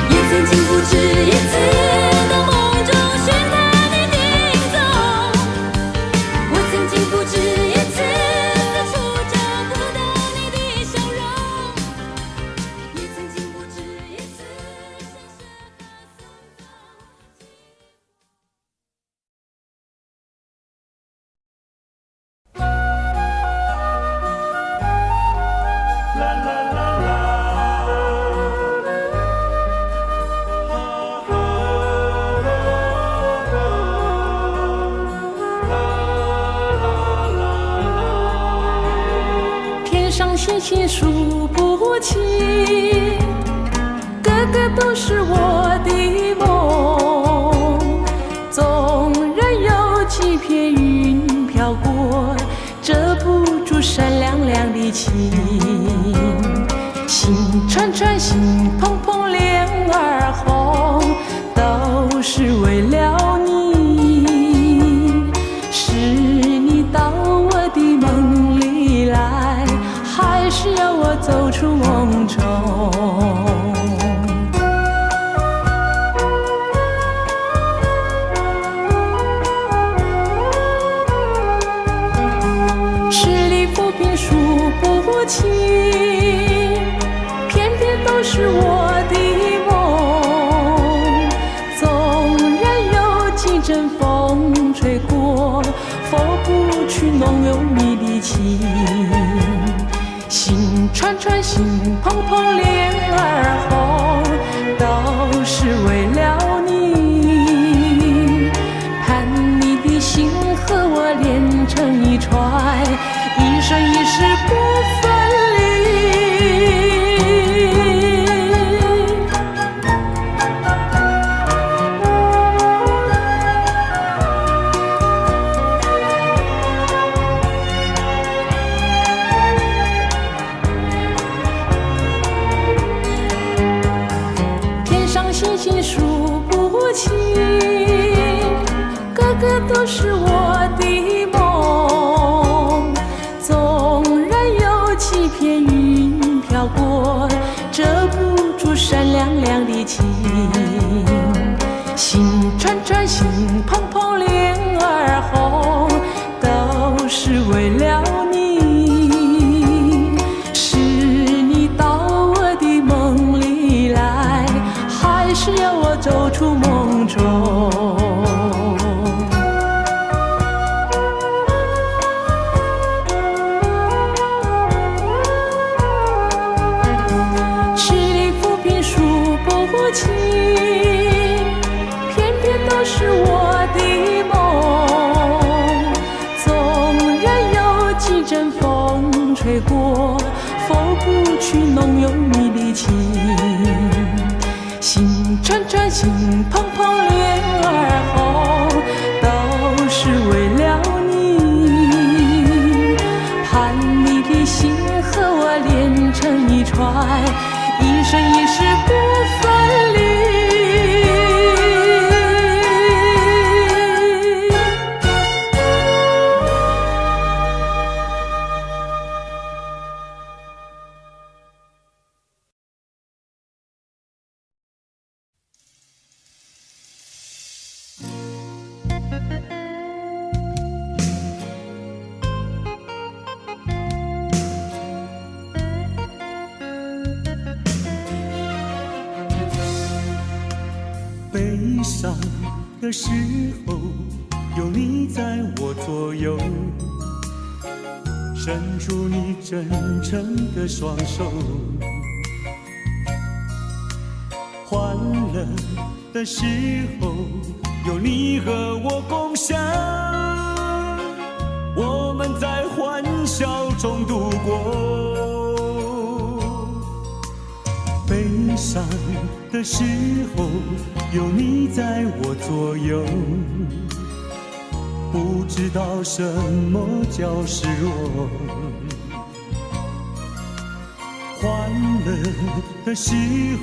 也曾经不止一次到梦中寻探你的影踪。我曾经不止一次四处找不到你的笑容，也曾经不止一次想设法天上星星数不清，个个都是我的梦。纵然有几片云飘过，遮不住闪亮亮的情。心串串，心怦怦，脸儿红，都是为了你。是你到我的梦里来，还是要我走出梦中？十里浮萍数不清，偏偏都是我的梦。纵然有几阵风吹过，拂不去浓有你的情。心串串，心怦怦，脸儿红，都是为了你。盼你的心和我连成一串，一生一世不分离。天上星星数不清，个个都是我的梦。纵然有几片云飘过，遮不住闪亮亮的情。心串串，心怦怦，脸儿红，都是为了你。是你到我的梦里来，还是要我走出梦中？十里浮萍数不清，偏偏都是我的梦。纵然有几阵风吹过，拂不去浓有你的情。心串串，心怦怦，脸儿红，都是为了你。盼你的心和我连成一串，一生一世不分离。悲伤的时候，有你在我左右，伸出你真诚的双手。欢乐的时候，有你和我共享，我们在欢笑中度过。悲伤的时候，有你在我左右，不知道什么叫失落。欢乐的时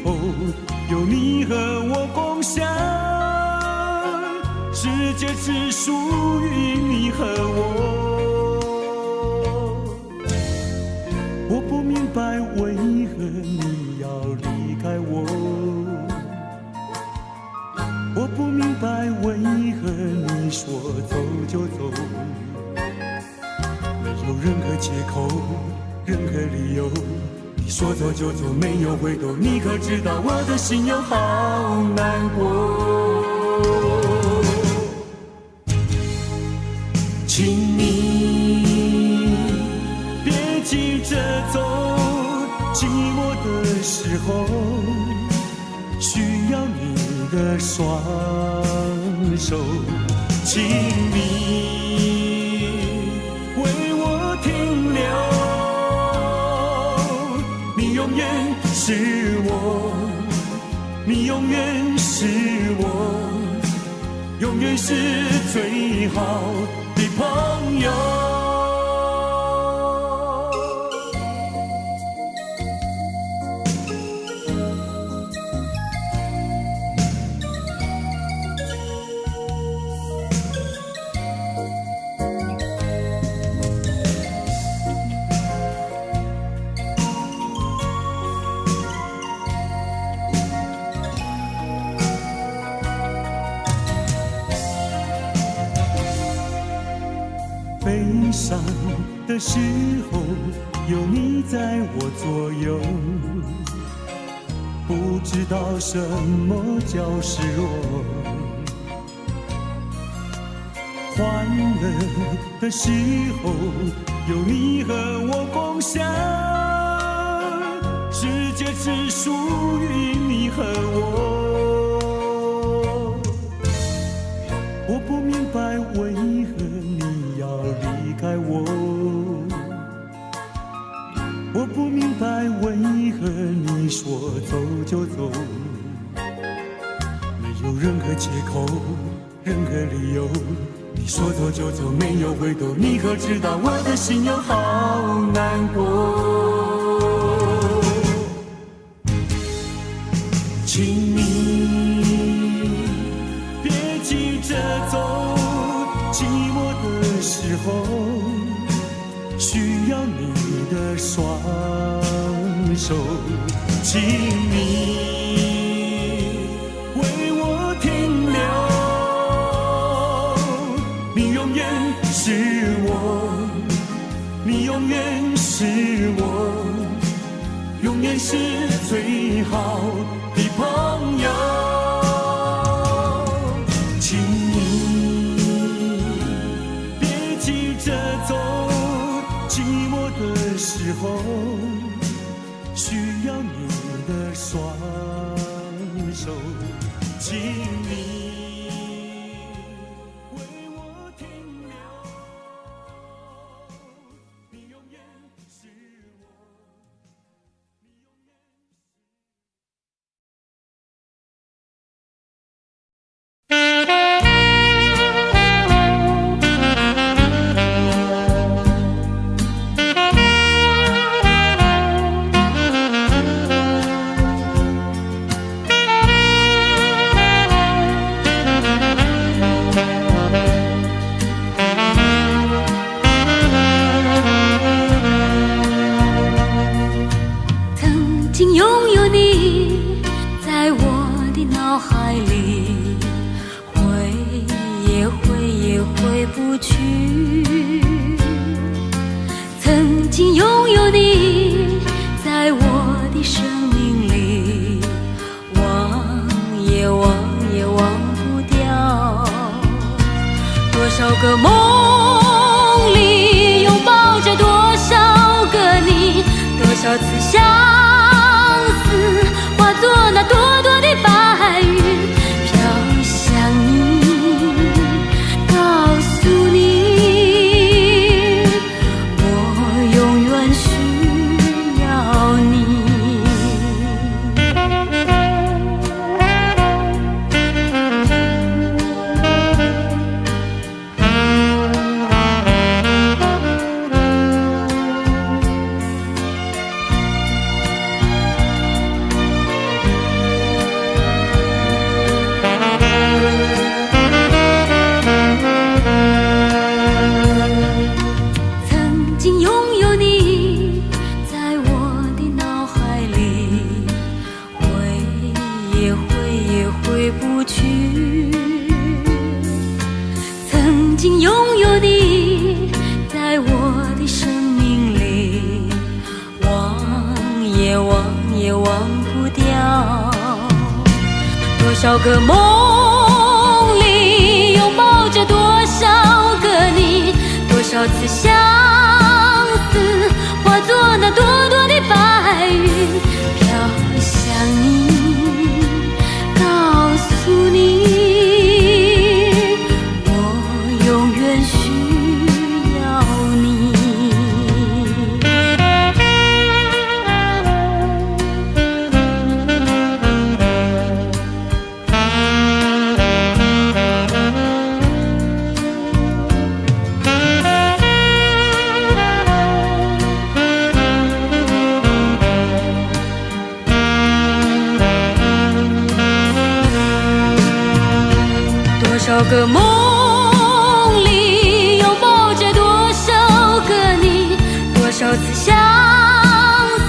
候，有你和我共享，世界只属于你和我。我不明白为何你要离开我，我不明白为何你说走就走，没有任何借口，任何理由。你说走就走，没有回头，你可知道我的心有好难过？请你别急着走，寂寞的时候需要你的双手，请你为我停留。你永远是我，你永远是我，永远是最好的朋友。悲伤的时候，有你在我左右，不知道什么叫失落。欢乐的时候，有你和我共享，世界只属于你和我。我不明白为何你要离开我，我不明白为何你说走就走，没有任何借口，任何理由。你说走就走，没有回头，你可知道我的心有好难过？请你别急着走，寂寞的时候需要你的双手，请你为我停留。你永远是我，你永远是我，永远是最好的朋友。请你别急着走，寂寞的时候需要你的双手，请你个梦里拥抱着多少个你，多少次相思化作那朵朵的白云，少个梦里拥抱着多少个你，多少次相思化作那朵朵的白云，飘向你，告诉你我永远需要你。多少个梦里拥抱着多少个你，多少次相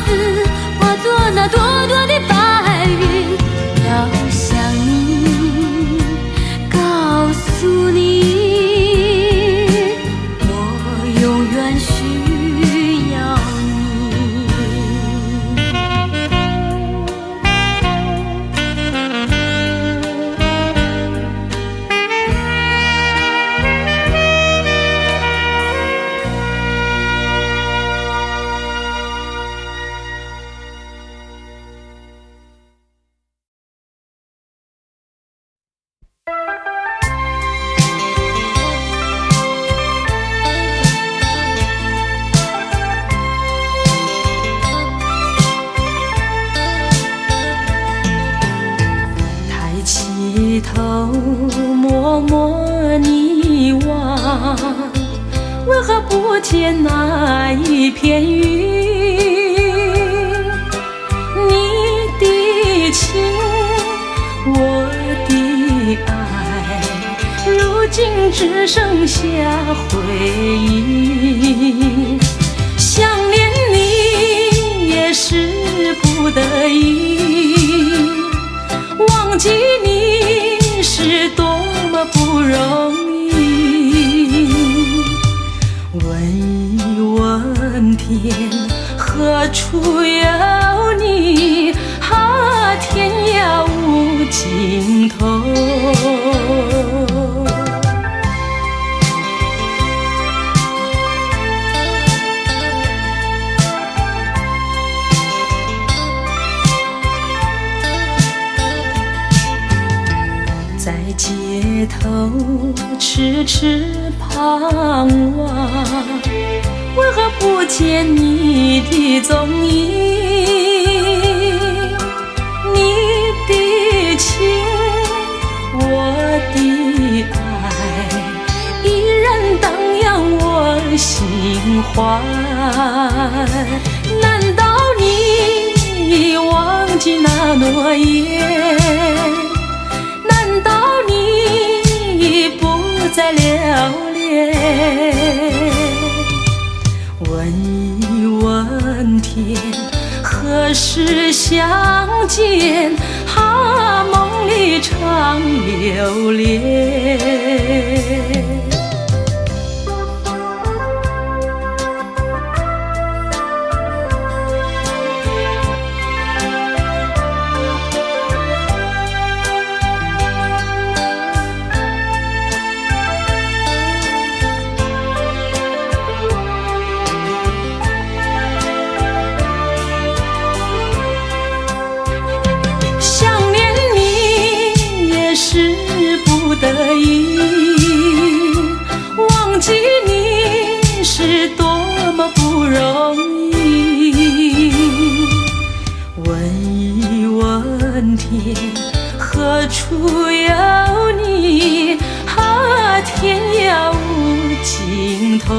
思化作那朵朵的白云，飘向你，告诉你我永远需要你。抬起头，摸摸你望，为何不见那一片云？你的情，我的爱，如今只剩下回忆。想念你也是不得已，忘记你是多么不容易。问一问天，何处有你？啊，天涯无尽头。在街头痴痴盼望，为何不见你的踪影？你的情，我的爱，依然荡漾我心怀。难道你忘记那诺言？难道你不再留恋？问一问天，何时相见？啊，梦里常流连。不得已，忘记你是多么不容易。问一问天，何处有你？啊，天涯无尽头。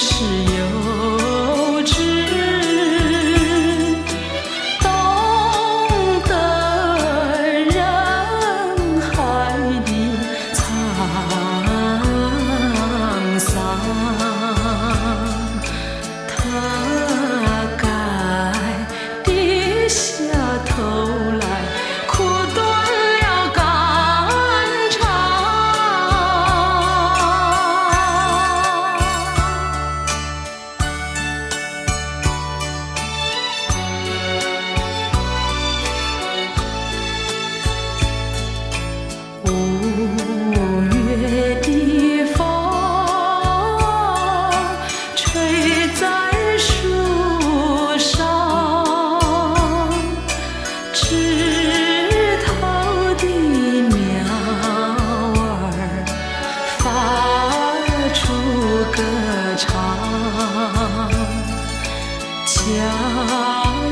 是幼稚，懂得人海的沧桑。他该低下头来，苦断了肝肠。5月的风吹在树上，枝头的鸟儿发出歌唱。假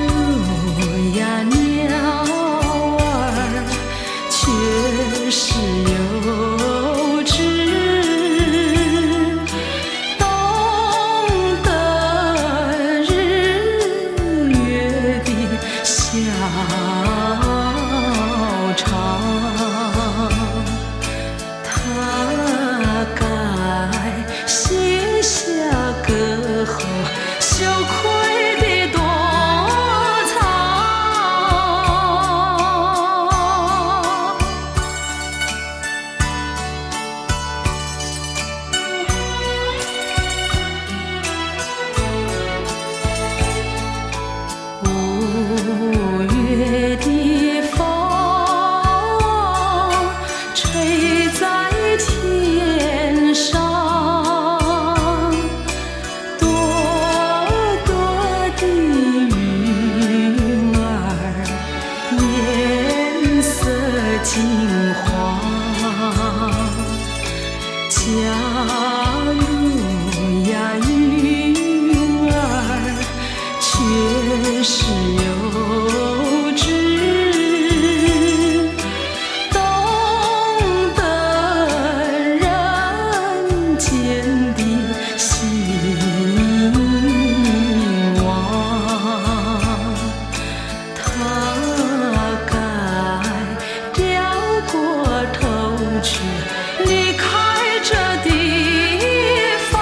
如呀，鸟儿却是幼稚，懂得日月的小长，他该卸下歌后羞愧的躲藏。5月的风吹在天上，朵朵的云儿颜色金黄。假如呀，云儿却是幼稚，懂得人间的兴亡。他该掉过头去离开这地方。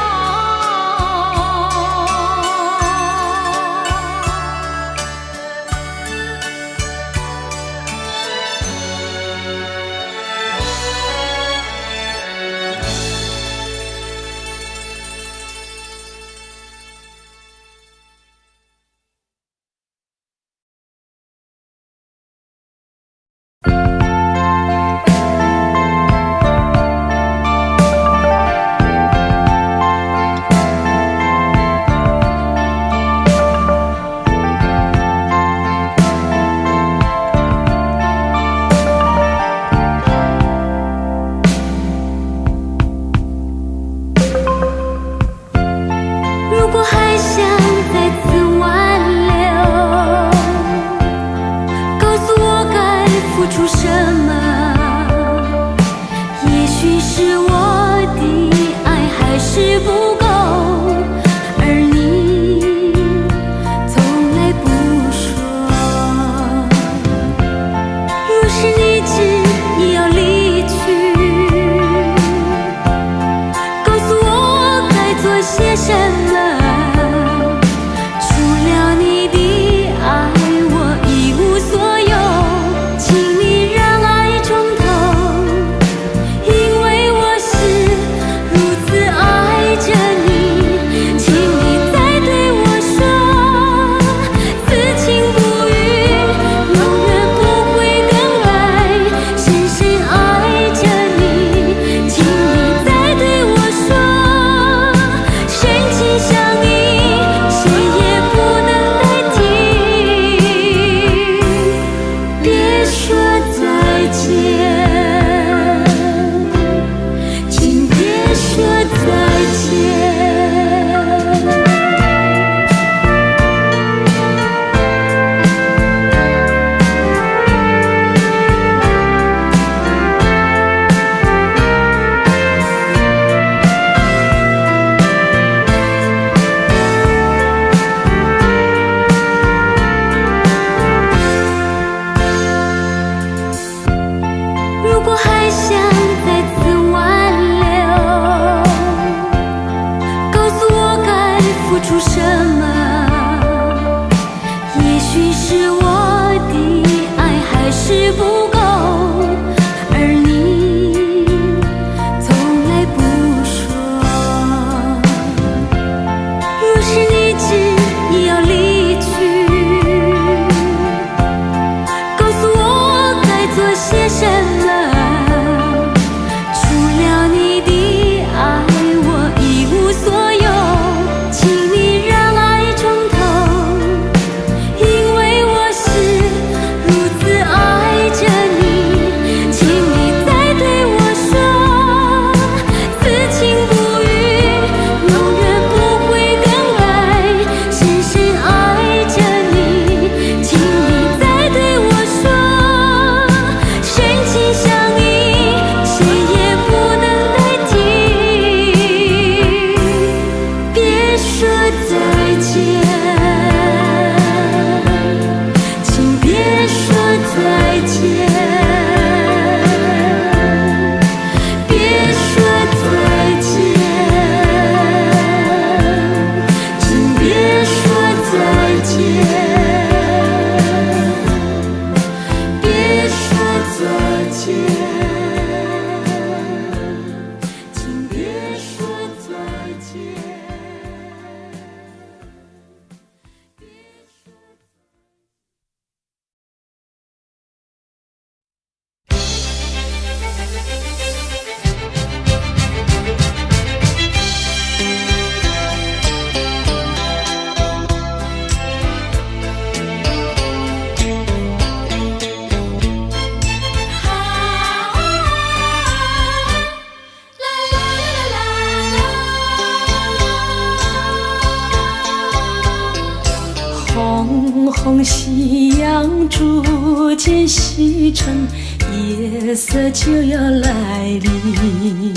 渐西沉，夜色就要来临。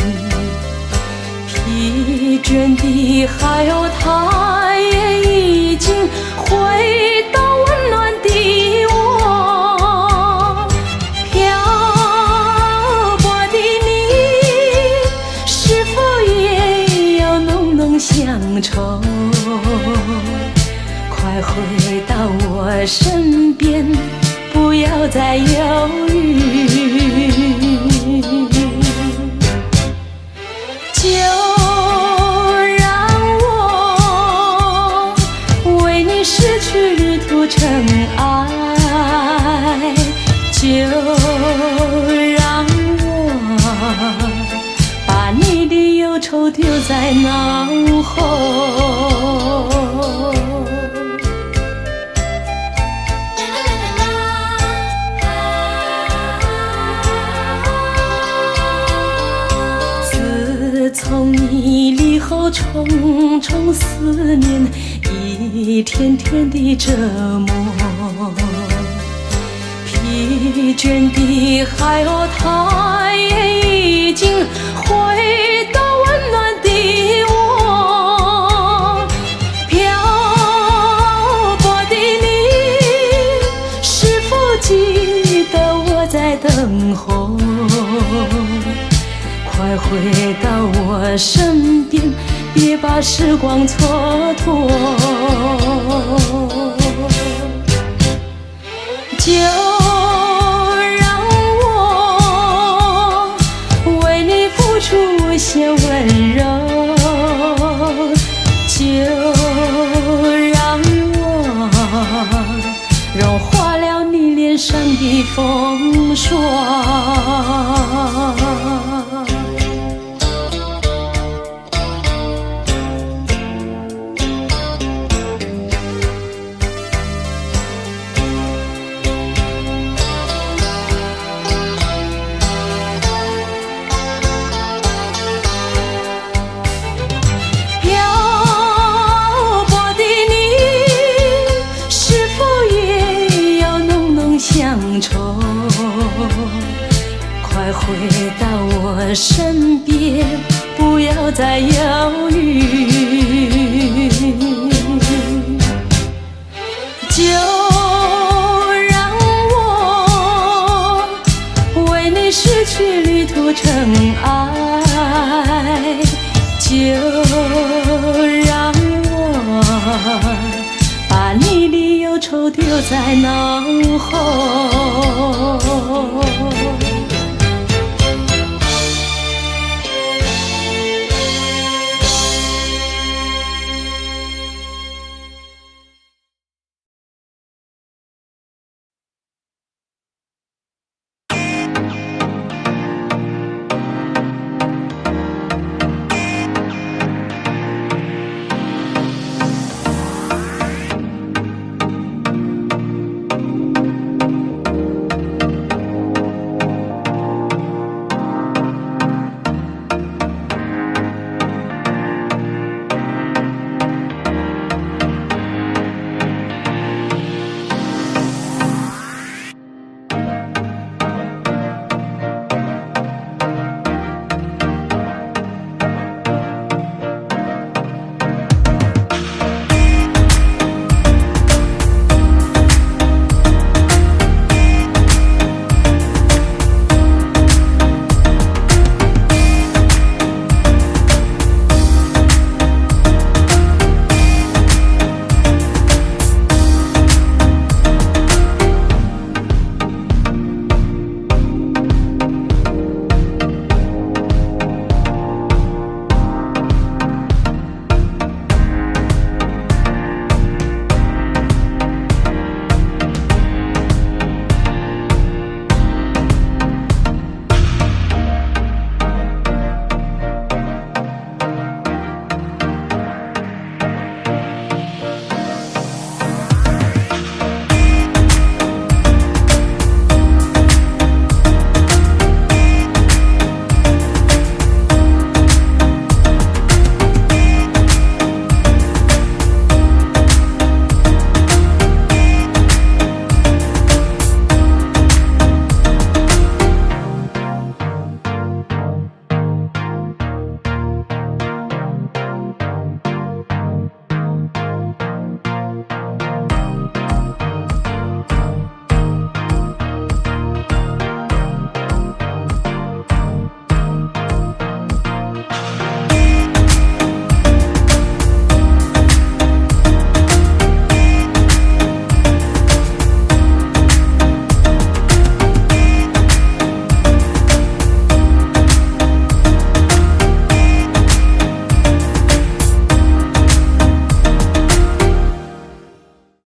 疲倦的海鸥，它也已经回到温暖的我。漂泊的你，是否也有浓浓乡愁？快回到我身边，不要再犹豫。就让我为你失去旅途尘埃，就让我把你的忧愁丢在脑后。自从你离后，重重思念，一天天的折磨。疲倦的海鸥，它也已经回到温暖的我。漂泊的你，是否记得我在等候？快回到我身边，别把时光蹉跎。就让我为你付出无限温柔，就让我融化了你脸上的风霜。乡愁，快回到我身边，不要再犹豫。就让我为你失去旅途尘埃，就让我把你的忧愁丢在脑后。